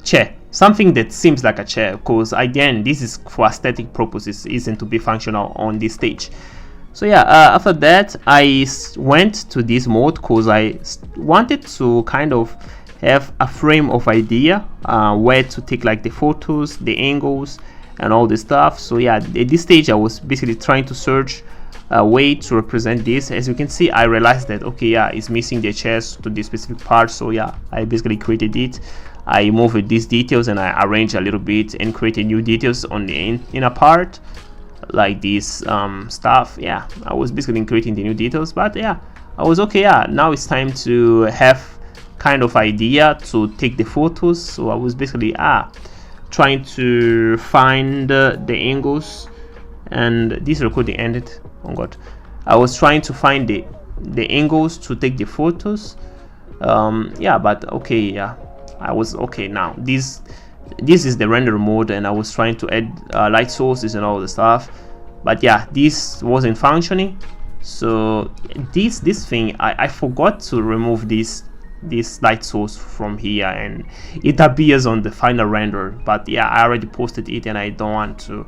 chair, something that seems like a chair, because again, this is for aesthetic purposes, isn't to be functional on this stage. So yeah, after that, I went to this mode because I wanted to kind of have a frame of idea where to take like the photos, the angles, and all this stuff. So yeah, at this stage, I was basically trying to search a way to represent this. As you can see, I realized that, okay, yeah, it's missing the chairs to this specific part. So yeah, I basically created it. I moved these details and I arranged a little bit and created new details on the inner part, like this stuff. Yeah, I was basically creating the new details, but yeah, I was okay. Yeah, now it's time to have kind of idea to take the photos. So I was basically trying to find the angles, and this recording ended. Oh god, I was trying to find the angles to take the photos. Yeah, but okay, yeah, I was okay. Now this is the render mode, and I was trying to add light sources and all the stuff, but yeah, this wasn't functioning. So this thing, I forgot to remove this light source from here, and it appears on the final render. But yeah, I already posted it and I don't want to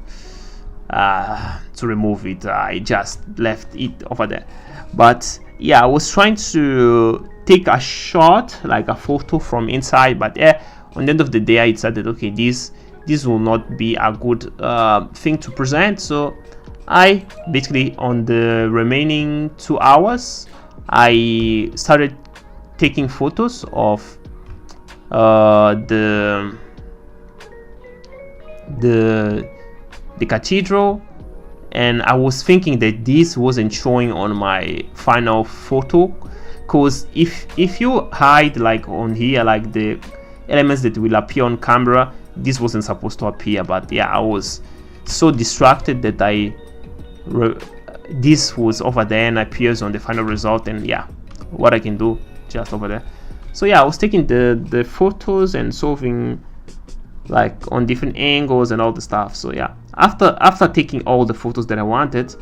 remove it. I just left it over there. But yeah, I was trying to take a shot, like a photo from inside, but yeah, on the end of the day, I decided, okay, this will not be a good thing to present. So I basically, on the remaining 2 hours, I started taking photos of the cathedral, and I was thinking that this wasn't showing on my final photo, because if you hide like on here, like the elements that will appear on camera, this wasn't supposed to appear. But yeah, I was so distracted that this was over there and appears on the final result, and yeah, what I can do just over there. So yeah, I was taking the photos and solving like on different angles and all the stuff. So yeah, after taking all the photos that I wanted,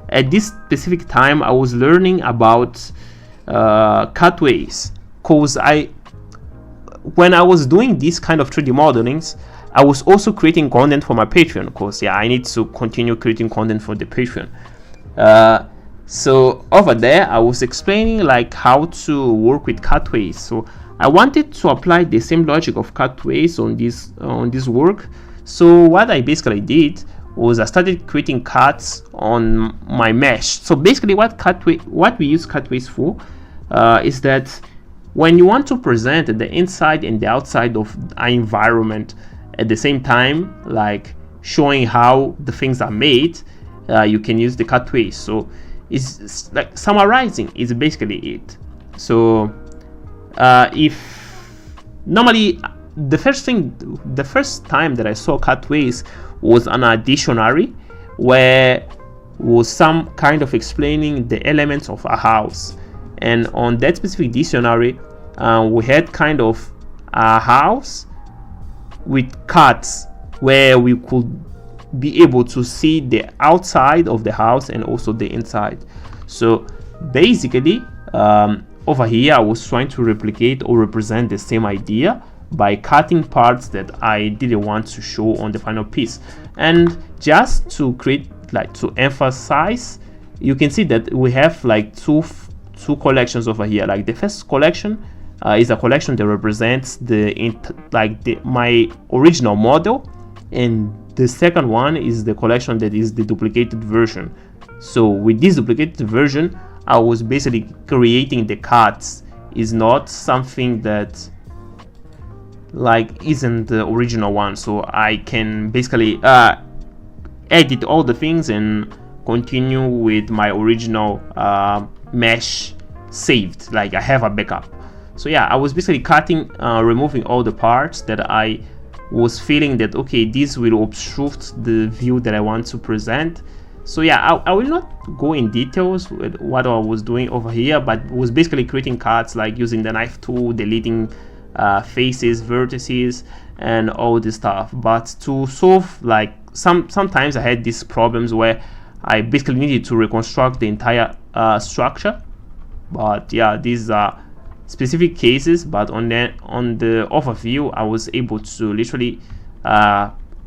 at this specific time I was learning about cutaways, because when I was doing this kind of 3D modelings, I was also creating content for my Patreon, because yeah, I need to continue creating content for the Patreon. So over there, I was explaining like how to work with cutaways. So I wanted to apply the same logic of cutaways on this work. So what I basically did was I started creating cuts on my mesh. So basically, what we use cutaways for is that when you want to present the inside and the outside of an environment at the same time, like showing how the things are made, you can use the cutaways. So it's like summarizing is basically it. So if normally the first time that I saw cutaways was on a dictionary, where was some kind of explaining the elements of a house, and on that specific dictionary we had kind of a house with cuts where we could be able to see the outside of the house and also the inside. So basically over here I was trying to replicate or represent the same idea by cutting parts that I didn't want to show on the final piece. And just to create, like, to emphasize, you can see that we have like two collections over here. Like the first collection is a collection that represents my original model, and the second one is the collection that is the duplicated version. So with this duplicated version, I was basically creating the cuts. Is not something that like isn't the original one, so I can basically edit all the things and continue with my original mesh saved, like I have a backup. So yeah, I was basically cutting, removing all the parts that I was feeling that okay, this will obstruct the view that I want to present. So yeah, I will not go in details with what I was doing over here, but was basically creating cuts, like using the knife tool, deleting faces, vertices, and all this stuff. But to solve, like, sometimes I had these problems where I basically needed to reconstruct the entire structure. But yeah, these are specific cases, but on the overview I was able to literally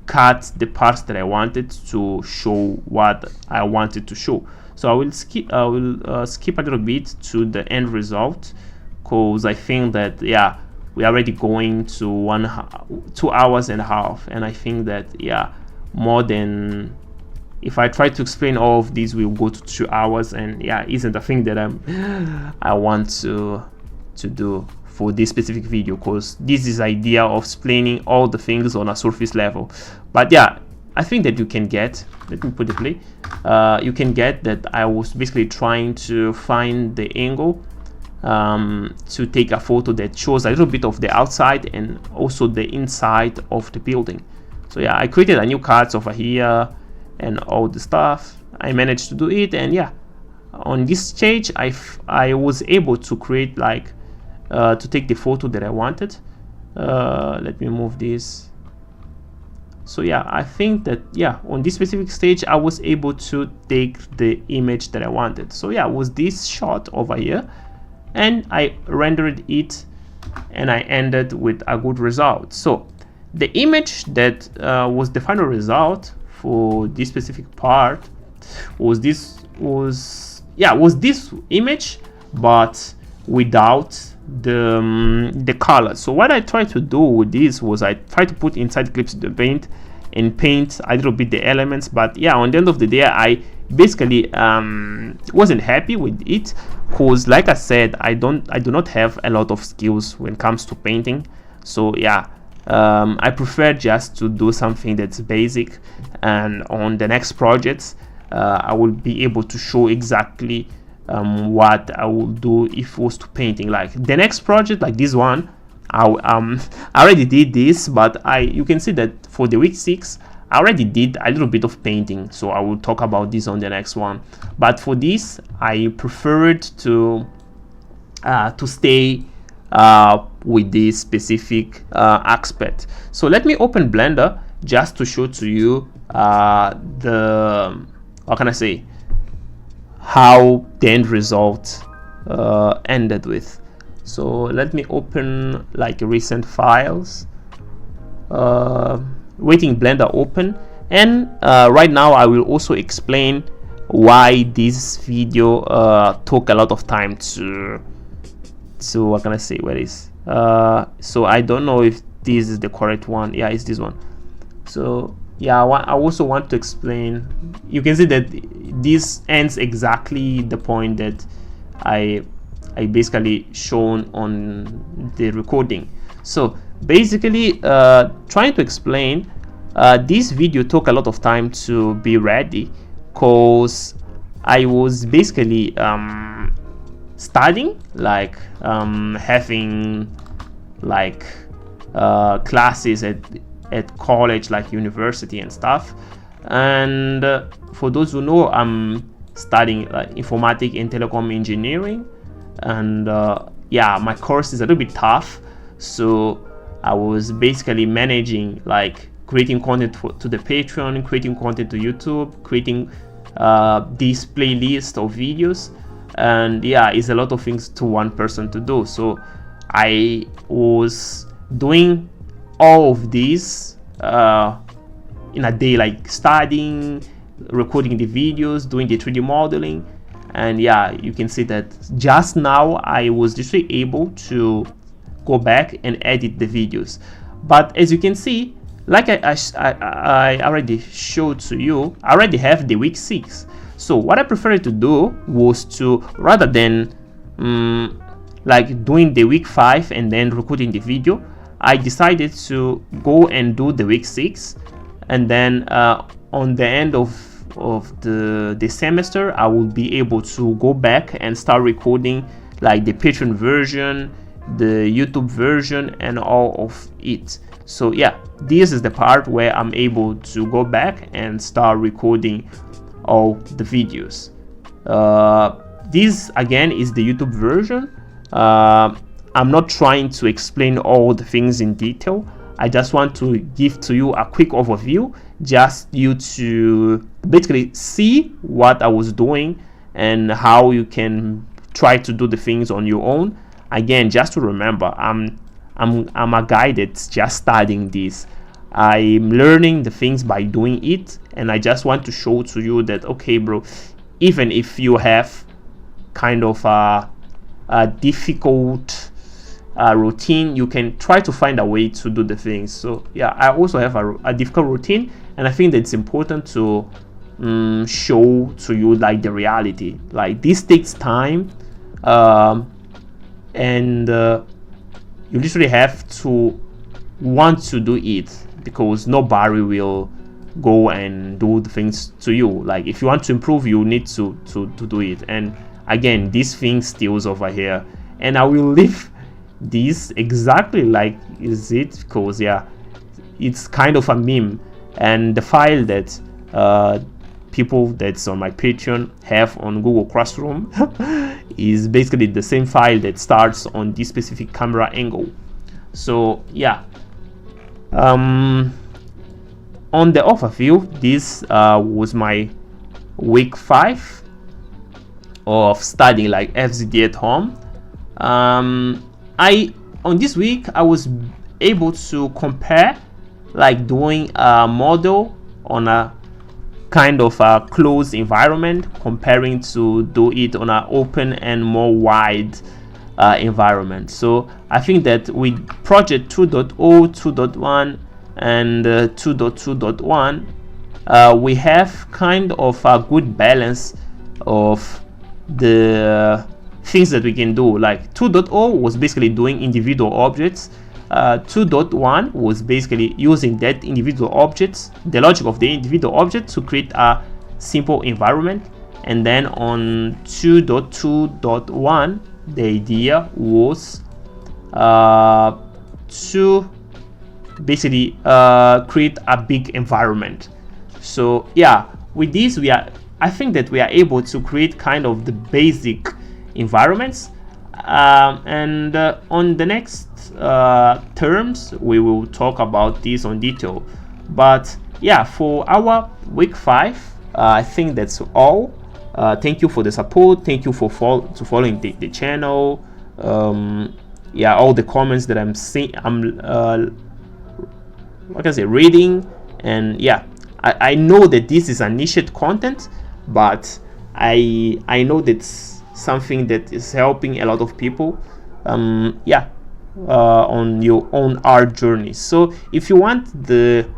cut the parts that I wanted to show what I wanted to show. So I will skip a little bit to the end result, because I think that yeah, we're already going to 2 hours and a half, and I think that yeah, more than, if I try to explain all of these, we'll go to 2 hours, and yeah, isn't a thing that I want to do for this specific video, because this is idea of explaining all the things on a surface level. But yeah, I think that you can get, let me put it play, you can get that I was basically trying to find the angle to take a photo that shows a little bit of the outside and also the inside of the building. So yeah, I created a new cut over here and all the stuff. I managed to do it, and yeah, on this stage I was able to create, like, to take the photo that I wanted. Let me move this. So yeah, I think that yeah, on this specific stage I was able to take the image that I wanted. So yeah, it was this shot over here, and I rendered it, and I ended with a good result. So the image that was the final result for this specific part was this image, but without the color. So what I tried to do with this was I tried to put inside clips the paint and paint a little bit the elements. But yeah, on the end of the day I basically wasn't happy with it, because like I said, I do not have a lot of skills when it comes to painting. So yeah, I prefer just to do something that's basic, and on the next projects I will be able to show exactly what I will do if it was to painting. Like the next project, like this one, I already did this, but you can see that for the week 6 I already did a little bit of painting, so I will talk about this on the next one. But for this I preferred to stay with this specific aspect. So let me open Blender just to show to you the, how can I say, how the end result ended with. So let me open like recent files, waiting Blender open, and right now I will also explain why this video took a lot of time to what can I say, where is so I don't know if this is the correct one. Yeah, it's this one. So yeah, I also want to explain. You can see that this ends exactly the point that I basically shown on the recording. So basically trying to explain, this video took a lot of time to be ready, because I was basically studying, like having like classes at college, like university and stuff. And for those who know, I'm studying like informatic and telecom engineering, and yeah, my course is a little bit tough, so I was basically managing like creating content to the Patreon, creating content to YouTube, creating this playlist of videos, and yeah, it's a lot of things to one person to do. So I was doing all of these in a day, like studying, recording the videos, doing the 3D modeling. And yeah, you can see that just now I was literally able to go back and edit the videos. But as you can see, like I already showed to you, I already have the week 6. So what I preferred to do was to, rather than like doing the week 5 and then recording the video, I decided to go and do the week 6, and then on the end of the semester I will be able to go back and start recording like the Patreon version, the YouTube version, and all of it. So yeah, this is the part where I'm able to go back and start recording all the videos. This again is the YouTube version. I'm not trying to explain all the things in detail. I just want to give to you a quick overview, just you to basically see what I was doing and how you can try to do the things on your own. Again, just to remember, I'm a guy that's just studying this. I'm learning the things by doing it, and I just want to show to you that, okay bro, even if you have kind of a difficult routine, you can try to find a way to do the things. So yeah, I also have a difficult routine, and I think that it's important to show to you like the reality. Like this takes time, and you literally have to want to do it, because nobody will go and do the things to you. Like if you want to improve, you need to do it. And again, this thing stills over here, and I will leave this exactly like is it, because yeah, it's kind of a meme, and the file that people that's on my Patreon have on Google Classroom is basically the same file that starts on this specific camera angle. So yeah, on the overview, this was my week 5 of studying like FZD at home. On this week I was able to compare like doing a model on a kind of a closed environment, comparing to do it on an open and more wide environment. So I think that with project 2.0, 2.1 and 2.2.1 we have kind of a good balance of the things that we can do. Like 2.0 was basically doing individual objects. 2.1 was basically using that individual objects, the logic of the individual object, to create a simple environment. And then on 2.2.1 the idea was to basically create a big environment. So yeah, with this I think that we are able to create kind of the basic environments, and on the next terms we will talk about this on detail. But yeah, for our week 5 I think that's all. Thank you for the support, thank you for following the channel. Yeah, all the comments that I'm seeing, like I say, reading. And yeah, I know that this is a niche content, but I know that's something that is helping a lot of people, yeah, on your own art journey. So if you want the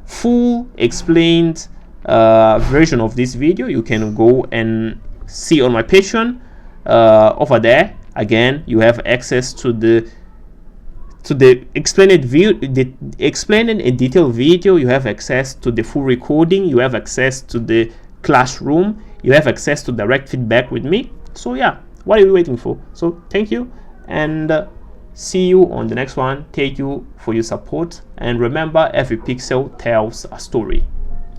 full explained version of this video, you can go and see on my Patreon. Over there again you have access to the explained view, the explained and detailed video. You have access to the full recording, you have access to the classroom, you have access to direct feedback with me. So yeah, what are you waiting for? So thank you, and see you on the next one. Thank you for your support, and remember, every pixel tells a story.